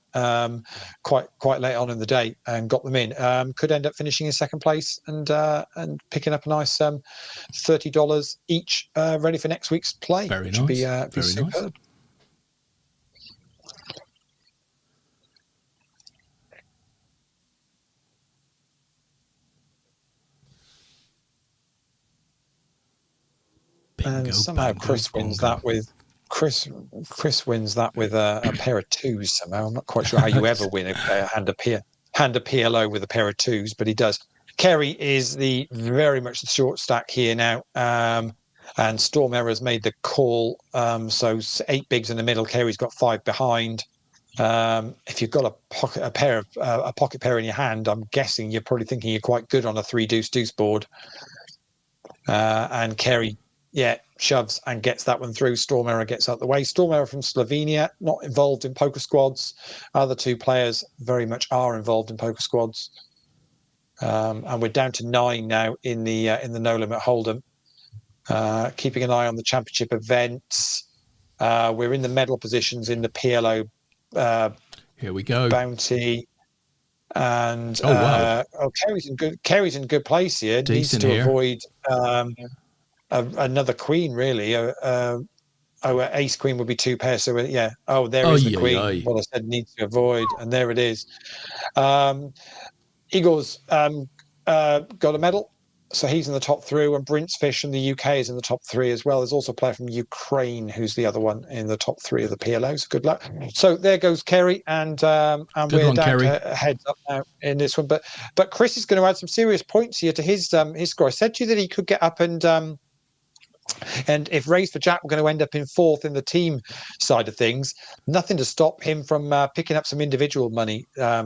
quite late on in the day and got them in. Could end up finishing in second place and picking up a nice $30 each, ready for next week's play. Very nice. Would be Very superb. nice. And somehow Chris wins that with a pair of 2s somehow. I'm not quite sure how you ever win a hand of PLO with a pair of 2s, but he does. Kerry is very much the short stack here now. And Storm Error's made the call. So 8 bigs in the middle. Kerry's got 5 behind. If you've got a pocket pair in your hand, I'm guessing you're probably thinking you're quite good on a 3 deuce board. And Kerry, shoves and gets that one through. Storm Error gets out the way. Storm Error from Slovenia, not involved in poker squads. Other 2 players very much are involved in poker squads. And we're down to 9 now in the No Limit Hold'em. Keeping an eye on the championship events. We're in the medal positions in the PLO. Here we go. Bounty. And wow. Kerry's in good place here. Decent needs to here. Avoid another queen, really. Ace queen would be 2 pairs. So there is the queen. What I said needs to avoid, and there it is. Igor's got a medal, so he's in the top 3, and Brintsfish from the UK is in the top 3 as well. There's also a player from Ukraine who's the other one in the top 3 of the PLO. So good luck. So there goes Kerry, and we're down to heads up now in this one. But Chris is going to add some serious points here to his score. I said to you that he could get up and if Raised for Jack were going to end up in 4th in the team side of things, nothing to stop him from picking up some individual money,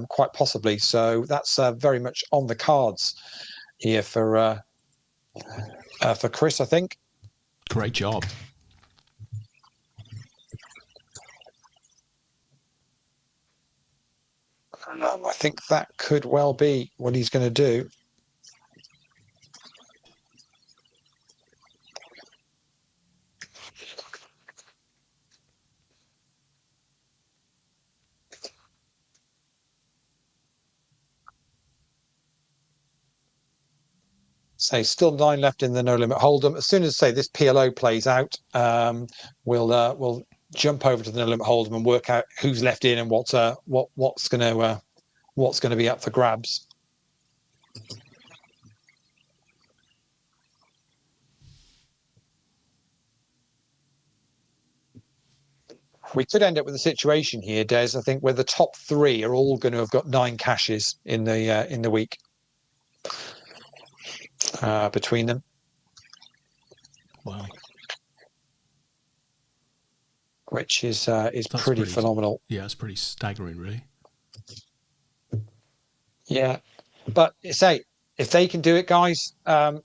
quite possibly. So that's very much on the cards here for Chris, I think. Great job. I think that could well be what he's going to do. Say still 9 left in the No Limit Hold'em. As soon as this PLO plays out, we'll jump over to the No Limit Hold'em and work out who's left in and what's going to be up for grabs. We could end up with a situation here, Des, I think, where the top 3 are all going to have got 9 cashes in the week. Between them. Wow. Which is pretty phenomenal. Yeah, it's pretty staggering, really. Yeah. But say, if they can do it, guys,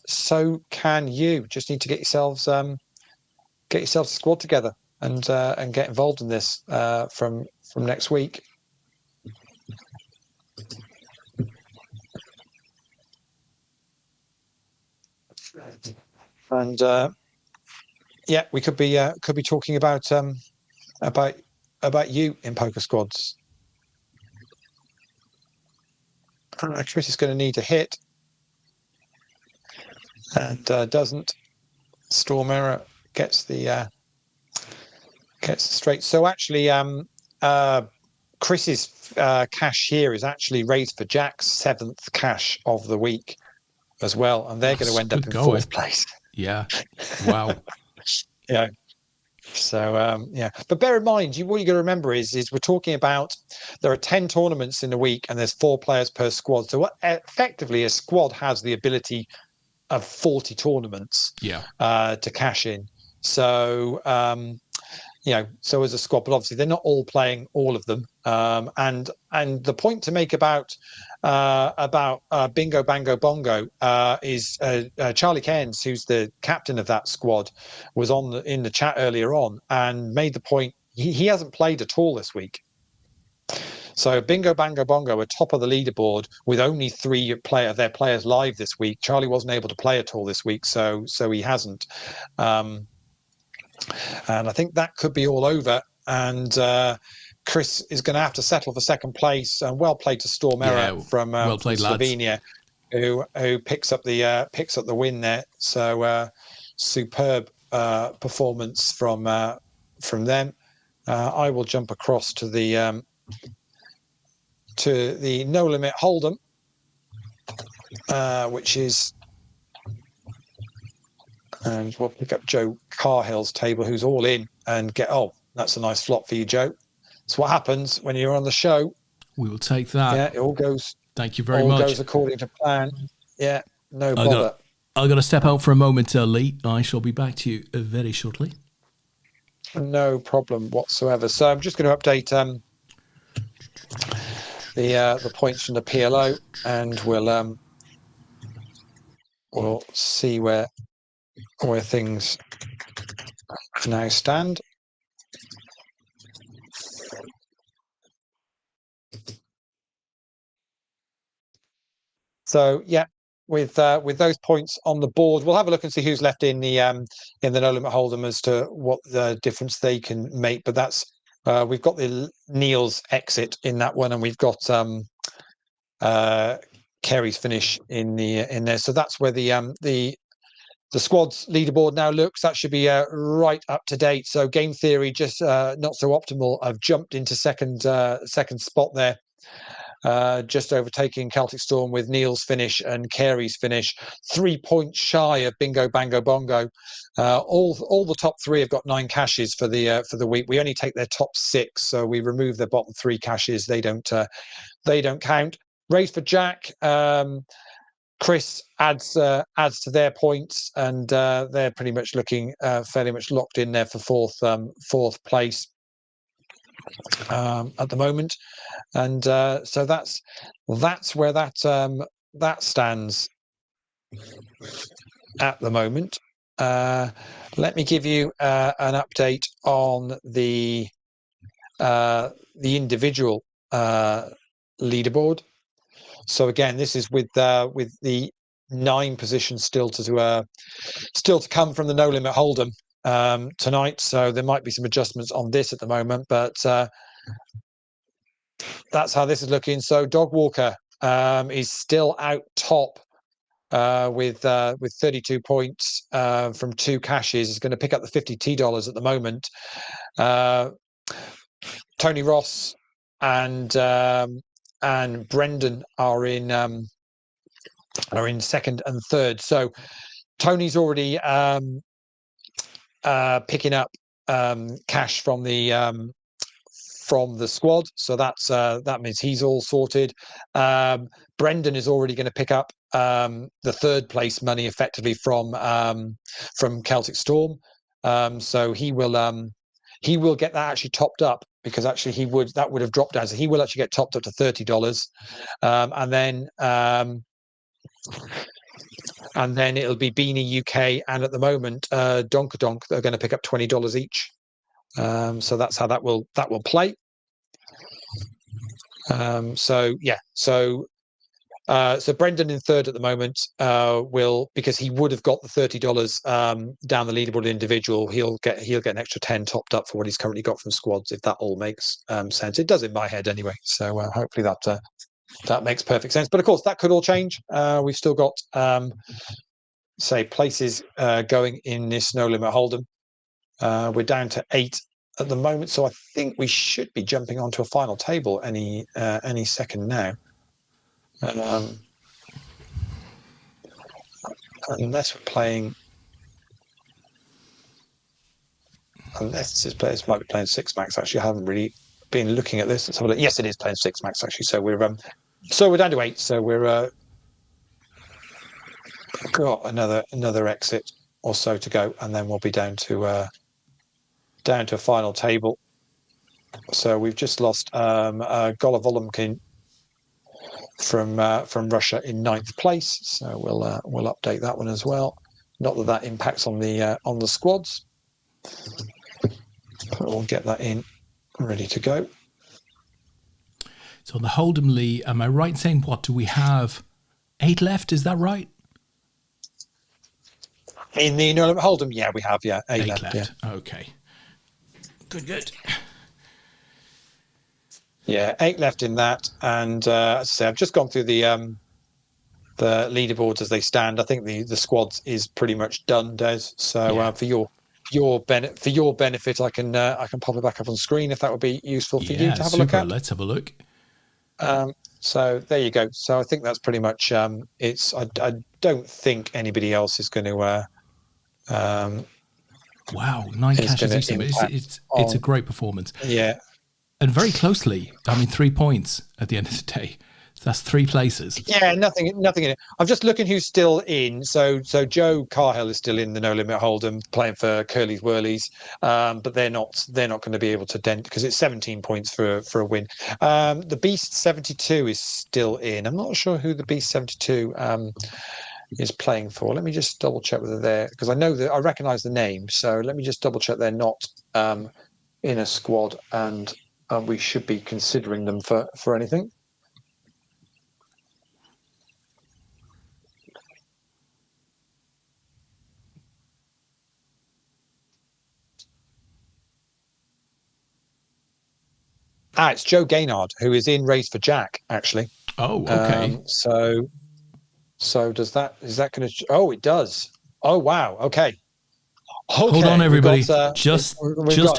so can you. Just need to get yourselves a squad together and get involved in this from next week. And we could be talking about you in poker squads. Chris is going to need a hit, and doesn't. Storm Error gets the straight. So actually, Chris's cash here is actually Raised for Jack's 7th cash of the week as well, and they're going to end up in 4th place. Yeah. Wow. Yeah. So but bear in mind, what you got to remember is we're talking about there are 10 tournaments in a week, and there's 4 players per squad. So effectively, a squad has the ability of 40 tournaments. To cash in. So so as a squad, but obviously they're not all playing all of them. And the point to make about Bingo Bango Bongo is Charlie Cairns, who's the captain of that squad, was in the chat earlier on and made the point he hasn't played at all this week. So Bingo Bango Bongo are top of the leaderboard with only 3 of their players live this week. Charlie wasn't able to play at all this week, so he hasn't. And I think that could be all over. And Chris is going to have to settle for 2nd place. And well played to Storm Error from Slovenia, who picks up the win there. So superb performance from them. I will jump across to the No Limit Hold'em, which is. And we'll pick up Joe Carhill's table, who's all in, and that's a nice flop for you, Joe. That's what happens when you're on the show. We will take that. Yeah, it all goes. Thank you very much. All goes according to plan. Yeah, no bother. I've got to step out for a moment, Lee. I shall be back to you very shortly. No problem whatsoever. So I'm just going to update the points from the PLO, and we'll see where things now stand. So yeah, with those points on the board, we'll have a look and see who's left in the no limit hold'em as to what the difference they can make. But that's we've got the Neil's exit in that one, and we've got Kerry's finish in there. So that's where the squad's leaderboard now looks. That should be right up to date. So Game Theory, just not so optimal, have jumped into second spot there. Just overtaking Celtic Storm with Neil's finish and Carey's finish, 3 points shy of Bingo Bango Bongo. All the top three have got 9 caches for the week. We only take their top 6, so we remove their bottom 3 caches. They don't count. Race for Jack. Chris adds to their points, and they're pretty much looking fairly much locked in there for fourth place at the moment. And so that's where that stands at the moment. Let me give you an update on the individual leaderboard. So again, this is with the 9 positions still to come from the No Limit Hold'em tonight. So there might be some adjustments on this at the moment, but that's how this is looking. So Dog Walker is still out top with 32 points from 2 caches. Is going to pick up the $50 at the moment. Tony Ross and Brendan are in second and third. So Tony's already picking up cash from the squad, so that means he's all sorted. Brendan is already going to pick up the 3rd place money effectively from Celtic Storm, so he will get that actually topped up, because actually that would have dropped down, so he will actually get topped up to $30, and then it'll be Beanie UK, and at the moment Donkadonk are going to pick up $20 each. So that's how that will play. So Brendan in third at the moment will, because he would have got the $30 down the leaderboard individual, he'll get an extra 10 topped up for what he's currently got from squads, if that all makes sense. It does in my head anyway. So hopefully that makes perfect sense. But of course, that could all change. We've still got places going in this No Limit Hold'em. We're down to 8 at the moment, so I think we should be jumping onto a final table any second now. Unless we're playing, unless this might be playing 6 max. Actually, I haven't really been looking at this. Let's have a look. Yes, it is playing 6 max actually. So we're down to 8. So we're got another exit or so to go, and then we'll be down to a final table. So we've just lost Golovolomkin from Russia in 9th place. So we'll update that one as well. Not that impacts on the squads, but we'll get that in ready to go. So on the Hold'em, Lee, am I right in saying, what do we have? 8 left, is that right? In the No Limit Hold'em, yeah, we have 8 left. Yeah. Okay. Good. Yeah, 8 left in that, and as I say, I've just gone through the leaderboards as they stand. I think the squads is pretty much done, Des. So for your benefit, I can pop it back up on screen if that would be useful for you to have a look at. Let's have a look. So there you go. So I think that's pretty much it's. I don't think anybody else is going to. Wow, 9 caches each time. It's a great performance. Yeah. And very closely, 3 points at the end of the day. That's 3 places. Yeah, nothing in it. I'm just looking who's still in. So Joe Carhill is still in the No Limit Hold'em, playing for Curly's Whirlies, but they're not going to be able to dent because it's 17 points for a win. The Beast 72 is still in. I'm not sure who the Beast 72 is playing for. Let me just double check whether they're, because I know that I recognise the name. So let me just double check they're not in a squad, and we should be considering them for anything. It's Joe Gaynard, who is in Race for Jack, actually. Oh, okay. So is that going to? Oh, it does. Oh, wow. Okay. Hold on, everybody. Just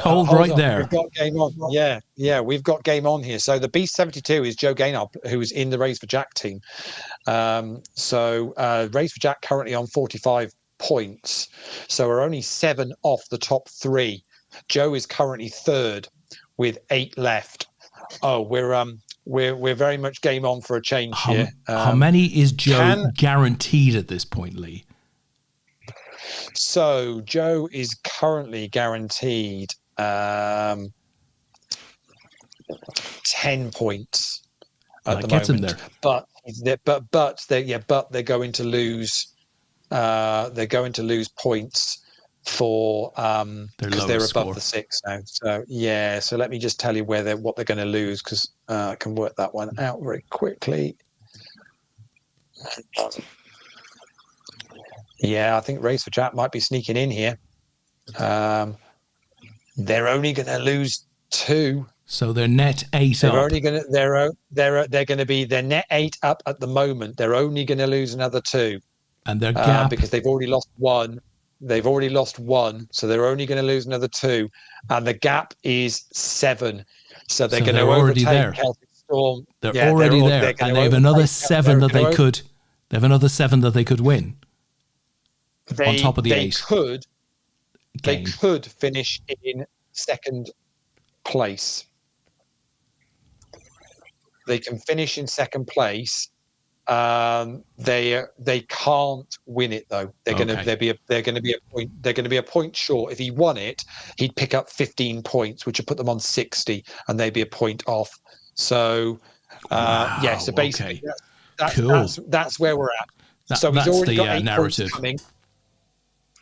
hold right there. We've got game on. Yeah, we've got game on here. So the Beast 72 is Joe Gaynard, who's in the Race for Jack team. Race for Jack currently on 45 points. So we're only 7 off the top 3. Joe is currently 3rd with 8 left. Oh, we're very much game on for a change here. How many is Joe guaranteed at this point, Lee? So Joe is currently guaranteed 10 points at the gets moment. Him there. But they're going to lose. They're going to lose points for because they're above score. The 6 now. So yeah. So let me just tell you what they're going to lose, because I can work that one out very quickly. Yeah, I think Race for Jack might be sneaking in here. They're only going to lose 2. So they're net 8 they're up. Only going to they're going to be their net 8 up at the moment. They're only going to lose another 2. And their gap, because they've already lost 1. They've already lost 1, so they're only going to lose another 2, and the gap is 7. So they're going to overtake Celtic Storm. They're already there, and they have another 7 that they could. They have another 7 that they could win. On top of the 8. They could finish in 2nd place. They can finish in 2nd place. They can't win it though. They're going to be a point short. If he won it, he'd pick up 15 points, which would put them on 60, and they'd be a point off. So so basically that's where we're at. So he's already got 8 narrative. points coming.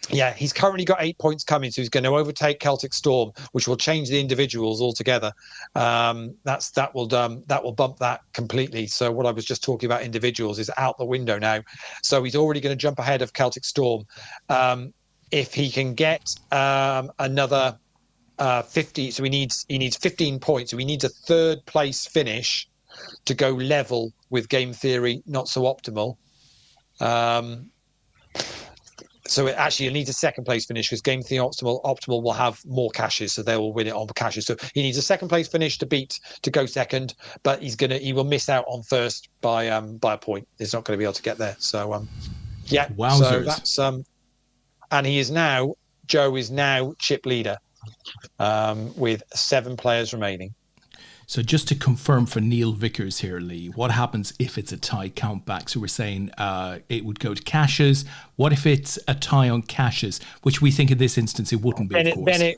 Yeah, he's currently got 8 points coming, so he's going to overtake Celtic Storm, which will change the individuals altogether. That will bump that completely. So what I was just talking about individuals is out the window now. So he's already going to jump ahead of Celtic Storm. If he can get another 50, so he needs 15 points. So he needs a 3rd place finish to go level with Game Theory Not So Optimal. So it actually needs a 2nd place finish, because Game Theory Optimal will have more caches, so they will win it on caches. So he needs a 2nd place finish to go 2nd, but he will miss out on 1st by a point. He's not going to be able to get there. So Wowzers. So that's and Joe is now chip leader with 7 players remaining. So just to confirm for Neil Vickers here, Lee, what happens if it's a tie count back? So we're saying it would go to caches. What if it's a tie on caches, which we think in this instance it wouldn't be, of course?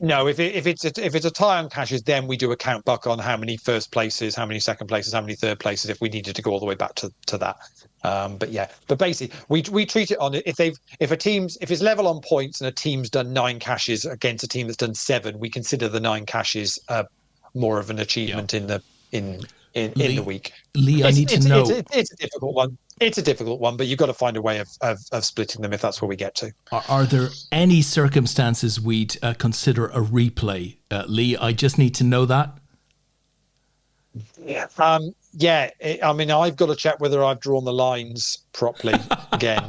If it's a tie on caches, then we do a count back on how many 1st places, how many 2nd places, how many 3rd places, if we needed to go all the way back to that. But basically we treat it on if it's level on points and a team's done 9 caches against a team that's done 7, we consider the 9 caches more of an achievement in the week. Lee, I need to know. It's a difficult one. It's a difficult one, but you've got to find a way of splitting them if that's where we get to. Are there any circumstances we'd consider a replay, Lee? I just need to know that. Yeah. I've got to check whether I've drawn the lines properly again,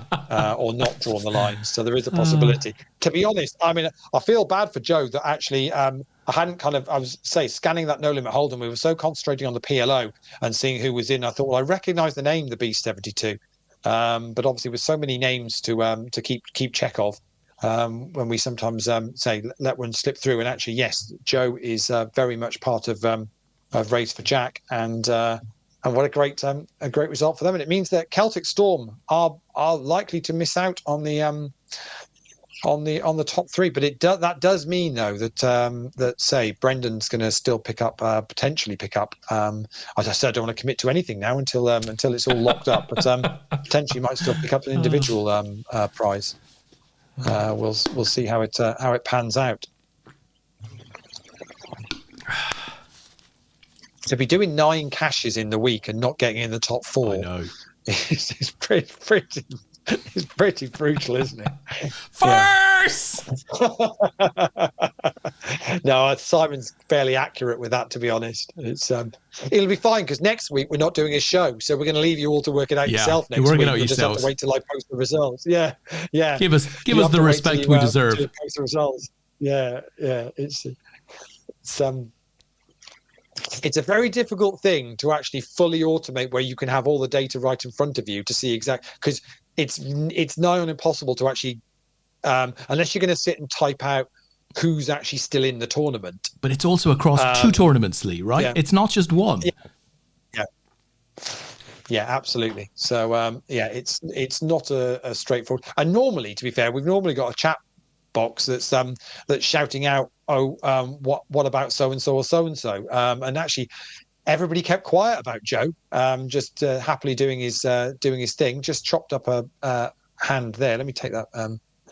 or not drawn the lines. So there is a possibility. To be honest, I feel bad for Joe that actually I hadn't scanning that No Limit Hold'em. We were so concentrating on the PLO and seeing who was in. I thought, well, I recognise the name, the B72, but obviously with so many names to keep check of, when we sometimes say let one slip through. And actually, yes, Joe is very much part of Race for Jack, and what a great result for them. And it means that Celtic Storm are likely to miss out on the top three. But that does mean though that say Brendan's going to still potentially pick up. As I said, I don't want to commit to anything now until it's all locked up. But potentially might still pick up an individual prize. We'll see how it pans out. To be doing 9 cashes in the week and not getting in the top 4, I know. It's pretty brutal, isn't it? First! No, Simon's fairly accurate with that, to be honest. It'll be fine because next week we're not doing a show, so we're going to leave you all to work it out yourself next week. You'll just have to wait till I post the results. Yeah. Give us the respect we deserve. Post the results. Yeah. It's a very difficult thing to actually fully automate where you can have all the data right in front of you to see because it's nigh on impossible to actually unless you're going to sit and type out who's actually still in the tournament. But it's also across 2 tournaments, Lee, right? Yeah. It's not just one. Yeah, absolutely. So it's not a straightforward. And normally, to be fair, we've normally got a chat box that's shouting out, what about so and so or so and so, and actually everybody kept quiet about Joe, just happily doing his thing. Just chopped up a hand there. Let me take that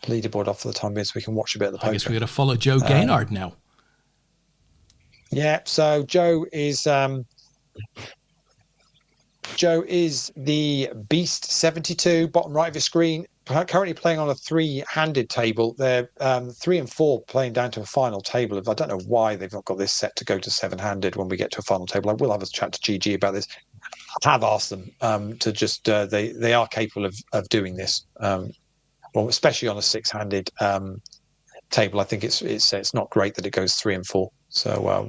leaderboard off for the time being so we can watch a bit of the poker. I guess we got to follow Joe Gaynard now. Yeah, so Joe is the Beast 72, bottom right of your screen. Currently playing on a 3-handed table. They're 3 and 4 playing down to a final table. I don't know why they've not got this set to go to 7-handed when we get to a final table. I will have a chat to GG about this. I have asked them to just they are capable of doing this. Well, especially on a 6-handed table. I think it's not great that it goes 3 and 4. So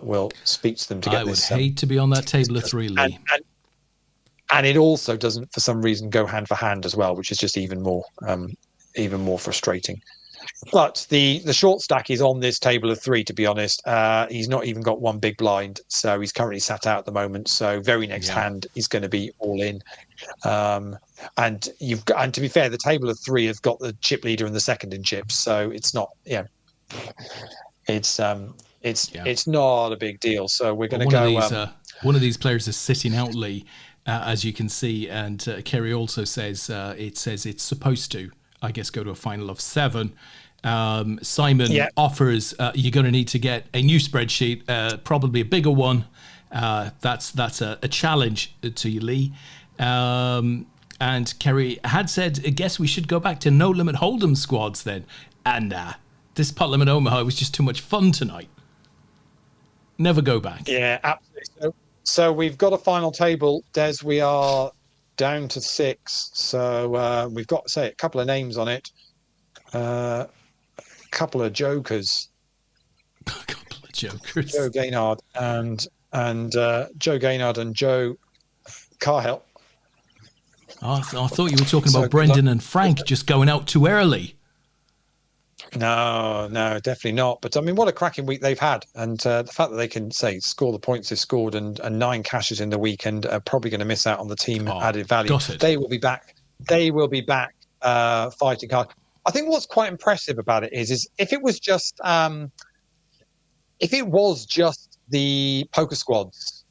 we'll speak to them to get this. I would hate to be on that table of 3, Lee. And it also doesn't, for some reason, go hand for hand as well, which is just even more frustrating. But the short stack is on this table of 3. To be honest, he's not even got one big blind, so he's currently sat out at the moment. So very next hand is going to be all in. And to be fair, the table of 3 has got the chip leader and the second in chips, so it's not. Yeah, it's not a big deal. So we're going to go. One of these players is sitting out, Lee. As you can see, and Kerry also says it's supposed to, I guess, go to a final of 7. Simon offers you're going to need to get a new spreadsheet, probably a bigger one. That's a challenge to you, Lee. And Kerry had said, I guess we should go back to no limit hold'em squads then. And this pot limit Omaha was just too much fun tonight. Never go back. Yeah, absolutely. So we've got a final table, Des. We are down to 6. So we've got, say, a couple of names on it. A couple of jokers. A couple of jokers. Joe Gaynard and Joe Gaynard and Joe Carhill. Oh, I thought you were talking about Brendan and Frank just going out too early. No, definitely not. But I mean, what a cracking week they've had, and the fact that they can score the points they've scored and 9 cashes in the weekend are probably going to miss out on the team added value. They will be back. Fighting hard. I think what's quite impressive about it is if it was just the poker squads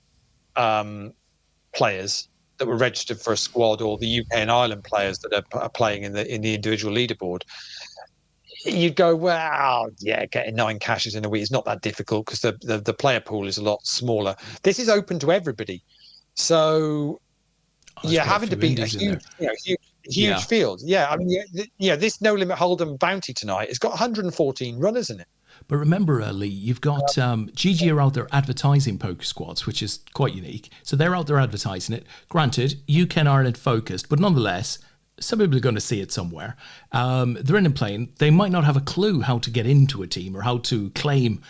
players that were registered for a squad, or the UK and Ireland players that are playing in the individual leaderboard, you'd go, well, yeah, getting 9 cashes in a week is not that difficult because the player pool is a lot smaller. This is open to everybody, so you're having to beat a huge field. Yeah, I mean, this no limit hold'em bounty tonight has got 114 runners in it. But remember, Lee, you've got GG are out there advertising poker squads, which is quite unique. So they're out there advertising it. Granted, UK and Ireland focused, but nonetheless, some people are going to see it somewhere. They're in and playing. They might not have a clue how to get into a team or how to claim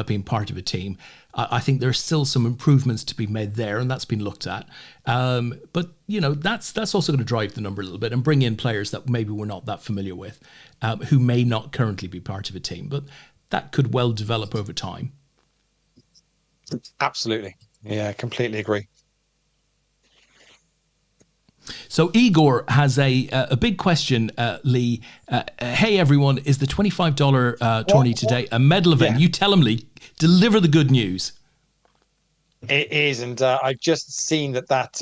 being part of a team. I think there's still some improvements to be made there, and that's been looked at. But that's also going to drive the number a little bit and bring in players that maybe we're not that familiar with, who may not currently be part of a team. But that could well develop over time. Absolutely. Yeah, completely agree. So Igor has a big question, Lee. Hey, everyone, is the $25 tourney today a medal event? Yeah. You tell him, Lee. Deliver the good news. It is, and I've just seen that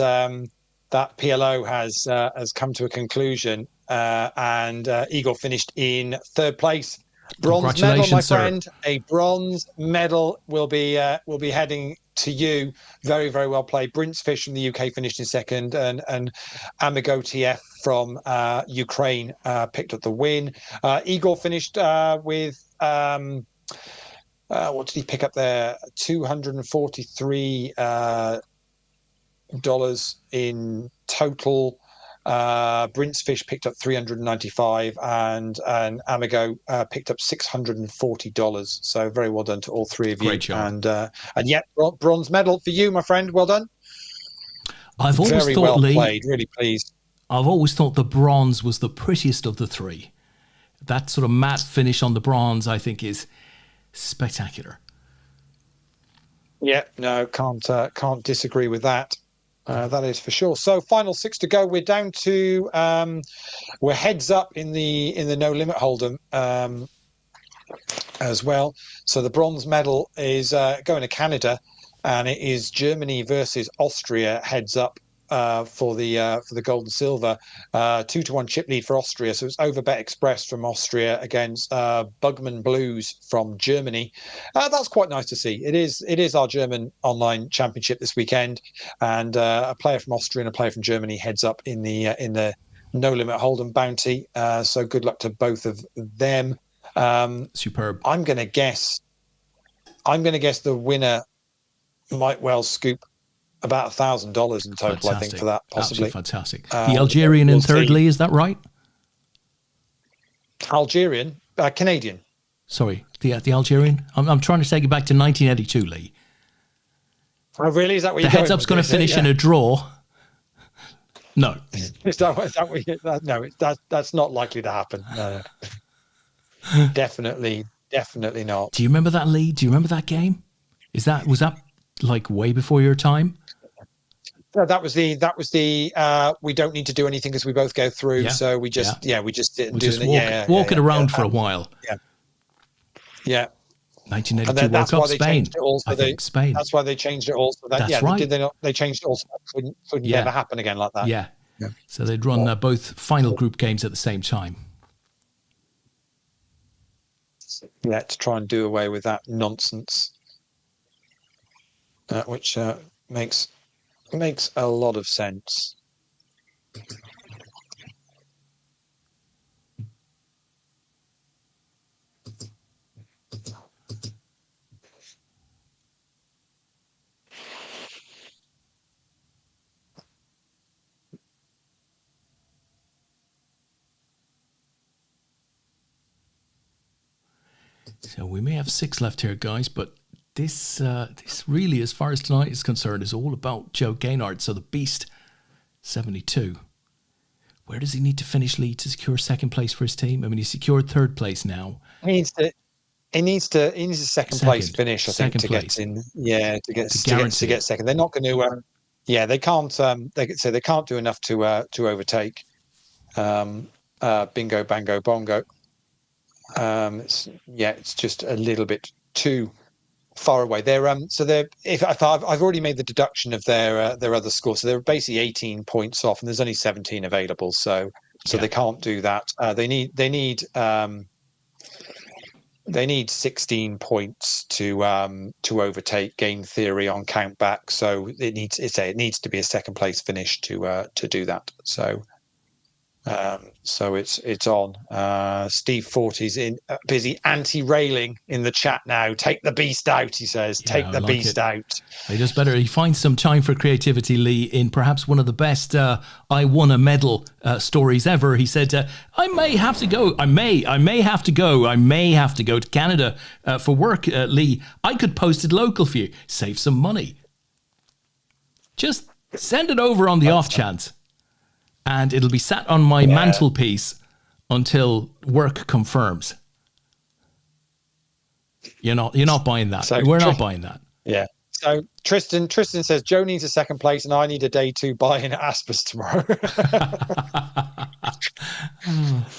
PLO has come to a conclusion, and Igor finished in third place. Bronze medal, my friend. A bronze medal will be heading to you. Very, very well played. Brintsfish from the UK finished in second, and Amigo TF from Ukraine picked up the win. Igor finished with. What did he pick up there? $243 in total. Brintsfish picked up $395, and Amigo picked up $640. So very well done to all three of you. Great job. And yet bronze medal for you, my friend. Well done. I've always very thought, well Lee, played. Really pleased. I've always thought the bronze was the prettiest of the three. That sort of matte finish on the bronze, I think, is spectacular. Yeah, no, can't disagree with that. That is for sure. So final 6 to go. We're down to we're heads up in the no limit hold'em as well. So the bronze medal is going to Canada, and it is Germany versus Austria heads up for the gold and silver. 2-1 chip lead for Austria. So it's Overbet Express from Austria against Bugman Blues from Germany. That's quite nice to see. It is our German online championship this weekend, and a player from Austria and a player from Germany heads up in the no limit hold'em bounty. So good luck to both of them. Superb. I'm going to guess the winner might well scoop about $1,000 in total. Fantastic. I think for that, possibly. Absolutely fantastic. The Algerian in third, Lee, is that right? Algerian, Canadian. Sorry, the Algerian. I'm trying to take it back to 1982, Lee. Oh, really? Is that what the heads up's going to finish in a draw? No. Is that what you, no, that's not likely to happen. No. Definitely not. Do you remember that, Lee? Do you remember that game? Was that like way before your time? No, that was the we don't need to do anything because we both go through. Yeah. So we just walk it around for a while. Yeah. 1982 World Cup, Spain. Spain. That's why they changed it also. That's right. Did they not? They changed it also. Couldn't never happen again like that. Yeah. So they'd run both final group games at the same time. Yeah, to try and do away with that nonsense, which makes a lot of sense. So we may have 6 left here, guys, but this really, as far as tonight is concerned, is all about Joe Gaynard. So the Beast, 72. Where does he need to finish, Lee, to secure second place for his team? I mean, he secured third place now. He needs a second place finish, I think, to get in. Yeah, to get second. They're not going to. They can't. They can't do enough to overtake. Bingo, bango, bongo. It's just a little bit too far away. I've already made the deduction of their other score, so they're basically 18 points off, and there's only 17 available. So they can't do that. They need 16 points to overtake Game Theory on count back. So it needs to be a second place finish to do that. So it's on. Steve 40's in busy anti-railing in the chat now. Take the beast out, he says. Take the beast out. He does better. He finds some time for creativity, Lee, in perhaps one of the best I won a medal stories ever. He said, I may have to go. I may have to go to Canada for work, Lee. I could post it local for you. Save some money. Just send it over on the off chance. And it'll be sat on my mantelpiece until work confirms. You're not buying that. We're not buying that. Yeah. So Tristan says Joe needs a second place and I need a day 2 buy-in at Aspers tomorrow.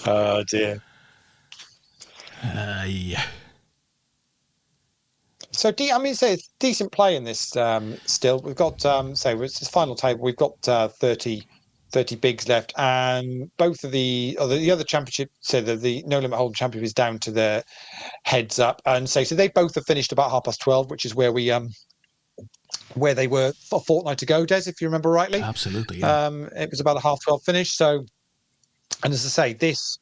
Oh dear. Yeah. So it's decent play in this still. We've got it's this final table. We've got 30 bigs left, and both of the other championship. So the No Limit Hold'em Championship is down to their heads up, and so they both have finished about 12:30, which is where we where they were a fortnight ago, Des, if you remember rightly. Absolutely. Yeah. It was about a 12:30 finish. So, and as I say, this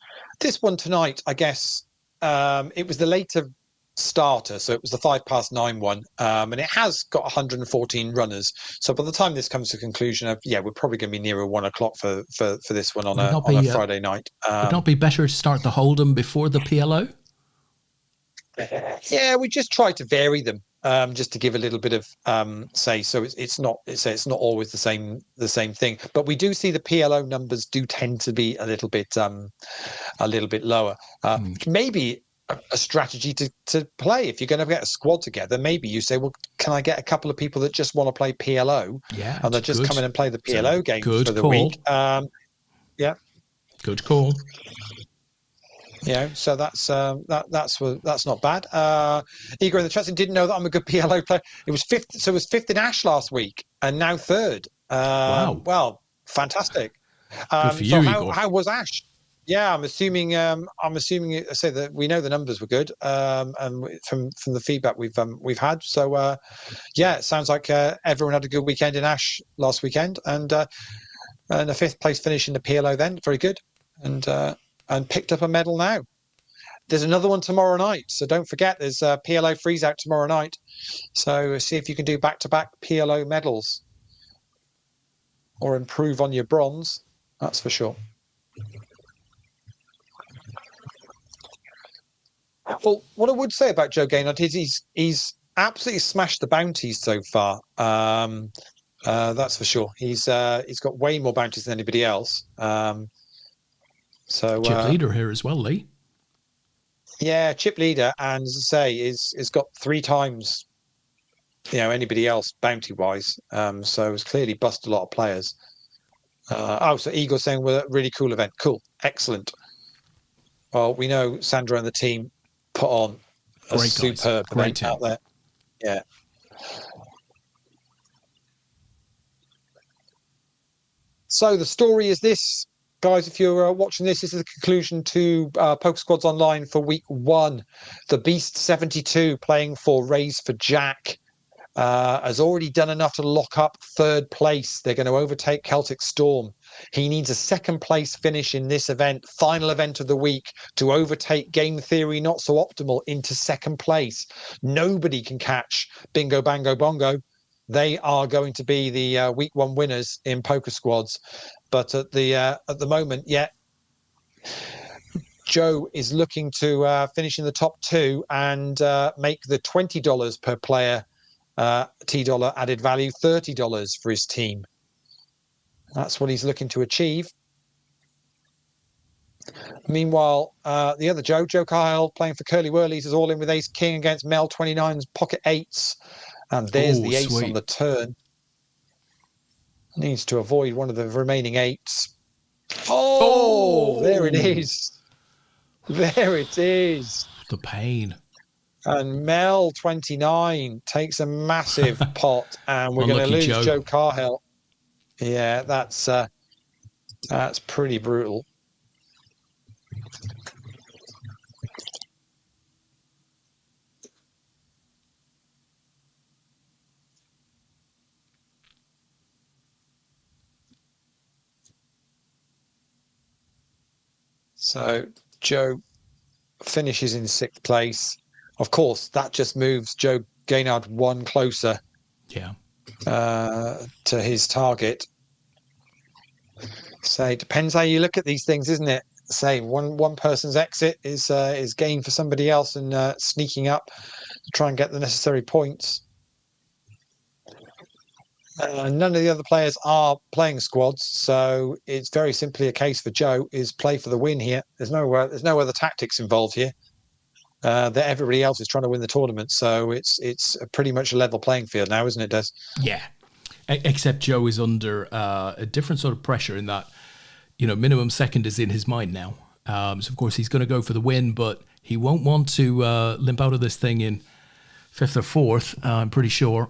one tonight, I guess it was the later starter, so it was the 9:05 one, and it has got 114 runners. So by the time this comes to conclusion, we're probably going to be nearer 1 o'clock for this one on a Friday night. Would it not be better to start the Hold'em before the PLO? Yeah, we just try to vary them, just to give a little bit of so it's not always the same thing. But we do see the PLO numbers do tend to be a little bit lower. Maybe a strategy to play if you're going to get a squad together. Maybe you say, well, can I get a couple of people that just want to play PLO? Yeah, and they just come in and play the PLO games for the week. Yeah, good call. So that's not bad. Igor in the chat didn't know that I'm a good PLO player. It was fifth, so it was fifth in Ash last week, and now third. Wow! Well, fantastic. Good for you, so Igor. how was Ash? Yeah, I'm assuming. I say that we know the numbers were good, and from the feedback we've had. So it sounds like everyone had a good weekend in Ash last weekend, and a 5th place finish in the PLO. Then very good, and picked up a medal now. There's another one tomorrow night, so don't forget there's PLO freeze out tomorrow night. So see if you can do back-to-back PLO medals or improve on your bronze. That's for sure. Well, what I would say about Joe Gaynard is he's absolutely smashed the bounties so far. That's for sure. He's got way more bounties than anybody else. So chip leader here as well, Lee. Yeah, chip leader, and as I say, is got 3 times anybody else bounty wise. So it's clearly bust a lot of players. So Igor saying we're a really cool event. Cool, excellent. Well, we know Sandra and the team put on a superb event out there. Yeah. So the story is this, guys. If you're watching this is the conclusion to Poker Squads Online for week 1. The Beast 72 playing for Raise for Jack has already done enough to lock up 3rd place. They're going to overtake Celtic Storm. He needs a 2nd place finish in this event, final event of the week, to overtake Game Theory Not So Optimal into 2nd place. Nobody can catch Bingo Bango Bongo. They are going to be the week 1 winners in Poker Squads. But at the moment, Joe is looking to finish in the top 2 and make the $20 per player $10 added value, $30 for his team. That's what he's looking to achieve. Meanwhile, the other Joe Kyle, playing for Curly Whirlies, is all in with Ace King against Mel 29's pocket 8s. And there's the ace sweet on the turn. Needs to avoid one of the remaining 8s. Oh, there it is. There it is. The pain. And Mel 29 takes a massive pot, and we're going to lose Joe Carhill. Yeah, that's pretty brutal. So Joe finishes in 6th place. Of course, that just moves Joe Gaynard 1 closer. Yeah. To his target. So it depends how you look at these things, isn't it? Say one person's exit is gain for somebody else, and sneaking up to try and get the necessary points. None of the other players are playing squads, so it's very simply a case for Joe is play for the win here. There's no other tactics involved here. that everybody else is trying to win the tournament. So it's pretty much a level playing field now, isn't it, Des? Yeah. Except Joe is under a different sort of pressure in that, minimum second is in his mind now. So, of course, he's going to go for the win, but he won't want to limp out of this thing in fifth or fourth, I'm pretty sure.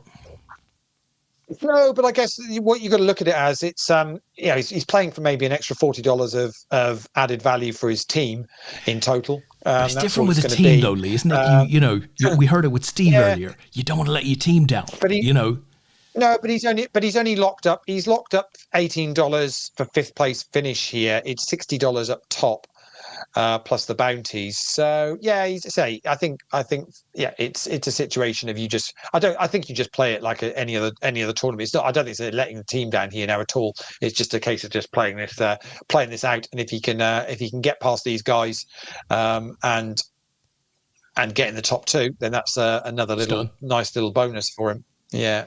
No, but I guess what you've got to look at it as, it's he's playing for maybe an extra $40 of added value for his team in total. It's different with a team, though, Lee, isn't it? We heard it with Steve earlier. You don't want to let your team down. But no, but he's only locked up. He's locked up $18 for fifth place finish here. It's $60 up top. Plus the bounties. So yeah, I think it's a situation of I think you just play it like any other tournament. It's not. I don't think it's letting the team down here now at all. It's just a case of just playing this out. And if he can get past these guys, and get in the top two, then that's another nice little bonus for him. Yeah.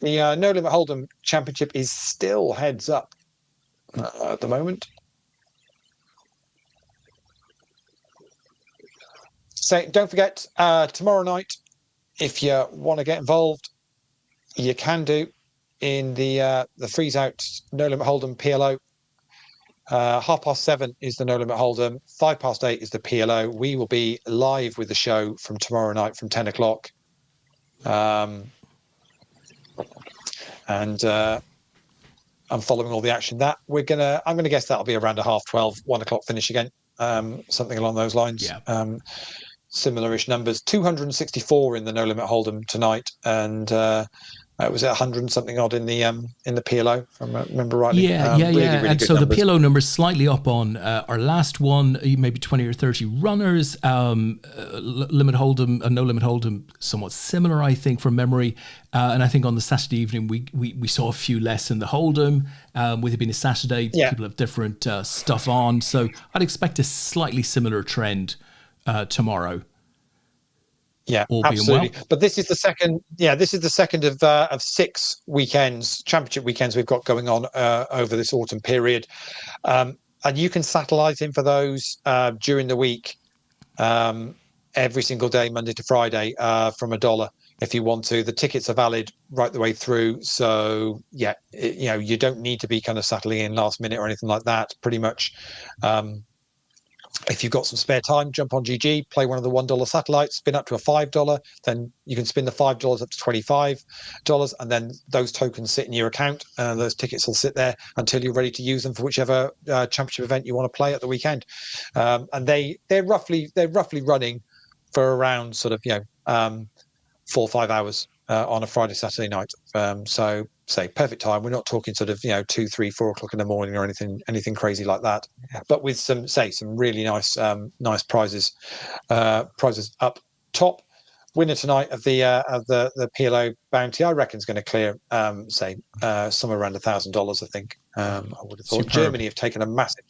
The No Limit Hold'em Championship is still heads up at the moment. So don't forget, tomorrow night, if you want to get involved, you can do in the freeze out No Limit Hold'em PLO. 7:30 is the No Limit Hold'em. 8:05 is the PLO. We will be live with the show from tomorrow night from 10 o'clock. And I'm following all the action. I'm gonna guess that'll be around 11:30, 1 o'clock finish again, something along those lines. Yeah. Similar-ish numbers. 264 in the No Limit Hold'em tonight, and it was 100 something odd in the PLO, if I remember rightly. Really and so numbers. The PLO number is slightly up on our last one, maybe 20 or 30 runners. Limit Hold'em and No Limit Hold'em, somewhat similar, I think, from memory. And I think on the Saturday evening, we saw a few less in the Hold'em. With it being a Saturday, people have different stuff on. So I'd expect a slightly similar trend tomorrow. Yeah, all absolutely. being well. But this is the second. Yeah, this is the second of 6 weekends, championship weekends we've got going on over this autumn period, and you can satellite in for those during the week, every single day, Monday to Friday, from $1 if you want to. The tickets are valid right the way through. So yeah, you don't need to be kind of settling in last minute or anything like that. Pretty much. If you've got some spare time, jump on GG, play one of the $1 satellites, spin up to a $5, then you can spin the $5 up to $25, and then those tokens sit in your account, and those tickets will sit there until you're ready to use them for whichever championship event you want to play at the weekend. And they're roughly running for around sort of 4 or 5 hours on a Friday, Saturday night. So say perfect time. We're not talking sort of 2, 3, 4 o'clock in the morning or anything crazy like that, but with some really nice prizes up top. Winner tonight of the PLO bounty, I reckon, is going to clear somewhere around $1,000. I think I would have thought. Superb. Germany have taken a massive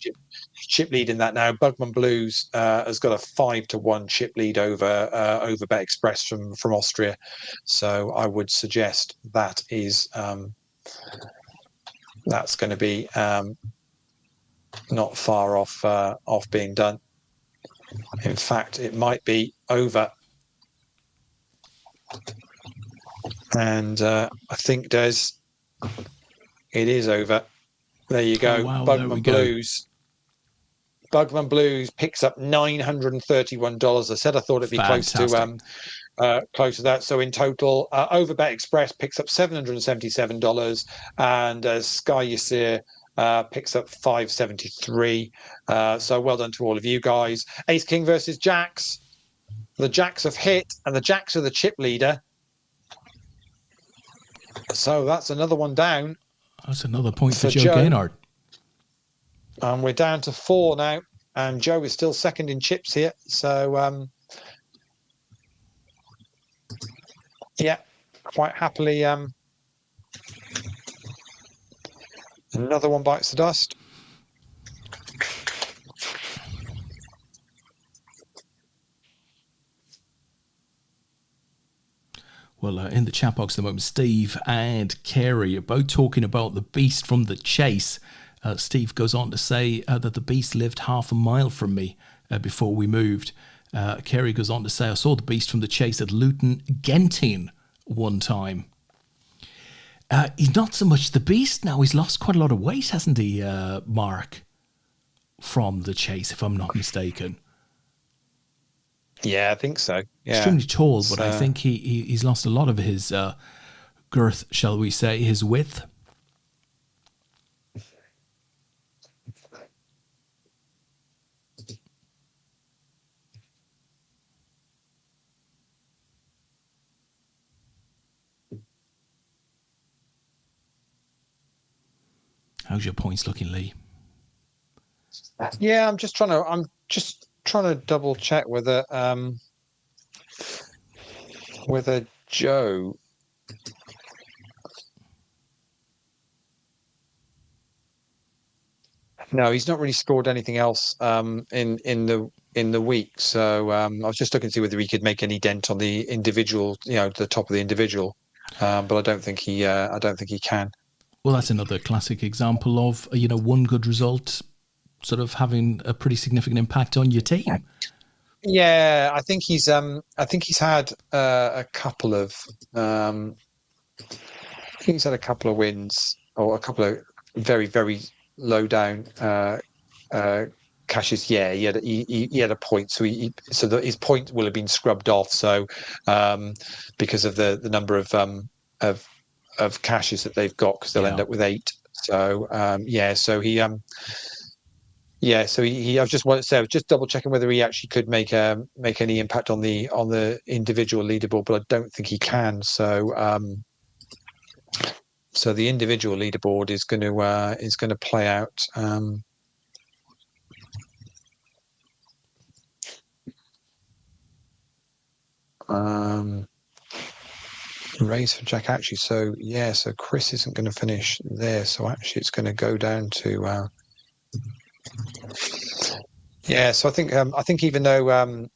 chip lead in that now. Bugman Blues has got a 5-1 chip lead over Bet Express from Austria. So I would suggest that is that's going to be not far off being done. In fact, it might be over. And I think, Des, it is over. There you go. Oh, wow, Bugman Blues. Bugman Blues picks up $931. I said I thought it'd be close to that. So in total, Overbet Express picks up $777, and Sky Yasir picks up $573. So well done to all of you guys. Ace King versus Jacks. The Jacks have hit, and the Jacks are the chip leader. So that's another one down. That's another point for Joe Gaynard. And we're down to 4 now, and Joe is still second in chips here. So, yeah, quite happily. Another one bites the dust. Well, in the chat box at the moment, Steve and Kerry are both talking about the beast from the chase. Steve goes on to say that the beast lived half a mile from me before we moved. Kerry goes on to say, I saw the beast from the chase at Luton Genting one time. He's not so much the beast now. He's lost quite a lot of weight, hasn't he, Mark, from the chase, if I'm not mistaken? Yeah, I think so. Yeah. Extremely tall, but I think he's lost a lot of his girth, shall we say, his width. How's your points looking, Lee? Yeah, I'm just trying to double check whether Joe. No, he's not really scored anything else in the week. So I was just looking to see whether he could make any dent on the individual, the top of the individual. But I don't think he can. Well, that's another classic example of one good result sort of having a pretty significant impact on your team. Yeah, I think he's had a couple of wins or a couple of very, very low down cashes. Yeah, he had a point, so his point will have been scrubbed off. So because of the number of cashes that they've got, because they'll end up with 8. So so he I was just double checking whether he actually could make any impact on the individual leaderboard, but I don't think he can. So so the individual leaderboard is going to play out. Race for Jack actually. So so Chris isn't going to finish there. So actually, it's going to go down to. So I think even though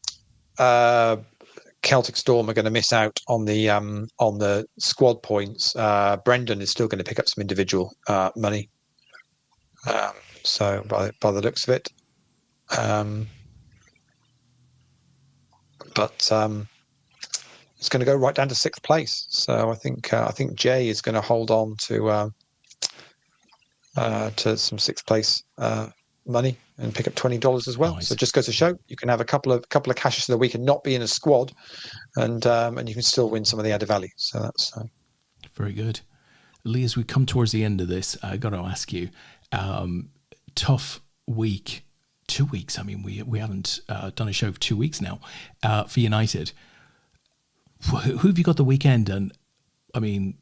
Celtic Storm are going to miss out on the squad points, Brendan is still going to pick up some individual money. So by the looks of it, but it's going to go right down to 6th place. So I think Jay is going to hold on to some 6th place money and pick up $20 as well. Nice. So it just goes to show you can have a couple of cashes of the week and not be in a squad, and you can still win some of the added value. So that's very good. Lee, as we come towards the end of this, I got to ask you, tough week, 2 weeks. I mean, we haven't done a show for 2 weeks now for United. Who have you got the weekend? And I mean,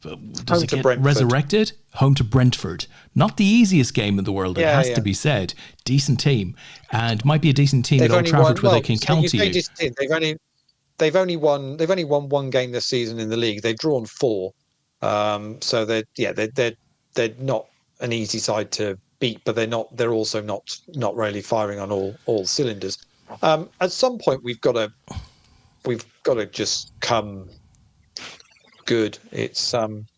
does it get resurrected? Home to Brentford. Not the easiest game in the world, it has to be said. Decent team, and might be a decent team at Old Trafford where they can counter you. They've only won one game this season in the league. They've drawn 4, so they're not an easy side to beat, but they're also not really firing on all cylinders. At some point, we've got to just come good. It's Hoyland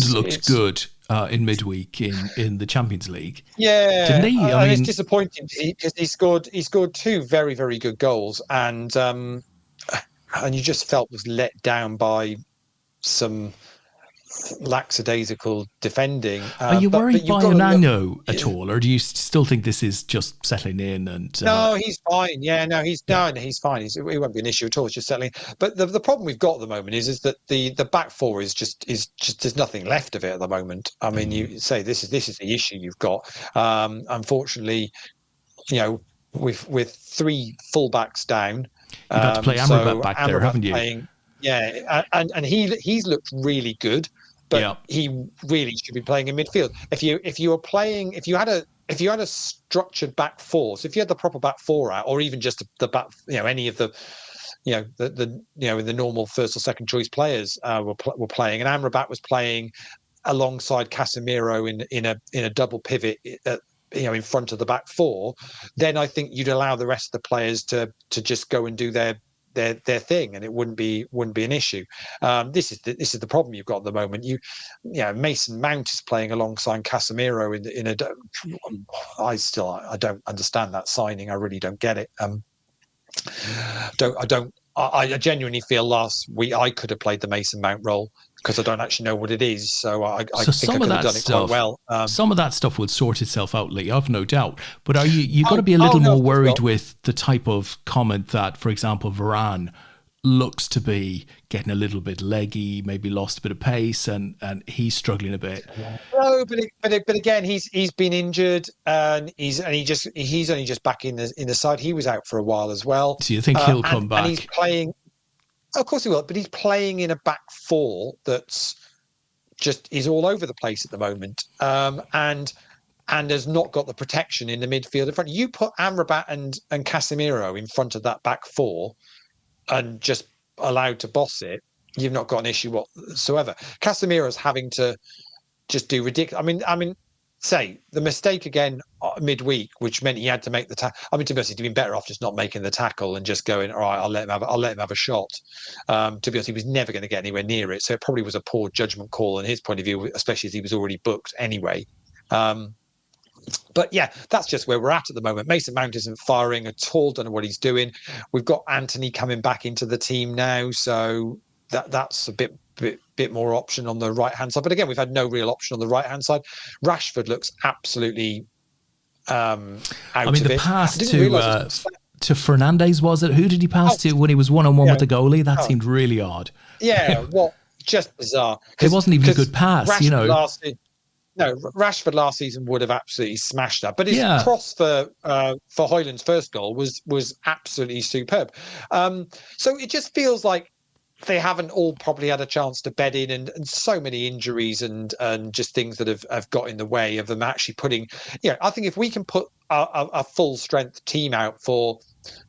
looked good in midweek in the Champions League. Yeah, didn't he? I mean, it's disappointing because he scored 2 very, very good goals, and you just felt was let down by some lackadaisical defending. Are you worried by Onana at all, or do you still think this is just settling in? And no, he's fine. Yeah, no, he's fine. It won't be an issue at all. It's just settling. But the problem we've got at the moment is that the back four is just there's nothing left of it at the moment. I mean, you say this is the issue you've got. Unfortunately, with 3 fullbacks down, you've got to play Amrabat back there, haven't you? And he's looked really good. But he really should be playing in midfield. If you had a structured back four, so if you had the proper back four out, or even just the back, any of the, in the normal first or second choice players were playing, and Amrabat was playing alongside Casemiro in a double pivot, in front of the back four, then I think you'd allow the rest of the players to just go and do their their thing, and it wouldn't be an issue. This is the problem you've got at the moment. Mason Mount is playing alongside Casemiro I don't understand that signing. I really don't get it. I genuinely feel last week I could have played the Mason Mount role because I don't actually know what it is. So I think I could have done it quite well. Some of that stuff would sort itself out, Lee. I've no doubt. But you've got to be a little more worried with the type of comment that, for example, Varane looks to be getting a little bit leggy, maybe lost a bit of pace, and he's struggling a bit. No, but again, he's been injured, and he's only just back in the side. He was out for a while as well. So you think he'll come back? And he's playing. Of course he will, but he's playing in a back four that's just is all over the place at the moment, and has not got the protection in the midfield in front. You put Amrabat and Casemiro in front of that back four, and just allowed to boss it, you've not got an issue whatsoever. Casemiro's having to just do ridiculous. I mean, say the mistake again midweek, which meant he had to make the tackle. I mean, to be honest, he'd been better off just not making the tackle and just going, all right, I'll let him have a shot. To be honest, he was never going to get anywhere near it, so it probably was a poor judgment call in his point of view, especially as he was already booked anyway. But yeah, that's just where we're at the moment. Mason Mount isn't firing at all. Don't know what he's doing. We've got Anthony coming back into the team now, so that's a bit more option on the right hand side. But again, we've had no real option on the right hand side. Rashford looks absolutely out of it. The pass to Fernandes, was it? Who did he pass to when he was one-on-one with the goalie? That seemed really odd. Yeah, just bizarre. It wasn't even a good pass, Rashford last season would have absolutely smashed that, but his cross for Højlund's first goal was absolutely superb. So it just feels like they haven't all probably had a chance to bed in, and so many injuries and just things that have got in the way of them actually putting. I think if we can put a full strength team out for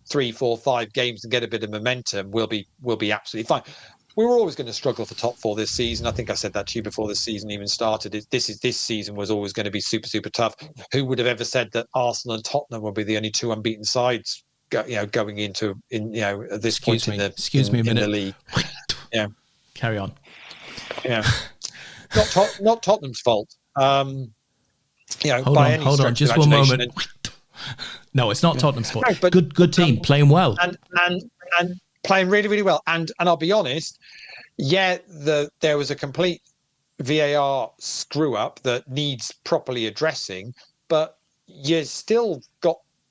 3, 4, 5 games and get a bit of momentum, we'll be absolutely fine. We were always going to struggle for top 4 this season. I think I said that to you before the season even started. This season was always going to be super, super tough. Who would have ever said that Arsenal and Tottenham would be the only 2 unbeaten sides going into at this point in the league? Yeah, carry on. Yeah, not Tottenham's fault. Hold on, just one moment. No, it's not Tottenham's fault. No, but, good team, playing well and playing really, really well. And I'll be honest, there was a complete VAR screw up that needs properly addressing, but you still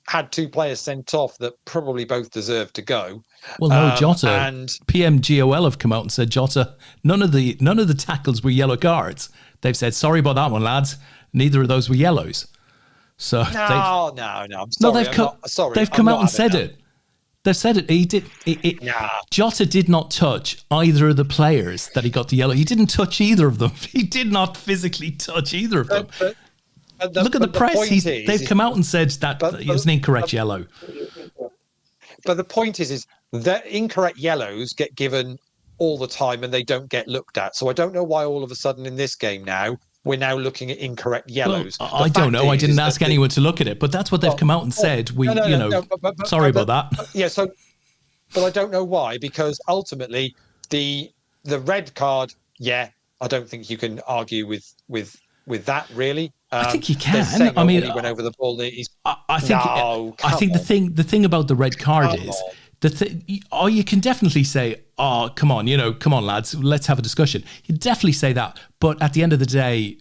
had 2 players sent off that probably both deserved to go. Well, no, Jota and PMGOL have come out and said, Jota, none of the tackles were yellow cards. They've said, sorry about that one, lads. Neither of those were yellows. So no. I'm sorry. They've come out and said it. They've said it. He did. Jota did not touch either of the players that he got the yellow. He didn't touch either of them. He did not physically touch either of them. Look at the press. They've come out and said that it was an incorrect yellow. But the point is that incorrect yellows get given all the time and they don't get looked at. So I don't know why all of a sudden in this game now we're now looking at incorrect yellows. Well, I don't know. I didn't ask anyone to look at it, but that's what they've come out and said. Sorry about that. Yeah. So, but I don't know why, because ultimately the red card. Yeah, I don't think you can argue with that really. I think you can. I mean, he went over the ball. I think the thing about the red card is you can definitely say, oh, come on, lads, let's have a discussion. You definitely say that, but at the end of the day,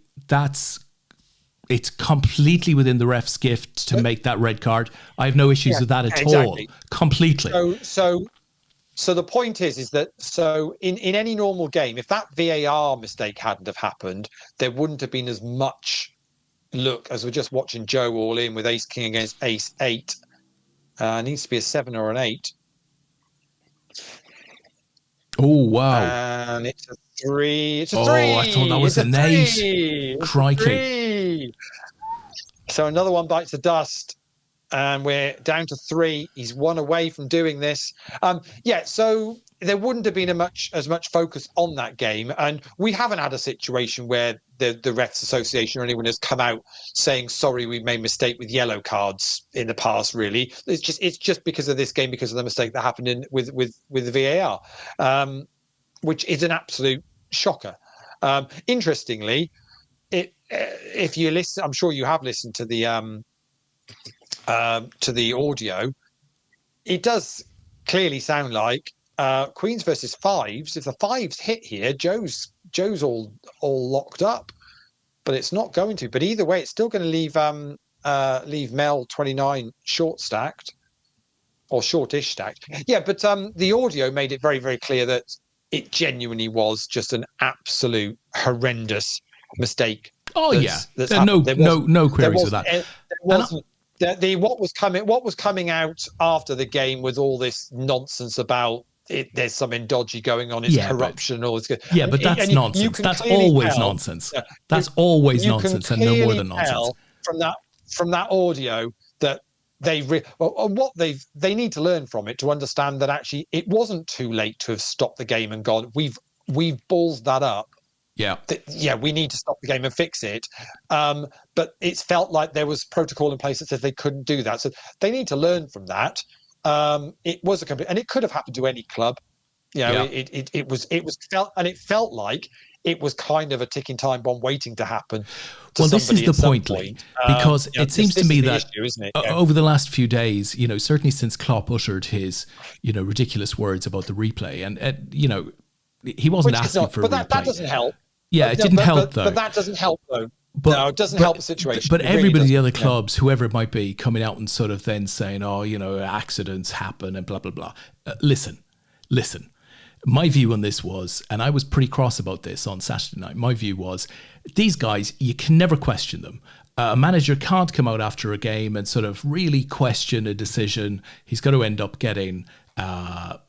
it's completely within the ref's gift to make that red card. I have no issues with that at all. Completely. So the point is that in any normal game, if that VAR mistake hadn't have happened, there wouldn't have been as much look as we're just watching Joe all in with Ace King against Ace 8. Needs to be a 7 or an 8. Oh, wow. And it's a 3. It's a 3. Oh, I thought that was an 8. Crikey. So another one bites the dust. and we're down to 3. He's 1 away from doing this. So there wouldn't have been as much focus on that game, and we haven't had a situation where the Refs Association or anyone has come out saying sorry, we've made a mistake with yellow cards in the past. Really, it's just because of this game, because of the mistake that happened with the VAR, which is an absolute shocker. Interestingly, if you listen, I'm sure you have listened to the audio. It does clearly sound like Queens versus Fives. If the Fives hit here, Joe's all locked up, but it's not going to. But either way, it's still going to leave Mel 29 short stacked or shortish stacked. Yeah, but the audio made it very, very clear that it genuinely was just an absolute horrendous mistake. Oh, that's no queries with that. What was coming out after the game was all this nonsense about there's something dodgy going on. It's corruption. But that's nonsense. That's always nonsense. That's always nonsense, and no more than nonsense. From that audio that they need to learn from it to understand that actually it wasn't too late to have stopped the game and gone, we've ballsed that up. We need to stop the game and fix it. But it's felt like there was protocol in place that says they couldn't do that. So they need to learn from that. It was and it could have happened to any club. It felt like it was kind of a ticking time bomb waiting to happen. Well, this is the point, Lee, because it seems to me that issue, isn't it? Over the last few days, certainly since Klopp uttered his, ridiculous words about the replay, and he wasn't asking for a replay. But that doesn't help. Yeah, it didn't help though. But that doesn't help though. No, it doesn't help the situation. But everybody, the other clubs, whoever it might be, coming out and sort of then saying, accidents happen and blah, blah, blah. Listen. My view on this was, and I was pretty cross about this on Saturday night, my view was, these guys, you can never question them. A manager can't come out after a game and sort of really question a decision. He's got to end up getting a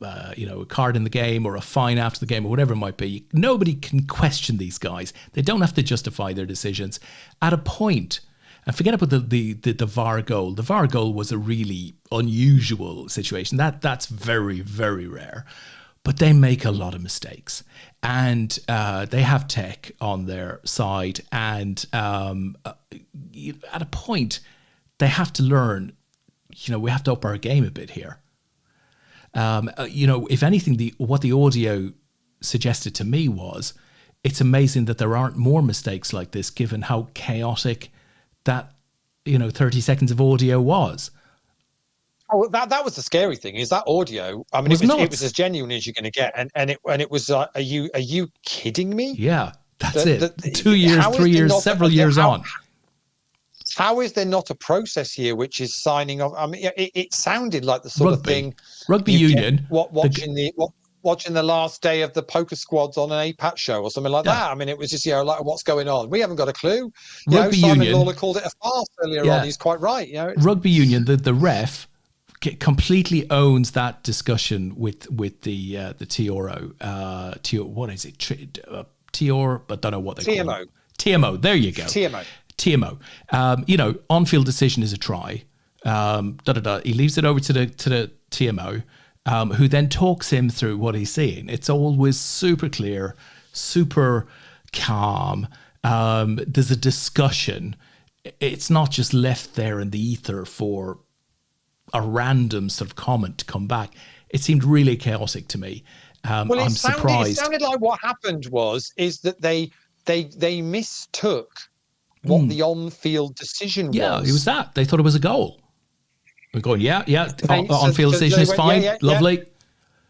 card in the game or a fine after the game or whatever it might be. Nobody can question these guys. They don't have to justify their decisions. At a point, and forget about the VAR goal. The VAR goal was a really unusual situation. That's very, very rare. But they make a lot of mistakes. And they have tech on their side. And at a point, they have to learn, we have to up our game a bit here. If anything, what the audio suggested to me was, it's amazing that there aren't more mistakes like this, given how chaotic that 30 seconds of audio was. Oh, that was the scary thing. Is that audio? I mean, it was as genuine as you're going to get, and it was. Are you kidding me? Yeah, that's it. 2 years, 3 years, several years on. How is there not a process here which is signing off? I mean, it sounded like the sort of thing. Rugby union. Watching the last day of the poker squads on an APAT show or something like that. I mean, it was just, like, what's going on? We haven't got a clue. Simon Lawler called it a farce earlier on. He's quite right. Rugby union, the ref completely owns that discussion with the TRO. What is it? TR, I don't know what they call it. TMO. There you go. TMO. On-field decision is a try. He leaves it over to the TMO, who then talks him through what he's seeing. It's always super clear, super calm. There's a discussion. It's not just left there in the ether for a random sort of comment to come back. It seemed really chaotic to me. I'm surprised. It sounded like what happened is that they mistook what the on-field decision was. Yeah, it was that. They thought it was a goal. We're going, on-field decision is fine, lovely.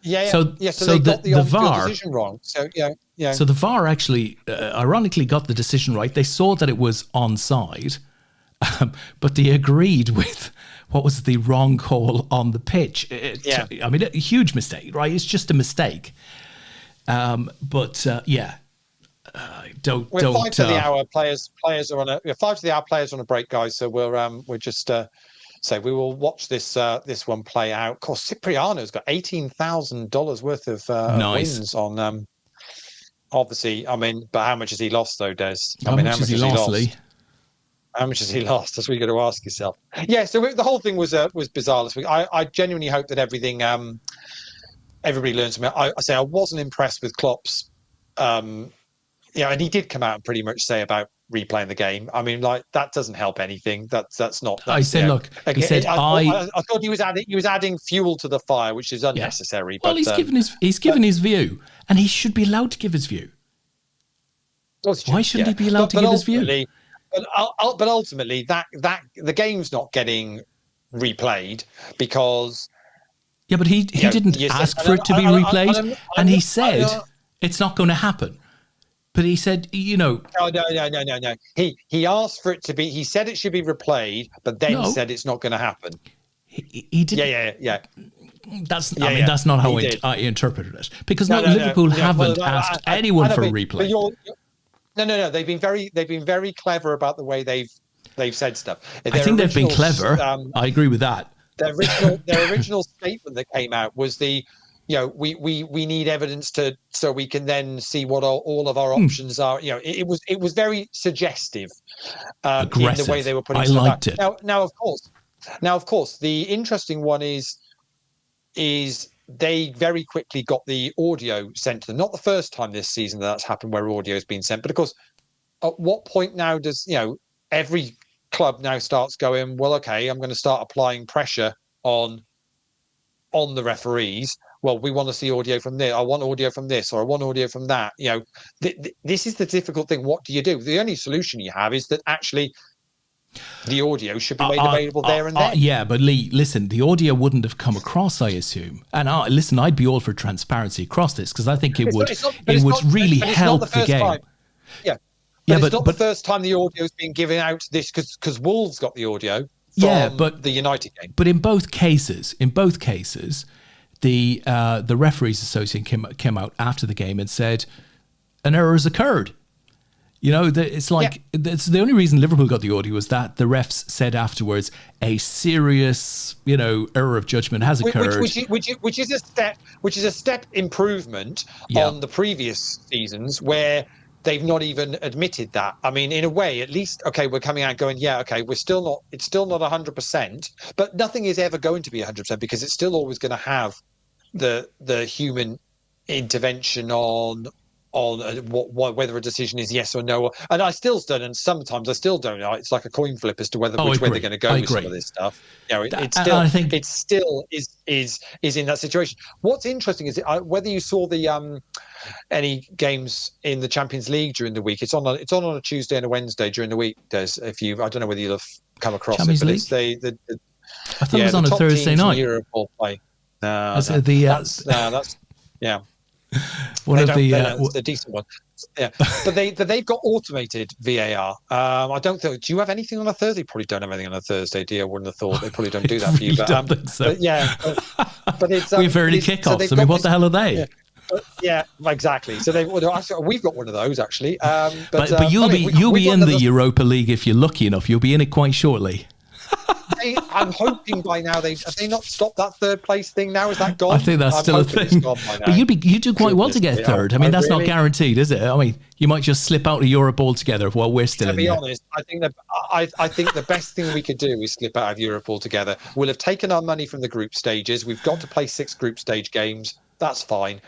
So they got the VAR decision wrong. So the VAR actually, ironically, got the decision right. They saw that it was onside, but they agreed with what was the wrong call on the pitch. I mean, a huge mistake, right? It's just a mistake. Don't. We're 5 to the hour. Players are on a 5 to the hour. Players on a break, guys. So we're just say we will watch this one play out. Of course, Cipriano's got $18,000 worth of wins on. Obviously, I mean, but how much has he lost though, Des? How much has he lost, Lee? How much has he lost? That's what you got to ask yourself. Yeah, so the whole thing was bizarre this week. I genuinely hope that everybody learns from it. I say I wasn't impressed with Klopp's, and he did come out and pretty much say about replaying the game. I mean, like, that doesn't help anything. That's not. I said, look, he said, I thought he was adding fuel to the fire, which is unnecessary. Yeah. Well, he's given his view, and he should be allowed to give his view. Why shouldn't he be allowed to give his view? But ultimately, that the game's not getting replayed because. Yeah, but he didn't ask for it to be replayed, and he said it's not going to happen. But he said, No. He asked for it to be. He said it should be replayed, but then said it's not going to happen. He did. Yeah. That's not how I interpreted it, because Liverpool haven't asked anyone for a replay. No. They've been very clever about the way they've said stuff. I think they've been clever. I agree with that. Their original statement that came out was we need evidence so we can then see what all of our options are. It was very suggestive in the way they were putting it. I liked it. Now of course, the interesting one is they very quickly got the audio sent to them. Not the first time this season that's happened where audio has been sent, but of course, at what point now does every club now starts going, well, okay, I'm going to start applying pressure on the referees. Well, we want to see audio from this. I want audio from this, or I want audio from that. This is the difficult thing. What do you do? The only solution you have is that actually the audio should be made available there and then. Yeah, but Lee, listen, the audio wouldn't have come across, I assume. And listen, I'd be all for transparency across this, because I think it would really help the game. Time. Yeah. But it's not the first time the audio has been given out this, because Wolves got the audio from the United game. But in both cases, the referees association came out after the game and said an error has occurred. It's like it's the only reason Liverpool got the audio was that the refs said afterwards a serious error of judgment has occurred, which is a step improvement on the previous seasons where they've not even admitted that. I mean, in a way, at least, okay, we're coming out going, it's still not 100%, but nothing is ever going to be 100% because it's still always going to have the human intervention on whether a decision is yes or no. And I still don't, and sometimes I still don't know. It's like a coin flip as to which way they're going to go with some of this stuff. It still is in that situation. What's interesting is whether you saw the any games in the Champions League during the week. It's on a Tuesday and a Wednesday during the week. Des, I don't know whether you'll have come across Champions it, but League? it's I thought it was on a Thursday night. Europe all play. That's one of the decent one. Yeah, but they've got automated VAR. I don't think. Do you have anything on a Thursday? Probably don't have anything on a Thursday, do you? I wouldn't have thought they probably don't do that for you. But, think so. But yeah, but it's we have early kickoffs. So what the hell are they? Yeah, exactly. So we've got one of those actually. But you'll be in the Europa League if you're lucky enough. You'll be in it quite shortly. I'm hoping by now have they not stopped that third place thing now? Is that gone? I think that's still a thing. But you do quite well to get third. I mean, that's not guaranteed, is it? I mean, you might just slip out of Europe altogether while we're still in there. To be honest, I think the best thing we could do is slip out of Europe altogether. We'll have taken our money from the group stages. We've got to play 6 group stage games. That's fine.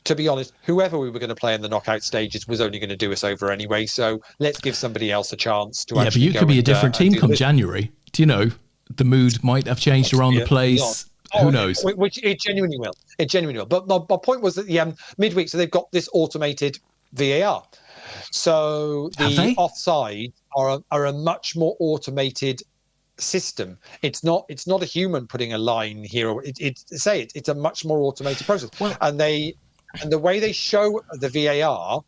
To be honest, whoever we were going to play in the knockout stages was only going to do us over anyway. So let's give somebody else a chance to actually go. Yeah, but you could be a different team come January. Do you know? The mood might have changed around the place. Who knows? Which it genuinely will. It genuinely will. But my point was that the midweek, so they've got this automated VAR. So the offside are a much more automated system. It's not a human putting a line here. It's a much more automated process. Well, and the way they show the VAR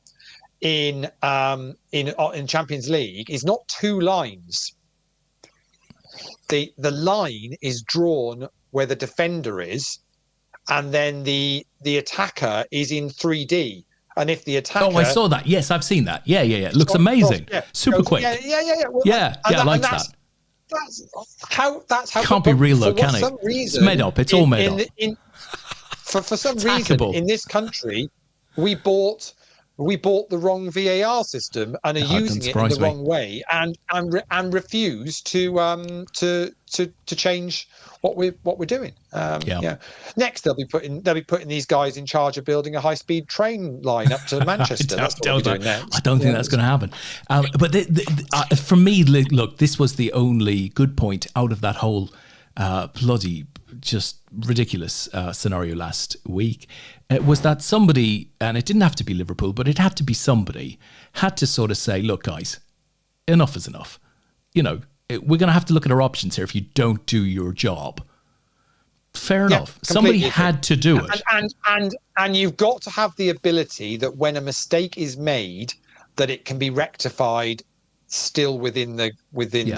in Champions League is not 2 lines. The line is drawn where the defender is, and then the attacker is in 3D. And if the attacker... Oh, I saw that. Yes, I've seen that. Yeah. It looks amazing. Super quick. Yeah. Well, I like that. That's how... Can't be real though, can it? Reason, it's made up. It's all made up. For some reason, in this country, we bought we bought the wrong VAR system and are using it in the wrong way, and refuse to change what we're doing. Next, they'll be putting these guys in charge of building a high-speed train line up to Manchester. That's what we're doing next. I don't think that's going to happen. But for me, look, this was the only good point out of that whole bloody just ridiculous scenario last week. It was that somebody, and it didn't have to be Liverpool, but it had to be somebody, had to sort of say, look, guys, enough is enough. You know, we're going to have to look at our options here if you don't do your job. Fair enough. Somebody had to do it. And you've got to have the ability that when a mistake is made, that it can be rectified still within the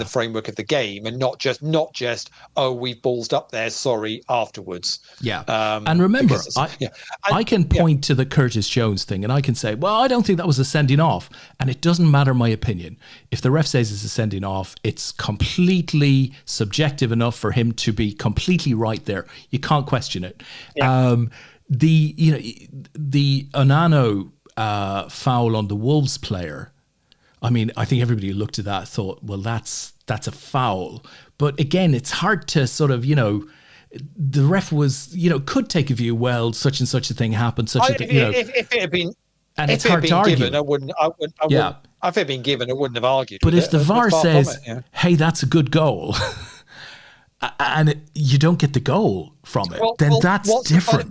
framework of the game, and not just we've ballsed up there, sorry, afterwards. And remember, I can point to the Curtis Jones thing and I can say, well, I don't think that was a sending off, and it doesn't matter my opinion. If the ref says it's a sending off, it's completely subjective enough for him to be completely right there. You can't question it. The Onana foul on the Wolves player, I mean, I think everybody who looked at that thought, well, that's a foul. But again, it's hard to sort of, the ref was, could take a view, well, such and such a thing happened, if it had been, and it's hard to argue. Given, I wouldn't. If it had been given, I wouldn't have argued. But if the VAR says, hey, that's a good goal, and you don't get the goal from it, then that's different.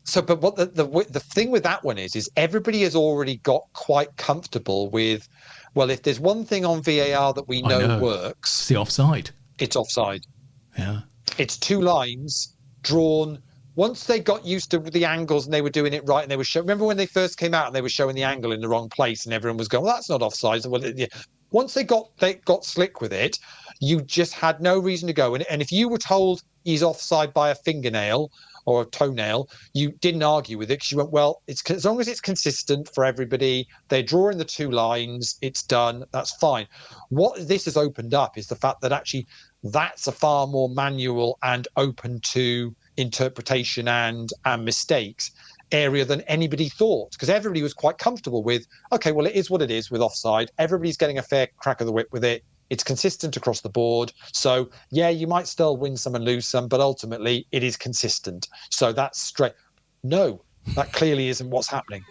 The thing with that one is everybody has already got quite comfortable with, well, if there's one thing on VAR that we know works, it's the offside. It's offside. Yeah. It's two lines drawn. Once they got used to the angles and they were doing it right, and they were remember when they first came out and they were showing the angle in the wrong place and everyone was going, well, that's not offside. So, once they got slick with it, you just had no reason to go. And if you were told he's offside by a fingernail or a toenail, you didn't argue with it because you went, well, it's as long as it's consistent for everybody, they're drawing the two lines, it's done, that's fine. What this has opened up is the fact that actually that's a far more manual and open to interpretation and mistakes area than anybody thought, because everybody was quite comfortable with, okay, well, it is what it is with offside. Everybody's getting a fair crack of the whip with it. It's consistent across the board. So, yeah, you might still win some and lose some, but ultimately it is consistent. So that's straight. No, that clearly isn't what's happening.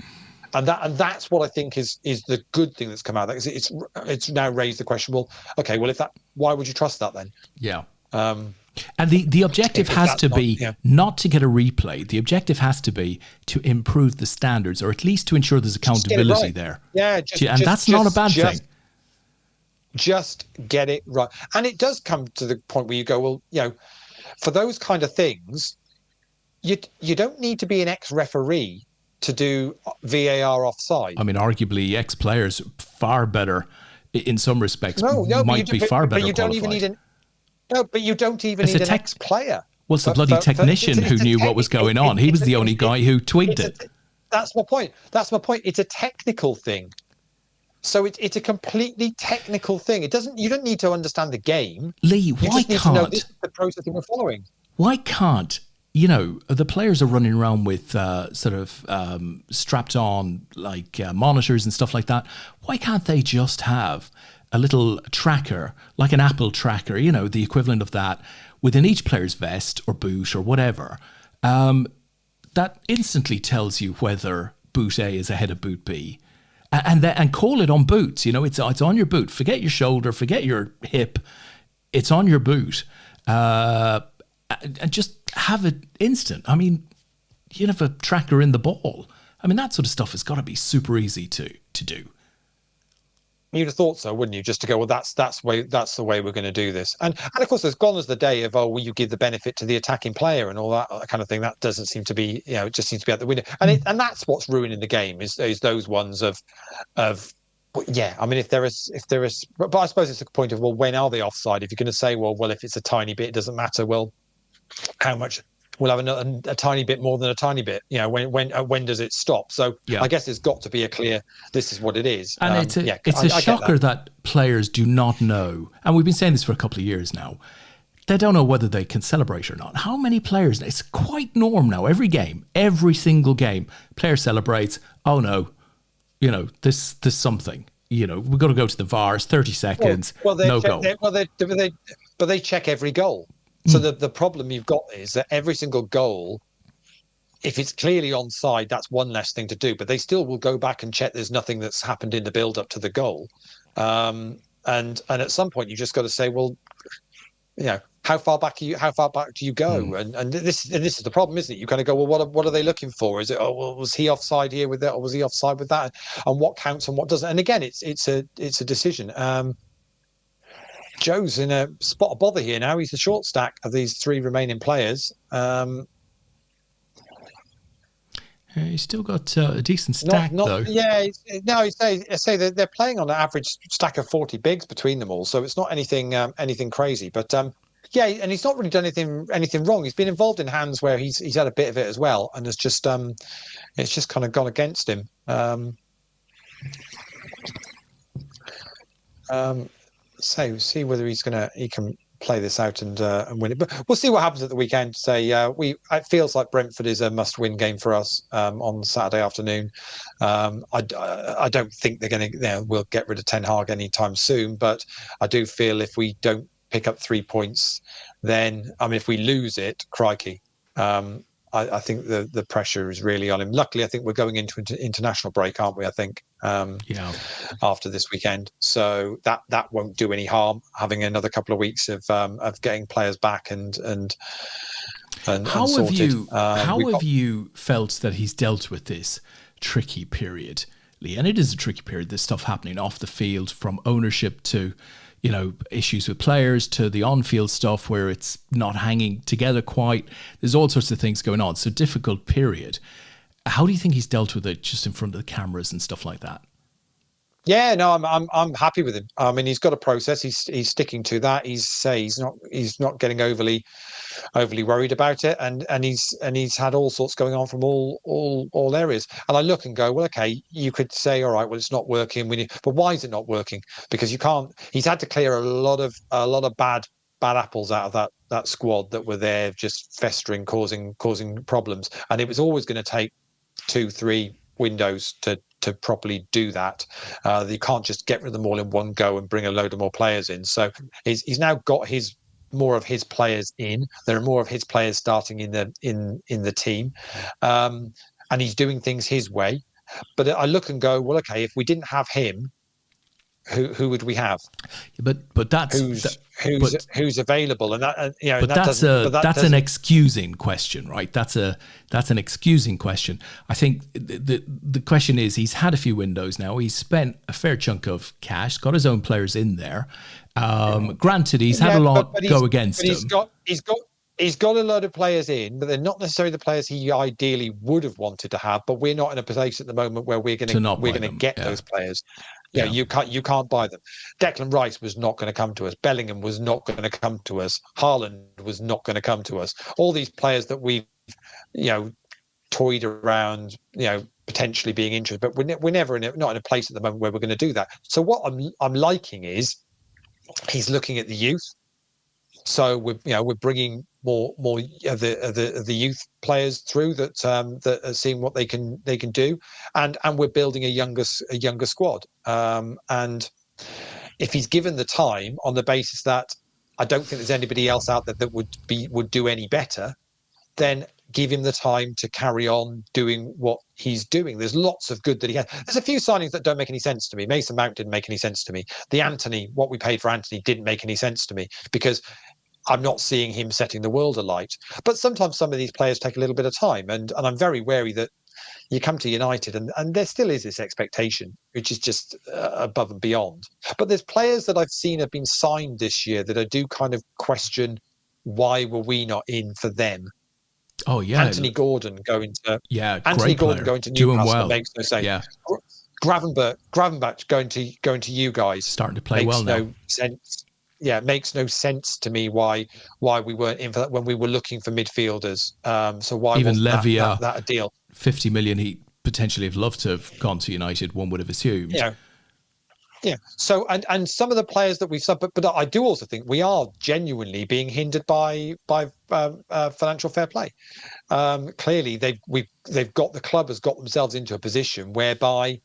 And that's what I think is the good thing that's come out of that. It's now raised the question, well, okay, well, why would you trust that then? Yeah. And the objective has to be not to get a replay. The objective has to be to improve the standards, or at least to ensure there's accountability there. Yeah. That's not a bad thing. Just get it right. And it does come to the point where you go, well, for those kind of things, you don't need to be an ex-referee to do VAR offside. I mean, arguably ex-players far better in some respects. Might be far better. But you don't even need an ex-player. Well, it's the bloody technician who knew what was going on. He was the only guy who twigged it. That's my point. It's a technical thing. So it's a completely technical thing. You don't need to understand the game. Lee, why can't? You just need to know this is the process that we're following. Why can't, the players are running around with strapped on like monitors and stuff like that. Why can't they just have a little tracker, like an Apple tracker, the equivalent of that, within each player's vest or boot or whatever, that instantly tells you whether boot A is ahead of boot B. And call it on boots. It's on your boot. Forget your shoulder. Forget your hip. It's on your boot. And just have it instant. I mean, you have a tracker in the ball. I mean, that sort of stuff has got to be super easy to do. You'd have thought so, wouldn't you? Just to go, well, that's the way we're going to do this. And of course, there's gone as the day of, will you give the benefit to the attacking player and all that kind of thing. That doesn't seem to be, it just seems to be out the window. And that's what's ruining the game is those ones of. I mean, if there is, but I suppose it's a point of, well, when are they offside? If you're going to say, well, if it's a tiny bit, it doesn't matter. Well, how much? We'll have a tiny bit more than a tiny bit. When does it stop? So I guess there's got to be a clear, this is what it is. And it's a shocker that players do not know, and we've been saying this for a couple of years now, they don't know whether they can celebrate or not. How many players? It's quite norm now. Every game, every single game, player celebrates. Oh no, this something. We've got to go to the VAR. It's 30 seconds. No goal. But they check every goal. So the problem you've got is that every single goal, if it's clearly onside, that's one less thing to do. But they still will go back and check there's nothing that's happened in the build up to the goal. And at some point you just got to say, well, how far back do you go? And this is the problem, isn't it? You kind of go, well, what are they looking for? Is it, was he offside here with that, or was he offside with that? And what counts and what doesn't? And again, it's a decision. Joe's in a spot of bother here now. He's the short stack of these three remaining players. He's still got a decent stack, though. Yeah, I say they're playing on an average stack of 40 bigs between them all, so it's not anything crazy. But yeah, and he's not really done anything wrong. He's been involved in hands where he's had a bit of it as well, and it's just kind of gone against him. So see whether he can play this out and win it. But we'll see what happens at the weekend. It feels like Brentford is a must-win game for us on Saturday afternoon. I don't think they're going to. We'll get rid of Ten Hag anytime soon, but I do feel if we don't pick up 3 points, then if we lose it, crikey. I think the pressure is really on him. Luckily, I think we're going into international break, aren't we? I think after this weekend, so that won't do any harm. Having another couple of weeks of getting players back and how have you felt that he's dealt with this tricky period, Lee? And it is a tricky period. There's stuff happening off the field, from ownership to issues with players to the on-field stuff where it's not hanging together quite. There's all sorts of things going on. So difficult period. How do you think he's dealt with it just in front of the cameras and stuff like that? Yeah, no, I'm happy with him. I mean, he's got a process. He's sticking to that. He's not getting overly worried about it, and he's had all sorts going on from all areas. And I look and go, well, okay, you could say, all right, well, it's not working. But why is it not working? Because you can't. He's had to clear a lot of bad apples out of that squad that were there, just festering, causing problems. And it was always going to take 2-3 windows to properly do that. You can't just get rid of them all in one go and bring a load of more players in. So he's now got more of his players in. There are more of his players starting in the team, and he's doing things his way. But I look and go, well, okay, if we didn't have him, who would we have? But that's who's available, and that that's an excusing question, right? That's an excusing question. I think the question is, he's had a few windows now. He's spent a fair chunk of cash, got his own players in there. Granted, he's had a lot go against him. He's got a lot of players in, but they're not necessarily the players he ideally would have wanted to have. But we're not in a place at the moment where we're going to get those players. You can't buy them. Declan Rice was not going to come to us. Bellingham was not going to come to us. Haaland was not going to come to us. All these players that we've toyed around, potentially being interested, but we're never not in a place at the moment where we're going to do that. So what I'm liking is he's looking at the youth. So we're bringing more of the youth players through that are seeing what they can do, and we're building a younger squad. And if he's given the time, on the basis that I don't think there's anybody else out there that would do any better, then give him the time to carry on doing what he's doing. There's lots of good that he has. There's a few signings that don't make any sense to me. Mason Mount didn't make any sense to me. What we paid for Anthony didn't make any sense to me, because I'm not seeing him setting the world alight. But sometimes some of these players take a little bit of time, and I'm very wary that you come to United and there still is this expectation, which is just above and beyond. But there's players that I've seen have been signed this year that I do kind of question, why were we not in for them? Oh yeah, Anthony Gordon going to Newcastle, doing well. Makes no sense. Yeah, Gravenberch going to you guys, starting to play well now. Makes no sense. Yeah, it makes no sense to me why we weren't in for that when we were looking for midfielders. So why even wasn't Levia, that a deal? 50 million, he potentially have loved to have gone to United, one would have assumed. Yeah. So, and some of the players that we've sub, but I do also think we are genuinely being hindered by financial fair play. Clearly, they've got, the club has got themselves into a position whereby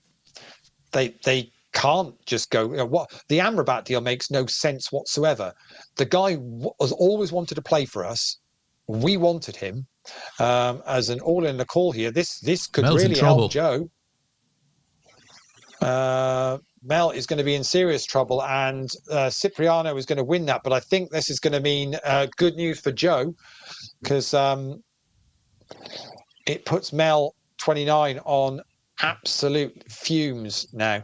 they can't just go. What the Amrabat deal makes no sense whatsoever. The guy has always wanted to play for us. We wanted him as an all in the call here. This could Mel's really in trouble. help Joe. Mel is going to be in serious trouble, and Cipriano is going to win that. But I think this is going to mean good news for Joe, because it puts Mel 29 on absolute fumes now.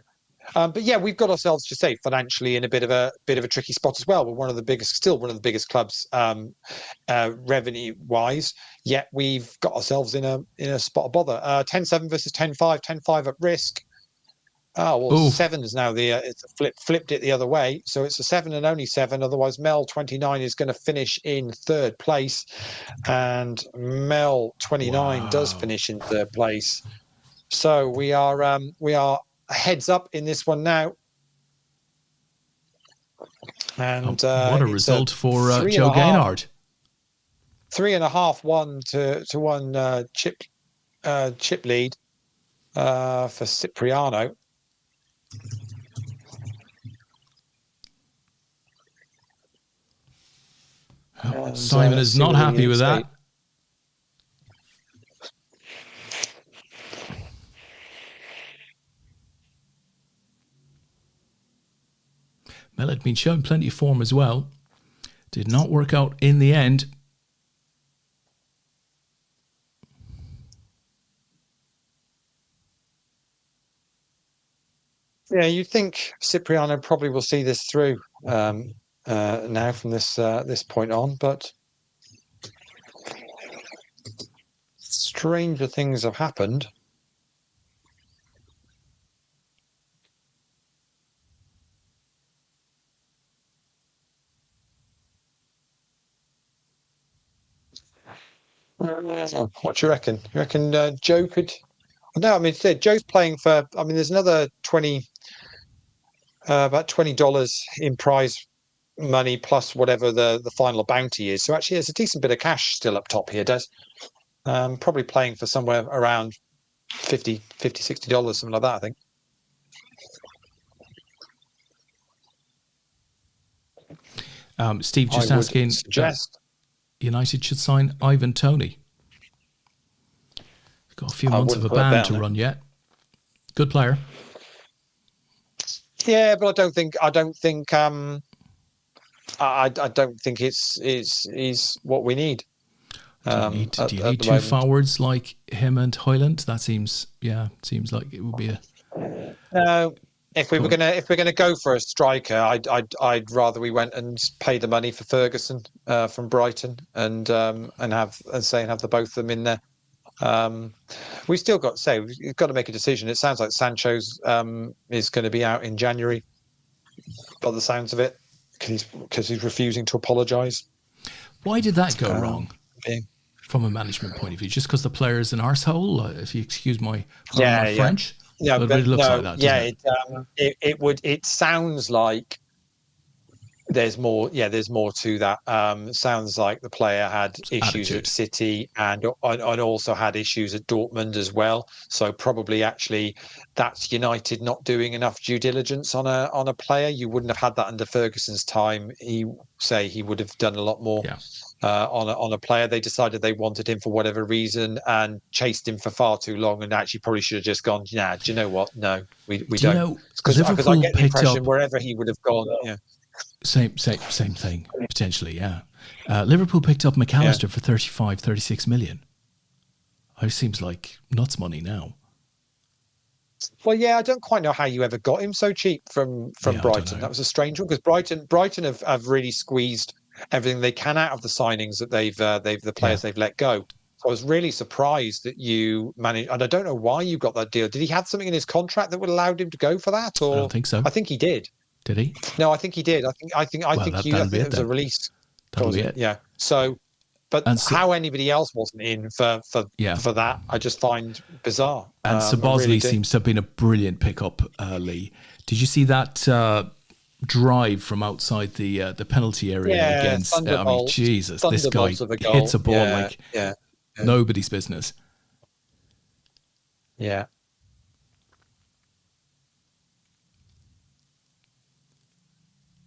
But yeah, we've got ourselves, to say, financially in a bit of a tricky spot as well. We're still one of the biggest clubs revenue wise. Yet we've got ourselves in a spot of bother. 10-7 versus 10-5, 10-5 at risk. Oh, well, Oof. 7 is now it's flipped it the other way. So it's a 7 and only 7. Otherwise, Mel 29 is going to finish in third place. And Mel 29 does finish in third place. So we are heads up in this one now. And what a result for Joe Gaynard. 3.5-1 to 1 chip lead for Cipriano. Simon is not happy with that. Mel had been showing plenty of form as well. Did not work out in the end. Yeah, you think Cipriano probably will see this through now from this point on, but stranger things have happened. What do you reckon? You reckon Joe could? No, I mean, Joe's playing for. I mean, there's another about $20 in prize money plus whatever the final bounty is. So actually, there's a decent bit of cash still up top here. Des, probably playing for somewhere around $50, $60, something like that, I think. Steve just asking. United should sign Ivan Toney. He's got a few months of a ban to run yet. Good player. Yeah, but I don't think it's what we need. Do you need two forwards like him and Højlund? That seems like it would be a. If we're gonna go for a striker, I'd rather we went and paid the money for Ferguson from Brighton and have the both of them in there. We've still got to say we've got to make a decision. It sounds like Sancho's is going to be out in January, by the sounds of it, because he's refusing to apologise. Why did that go wrong? From a management point of view, just because the player is an arsehole, if you excuse my French. Yeah, but it looks like that. Yeah, it sounds like there's more. Yeah, there's more to that. Sounds like the player had issues at City and also had issues at Dortmund as well. So probably actually that's United not doing enough due diligence on a player. You wouldn't have had that under Ferguson's time. He would have done a lot more. Yeah. On a player. They decided they wanted him for whatever reason and chased him for far too long, and actually probably should have just gone, nah, do you know what? No, we don't. Because I get the impression wherever he would have gone, yeah. Same thing, potentially, yeah. Liverpool picked up McAllister for 36 million. It seems like nuts money now. Well, yeah, I don't quite know how you ever got him so cheap from Brighton. That was a strange one, because Brighton have really squeezed everything they can out of the signings that the players they've let go. So I was really surprised that you managed, and I don't know why you got that deal. Did he have something in his contract that would allow him to go for that? Or I don't think so. I think he did. Did he? No, I think he did. I think it was a release. That'll be it. Yeah. So how anybody else wasn't in for that, I just find bizarre. And Sabosley seems to have been a brilliant pickup, Lee. Did you see that drive from outside the penalty area against? I mean, Jesus, this guy hits a ball like nobody's business. Yeah.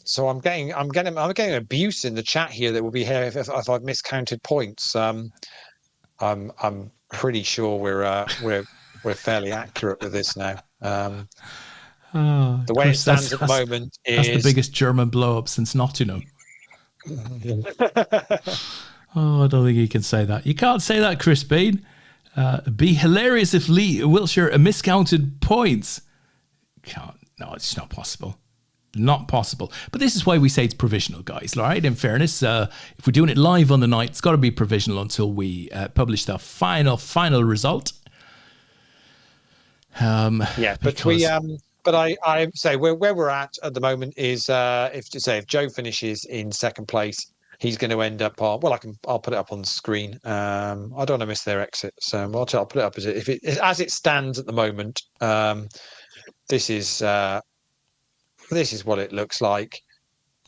So I'm getting abuse in the chat here that will be here if I've miscounted points. I'm pretty sure we're fairly accurate with this now. The way Chris, it stands at the moment that's is the biggest German blow up since Nottingham. I don't think you can say that. You can't say that, Chris Bean. Be hilarious if Wiltshire miscounted points. No, it's not possible. Not possible. But this is why we say it's provisional, guys. All right. In fairness, if we're doing it live on the night, it's got to be provisional until we publish the final result. But I say where we're at the moment is if Joe finishes in second place, he's going to end up on. Well, I'll put it up on the screen. I don't want to miss their exit, so I'll put it up as it stands at the moment. This is what it looks like.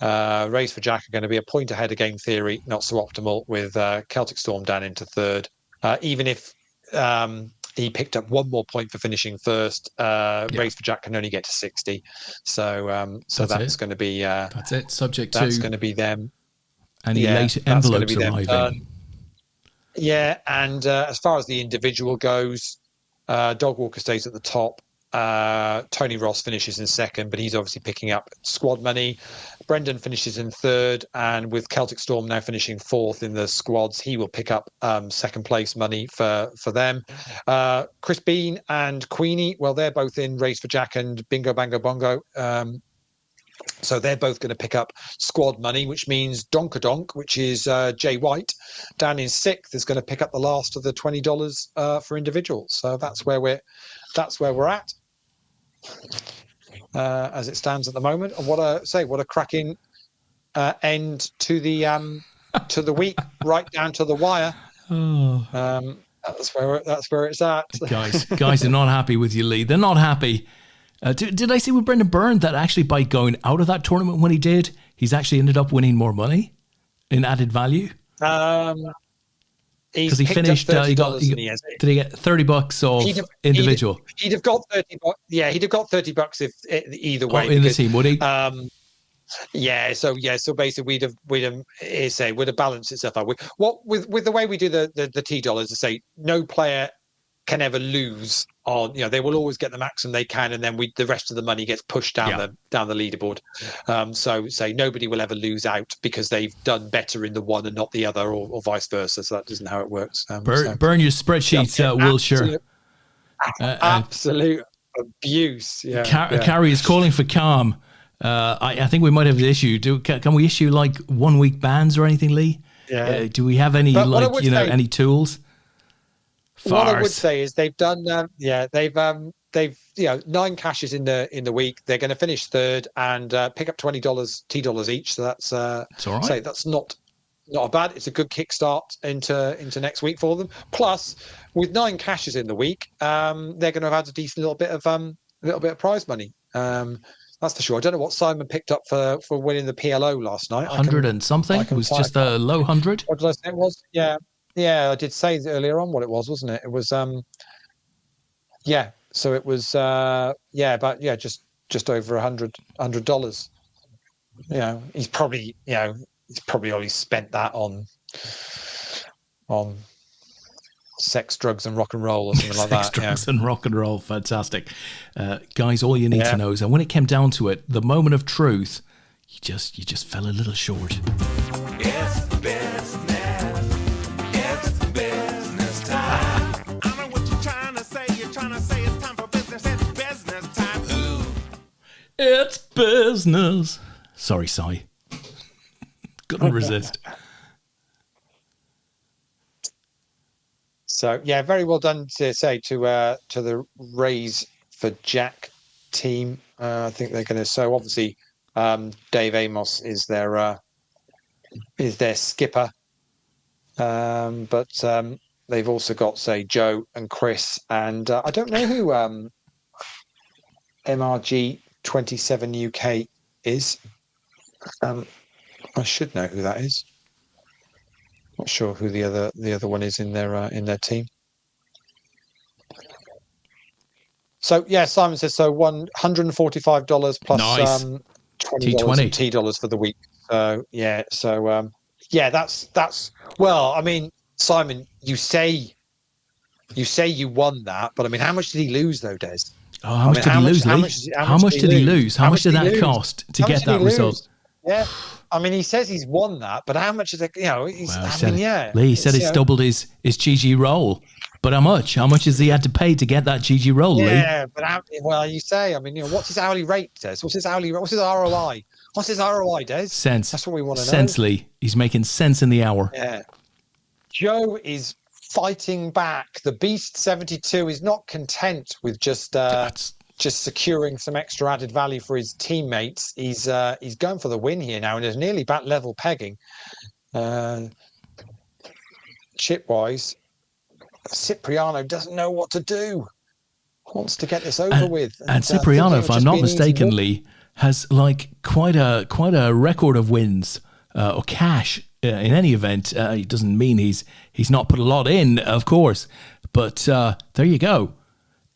Race for Jack are going to be a point ahead of Game Theory, not so optimal, with Celtic Storm down into third. Even if he picked up one more point for finishing first, Race for Jack can only get to 60. So that's going to be that's it. Subject to that's going to be them. Any late envelopes arriving. Yeah, and as far as the individual goes, Dog Walker stays at the top. Tony Ross finishes in second, but he's obviously picking up squad money. Brendan finishes in third, and with Celtic Storm now finishing fourth in the squads, he will pick up second place money for them. Chris Bean and Queenie, well, they're both in Race for Jack and Bingo Bango Bongo. So they're both going to pick up squad money, which means Donkadonk, which is Jay White, down in sixth, is going to pick up the last of the $20 for individuals. So that's where we're at. As it stands at the moment, and what a cracking end to the week, right down to the wire. That's where it's at. Guys are not happy with you, Lee. They're not happy. Did I see with Brendan Byrne that actually by going out of that tournament when he did, he's actually ended up winning more money in added value? Because he finished, did he get $30 off individual? He'd have got $30. Yeah, he'd have got $30 if either way. In the team, would he? So basically, we'd have balanced itself out. With the way we do the $T, to say no player can ever lose on. They will always get the maximum they can, and then the rest of the money gets pushed down the leaderboard. So say nobody will ever lose out because they've done better in the one and not the other, or vice versa. So that isn't how it works. Burn your spreadsheets, Wiltshire. Absolute abuse. Yeah, Carrie is calling for calm. I think we might have an issue. Can we issue like 1 week bans or anything, Lee? Yeah. Do we have any any tools? What I would say is they've done. They've 9 cashes in the week. They're going to finish third and pick up $20 $T each. So that's all right. So that's not bad. It's a good kickstart into next week for them. Plus, with 9 cashes in the week, they're going to have had a decent little bit of prize money. That's for sure. I don't know what Simon picked up for winning the PLO last night. 100 and something. It was just a low 100. What did I say it was? Yeah. Yeah, I did say earlier on what it was, wasn't it? It was, So it was, just over $100. He's probably only spent that on sex, drugs, and rock and roll, or something like that. Sex, drugs, and rock and roll. Fantastic, guys. All you need to know is that when it came down to it, the moment of truth, you just fell a little short. Yes, business. It's business. Sorry, Si. Couldn't resist. So very well done to the Raise for Jack team. I think they're going to. So obviously, Dave Amos is their skipper. But they've also got, say, Joe and Chris, and I don't know who MRG 27 UK is. I should know who that is. Not sure who the other one is in their team. So yeah, Simon says so. $145 plus Nice. $20 in T-dollars for the week. So yeah, that's well. I mean, Simon, you say you won that, but I mean, how much did he lose though, Des? Oh, how much did he lose, Lee? How much did he lose? How much did that cost to get that result? Yeah, I mean, he says he's won that, but how much is it? You know, Lee said he's doubled his GG roll. But how much? How much has he had to pay to get that GG roll, Lee? Yeah, but you say, I mean, you know, what's his hourly rate, Des? What's his hourly rate? What's his ROI? What's his ROI, Des? Sense. That's what we want to know. Sense, Lee. He's making sense in the hour. Yeah. Joe is fighting back. The Beast 72 is not content with just securing some extra added value for his teammates. He's going for the win here now, and is nearly back level pegging. Chip-wise, Cipriano doesn't know what to do. Wants to get this over with. And Cipriano, if I'm not mistaken, Lee, has like quite a record of wins or cash. In any event, it doesn't mean he's not put a lot in, of course. But there you go,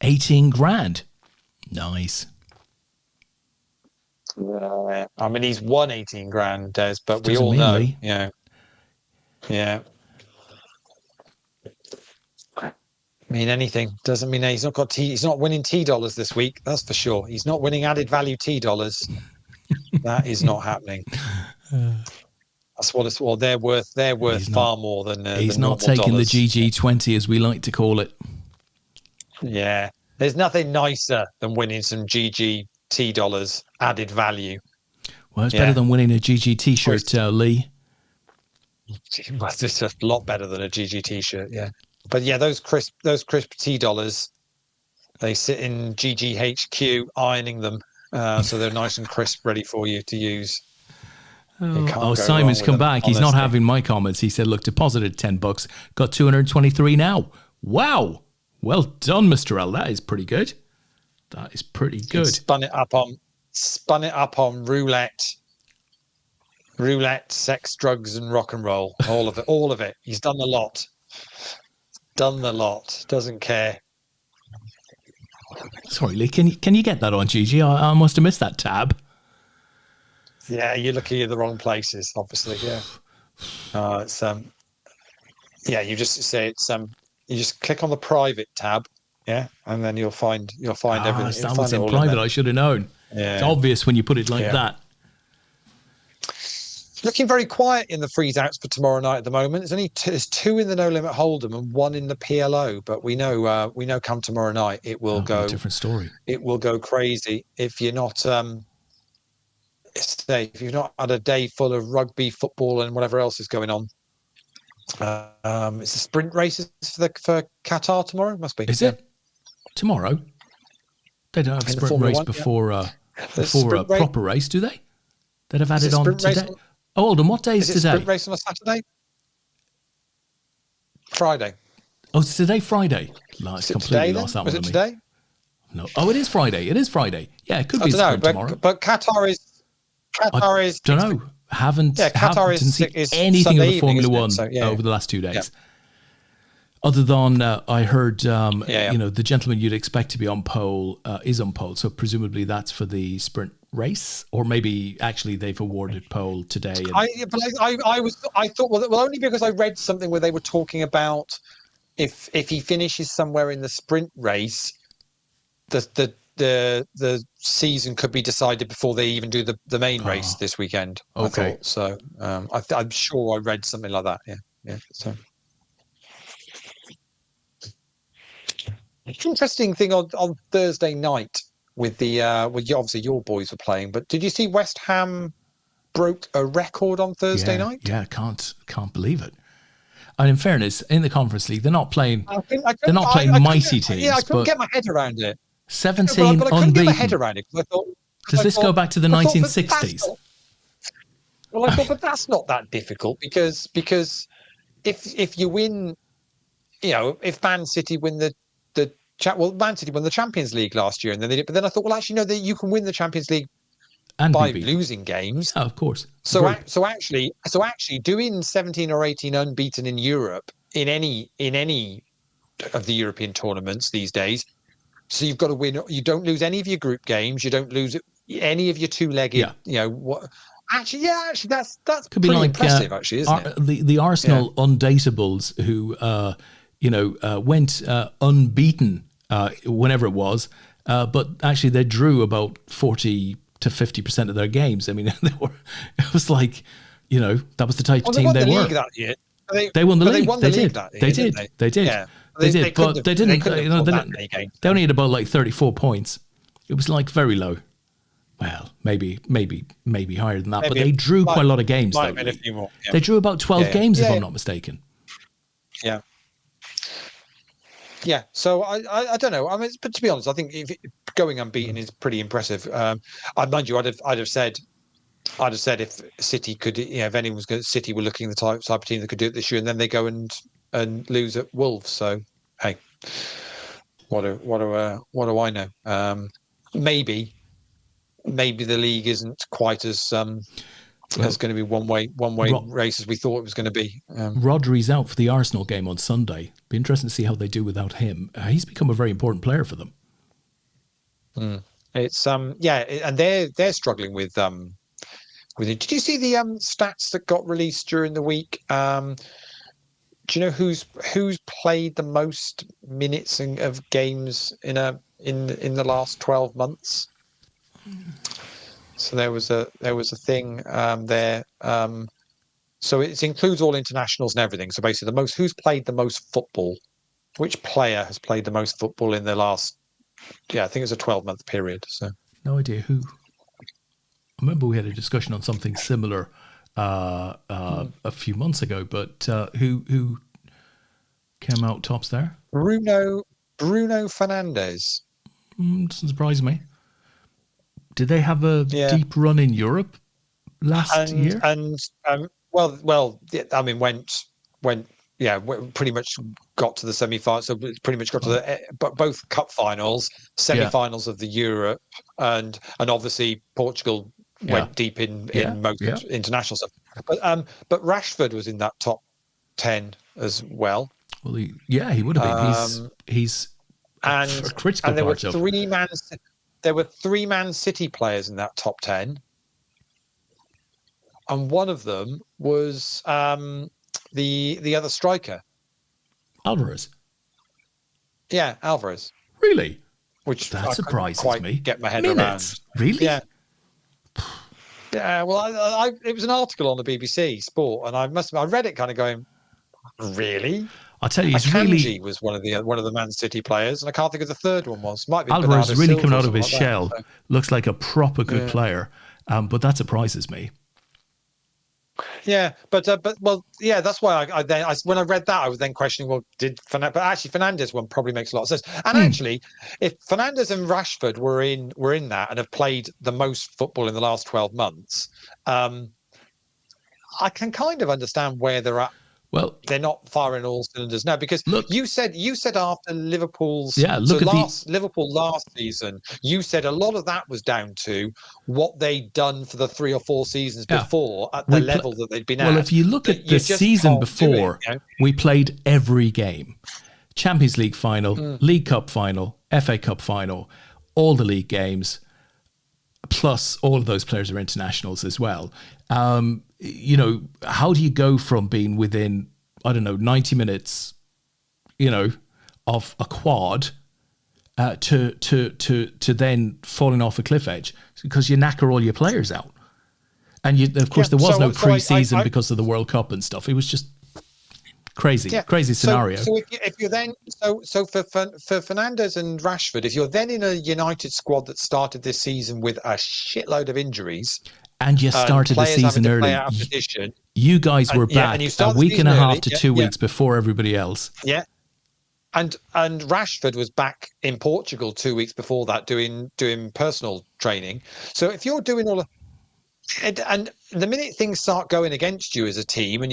18 grand. Nice. I mean, he's won 18 grand, Des, but Doesn't we all mean, know, Lee. Yeah. I mean, anything doesn't mean he's not got he's not winning T-dollars this week. That's for sure. He's not winning added value T-dollars. That is not happening. That's what it's. Well, they're worth far more than. He's not taking dollars. the GG20 as we like to call it. Yeah, there's nothing nicer than winning some GG T-dollars added value. Well, it's better than winning a GG T-shirt, Lee. It's a lot better than a GG T-shirt. Yeah. But yeah, those crisp T-dollars, they sit in GGHQ ironing them, so they're nice and crisp, ready for you to use. Simon's come back. He's not having my comments. He said, "Look, deposited $10, got 223 now. Wow, well done, Mr. L. That is pretty good. That is pretty good." Spun it up on roulette, sex, drugs, and rock and roll. All of it. He's done the lot. Doesn't care. Sorry, Lee, can you get that on GG? I must have missed that tab. Yeah, you're looking at the wrong places, obviously. Yeah. It's you just say it's you just click on the private tab, yeah, and then you'll find everything. That was in private. I should have known. Yeah. It's obvious when you put it like that. Looking very quiet in the freeze outs for tomorrow night at the moment. There's two in the No Limit Hold'em and one in the PLO. But we know come tomorrow night it will go a different story. It will go crazy if you're not if you've not had a day full of rugby, football, and whatever else is going on. It's the sprint races for Qatar tomorrow. Must be. Is it tomorrow? They don't have a sprint race before a proper race, do they? They'd have added on today. Oh, hold on. What day is today? Sprint race on a Saturday? Friday. Oh, it's today, Friday. It's completely lost that one. Was it today? No. Oh, it is Friday. It is Friday. Yeah, it could be sprint tomorrow. But Qatar is. I don't know. Qatar didn't see anything of the Formula One over the last 2 days. Yeah. Other than I heard, the gentleman you'd expect to be on pole is on pole. So presumably that's for the sprint race, or maybe actually they've awarded pole today. I thought only because I read something where they were talking about if he finishes somewhere in the sprint race, the season could be decided before they even do the main race this weekend. Okay. I thought. So I'm sure I read something like that. Yeah. So. Interesting thing on Thursday night with obviously your boys were playing, but did you see West Ham broke a record on Thursday night? Yeah, can't believe it. And in fairness, in the Conference League, they're not playing. They're not playing mighty teams. Yeah, I couldn't get my head around it. 17 but I couldn't get my head around it. Does this go back to the 1960s? I thought, but that's not that difficult because if you win, if Man City win Man City won the Champions League last year, and then they did. But then I thought, well, actually, no, that you can win the Champions League And by be beaten. losing games. Yeah, of course. So actually, doing 17 or 18 unbeaten in Europe in any of the European tournaments these days. So you've got to win. You don't lose any of your group games. You don't lose any of your two-legged. Yeah. What? Actually, that's Could pretty be like impressive, actually, isn't it? The Arsenal undatables who went unbeaten whenever it was, but actually they drew about 40 to 50% of their games. I mean, it was like, that was the type of team they were. League that year. They won the league. They won the league that year, They did. They did. Yeah. They did. But they didn't. They only had about like 34 points. It was like very low. Well, maybe higher than that. But they drew quite a lot of games. Though, a few more. Yeah. They drew about 12 games, if I'm not mistaken. Yeah. Yeah. So I don't know. I mean, but to be honest, I think going unbeaten is pretty impressive. Mind you, I'd have said if City could, if anyone was going, City were looking at the type of team that could do it this year, and then they go and lose at Wolves. So hey, what do I know? Maybe the league isn't quite as it's going to be one way race as we thought it was going to be. Rodri's out for the Arsenal game on Sunday. Be interesting to see how they do without him. He's become a very important player for them. It's and they're struggling with it. Did you see the stats that got released during the week? Do you know who's played the most minutes of games in the last 12 months? So there was a thing there. So it includes all internationals and everything. So basically, who's played the most football? Which player has played the most football in the last? Yeah, I think it's a 12-month period. So no idea who. I remember we had a discussion on something similar a few months ago, but who came out tops there? Bruno Fernandes. Doesn't surprise me. Did they have a deep run in Europe last year? Pretty much got to the semi-final. So pretty much got to both cup finals, semi-finals of the Europe, and obviously Portugal went deep in most international stuff. But Rashford was in that top 10 as well. Well, he would have been. He's a critical part of. There were three Man City players in that top 10, and one of them was the other striker, Alvarez. Yeah, Alvarez. Really? Which that surprises me. Get my head around. Really? Yeah. Yeah. Well, it was an article on the BBC Sport, and I read it kind of going, really? I'll tell you, Akanji was one of the Man City players, and I can't think of the third one was. Might be Alvarez Bernardo really Silva coming out of his like shell. That, so. Looks like a proper good player, but that surprises me. Yeah, but that's why I when I read that I was then questioning. Well, but actually Fernandes one probably makes a lot of sense. And actually, if Fernandes and Rashford were in that and have played the most football in the last 12 months, I can kind of understand where they're at. Well, they're not firing all cylinders now because you said after Liverpool's Liverpool last season, you said a lot of that was down to what they'd done for the 3 or 4 seasons before at the level that they'd been at. Well, if you look at the season before, we played every game. Champions League final, League Cup final, FA Cup final, all the league games, plus all of those players are internationals as well. How do you go from being within, 90 minutes, of a quad to then falling off a cliff edge because you knacker all your players out. And there was no pre-season because of the World Cup and stuff. It was just crazy scenario. So if you're then for Fernandes and Rashford, if you're then in a United squad that started this season with a shitload of injuries. And you started the season early. You guys were back a week and a half to 2 weeks before everybody else. Yeah. And Rashford was back in Portugal 2 weeks before that doing personal training. So if you're doing all of, and the minute things start going against you as a team and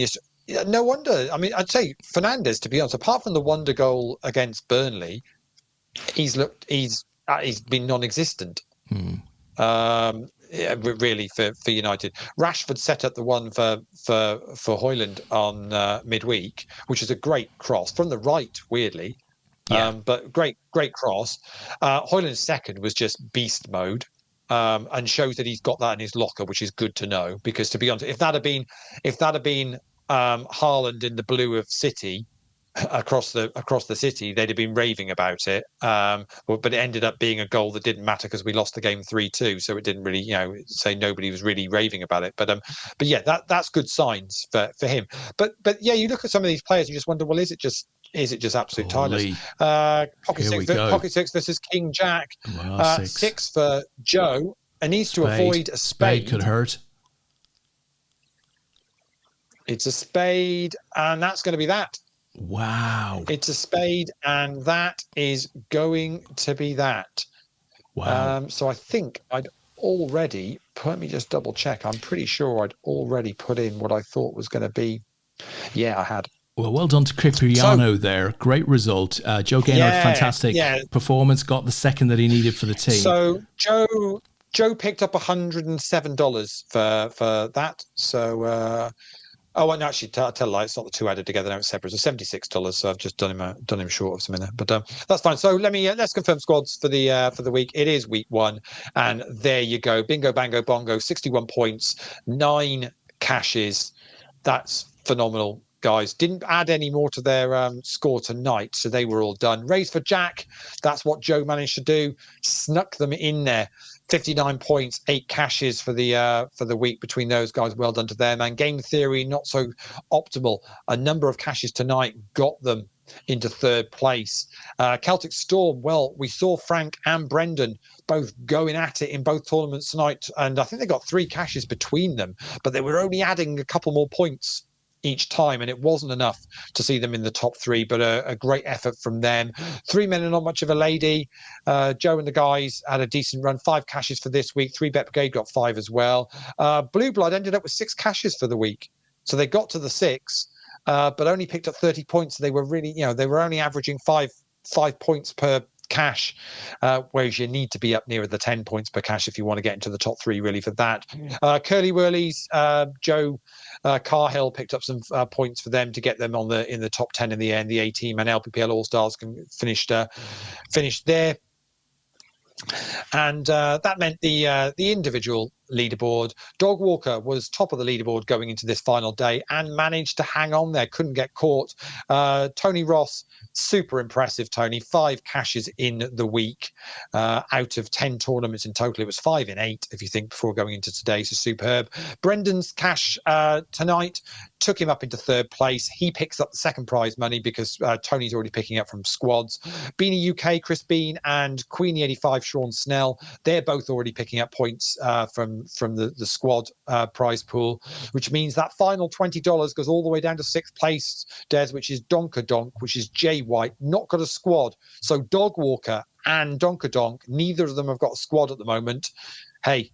Yeah, no wonder. I mean, I'd say Fernandes, to be honest, apart from the wonder goal against Burnley, he's been non-existent. Yeah, really for United. Rashford set up the one for Højlund on midweek, which is a great cross from the right, weirdly. Yeah. But great cross. Højlund's second was just beast mode. And shows that he's got that in his locker, which is good to know. Because to be honest, if that had been Haaland in the blue of City across the city, they'd have been raving about it. But it ended up being a goal that didn't matter because we lost the game 3-2, so it didn't really, say nobody was really raving about it. But yeah, that's good signs for him. But yeah, you look at some of these players, you just wonder, well, is it just absolute tiredness? Pocket six versus King Jack. Six for Joe, and needs to avoid a spade. Could hurt. It's a spade, and that's going to be that. Wow. It's a spade, and that is going to be that. Wow. So I think I'd already, let me just double check. I'm pretty sure I'd already put in what I thought was going to be. Yeah, I had. Well done to Cipriano there. Great result. Joe Gaynor, fantastic performance. Got the second that he needed for the team. So Joe picked up $107 for that. So and actually, tell a lie. It's not the two added together. No, it's separate. It's $76. So I've just done him short of something there. But that's fine. So let's confirm squads for the week. It is week 1, and there you go. Bingo, bango, bongo. 61 points, 9 cashes. That's phenomenal, guys. Didn't add any more to their score tonight, so they were all done. Raise for Jack. That's what Joe managed to do. Snuck them in there. 59 points, 8 cashes for the week between those guys. Well done to them. And Game Theory, not so optimal. A number of cashes tonight got them into 3rd place. Celtic Storm, well, we saw Frank and Brendan both going at it in both tournaments tonight, and I think they got 3 cashes between them, but they were only adding a couple more points each time, and it wasn't enough to see them in the top 3, but a great effort from them. 3 men are not much of a lady. Joe and the guys had a decent run. 5 cashes for this week. 3 Bet Brigade got 5 as well. Blue Blood ended up with 6 cashes for the week, so they got to the 6, but only picked up 30 points. They were really, they were only averaging 5 points per cash, whereas you need to be up near the 10 points per cash if you want to get into the top 3 really for that. Curly Whirlies, Joe Carhill picked up some points for them to get them in the top 10 in the end. The A team and LPPL All Stars finished there. And that meant the individual leaderboard. Dog Walker was top of the leaderboard going into this final day and managed to hang on there, couldn't get caught. Tony Ross, super impressive, Tony. 5 cashes in the week out of 10 tournaments in total. It was 5 in 8, if you think, before going into today. So superb. Brendan's cash tonight took him up into 3rd place. He picks up the second prize money because Tony's already picking up from squads. Beanie UK, Chris Bean, and Queenie 85, Sean Snell, they're both already picking up points from the squad prize pool, which means that final $20 goes all the way down to 6th place, Des, which is Donkadonk, which is Jay White, not got a squad. So Dog Walker and Donkadonk, neither of them have got a squad at the moment. Hey,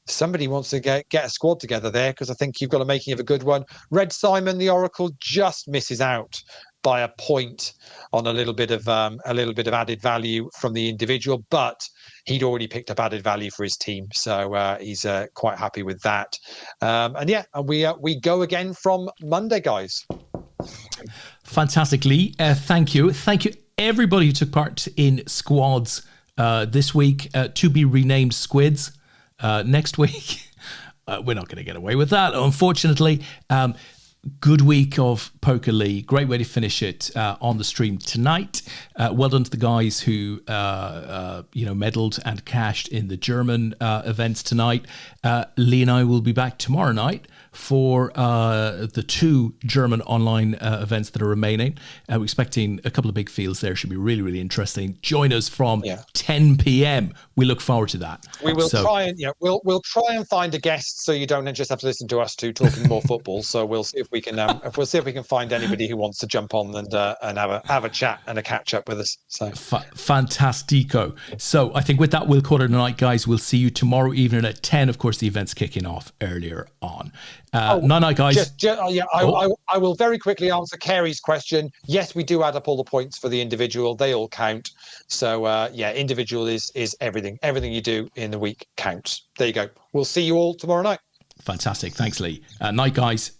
somebody wants to get a squad together there, because I think you've got a making of a good one. Red Simon, the Oracle, just misses out by a point on a little bit of added value from the individual, but he'd already picked up added value for his team, so he's quite happy with that. And we go again from Monday, guys. Fantastic, Lee. Thank you everybody who took part in squads this week, to be renamed Squids. Next week, we're not going to get away with that, unfortunately. Good week of Poker Lee. Great way to finish it on the stream tonight. Well done to the guys who medalled and cashed in the German events tonight. Lee and I will be back tomorrow night for the 2 German online events that are remaining. We're expecting a couple of big fields there. Should be really, really interesting. Join us from 10 p.m. We look forward to that. We will we'll try and find a guest so you don't just have to listen to us 2 talking more football. So we'll see if we can find anybody who wants to jump on and have a chat and a catch up with us. So fantastico. So I think with that we'll call it a night, guys. We'll see you tomorrow evening at 10. Of course, the event's kicking off earlier on. Night, guys. I will very quickly answer Carey's question. Yes, we do add up all the points for the individual. They all count. So, individual is everything. Everything you do in the week counts. There you go. We'll see you all tomorrow night. Fantastic. Thanks, Lee. Night, guys.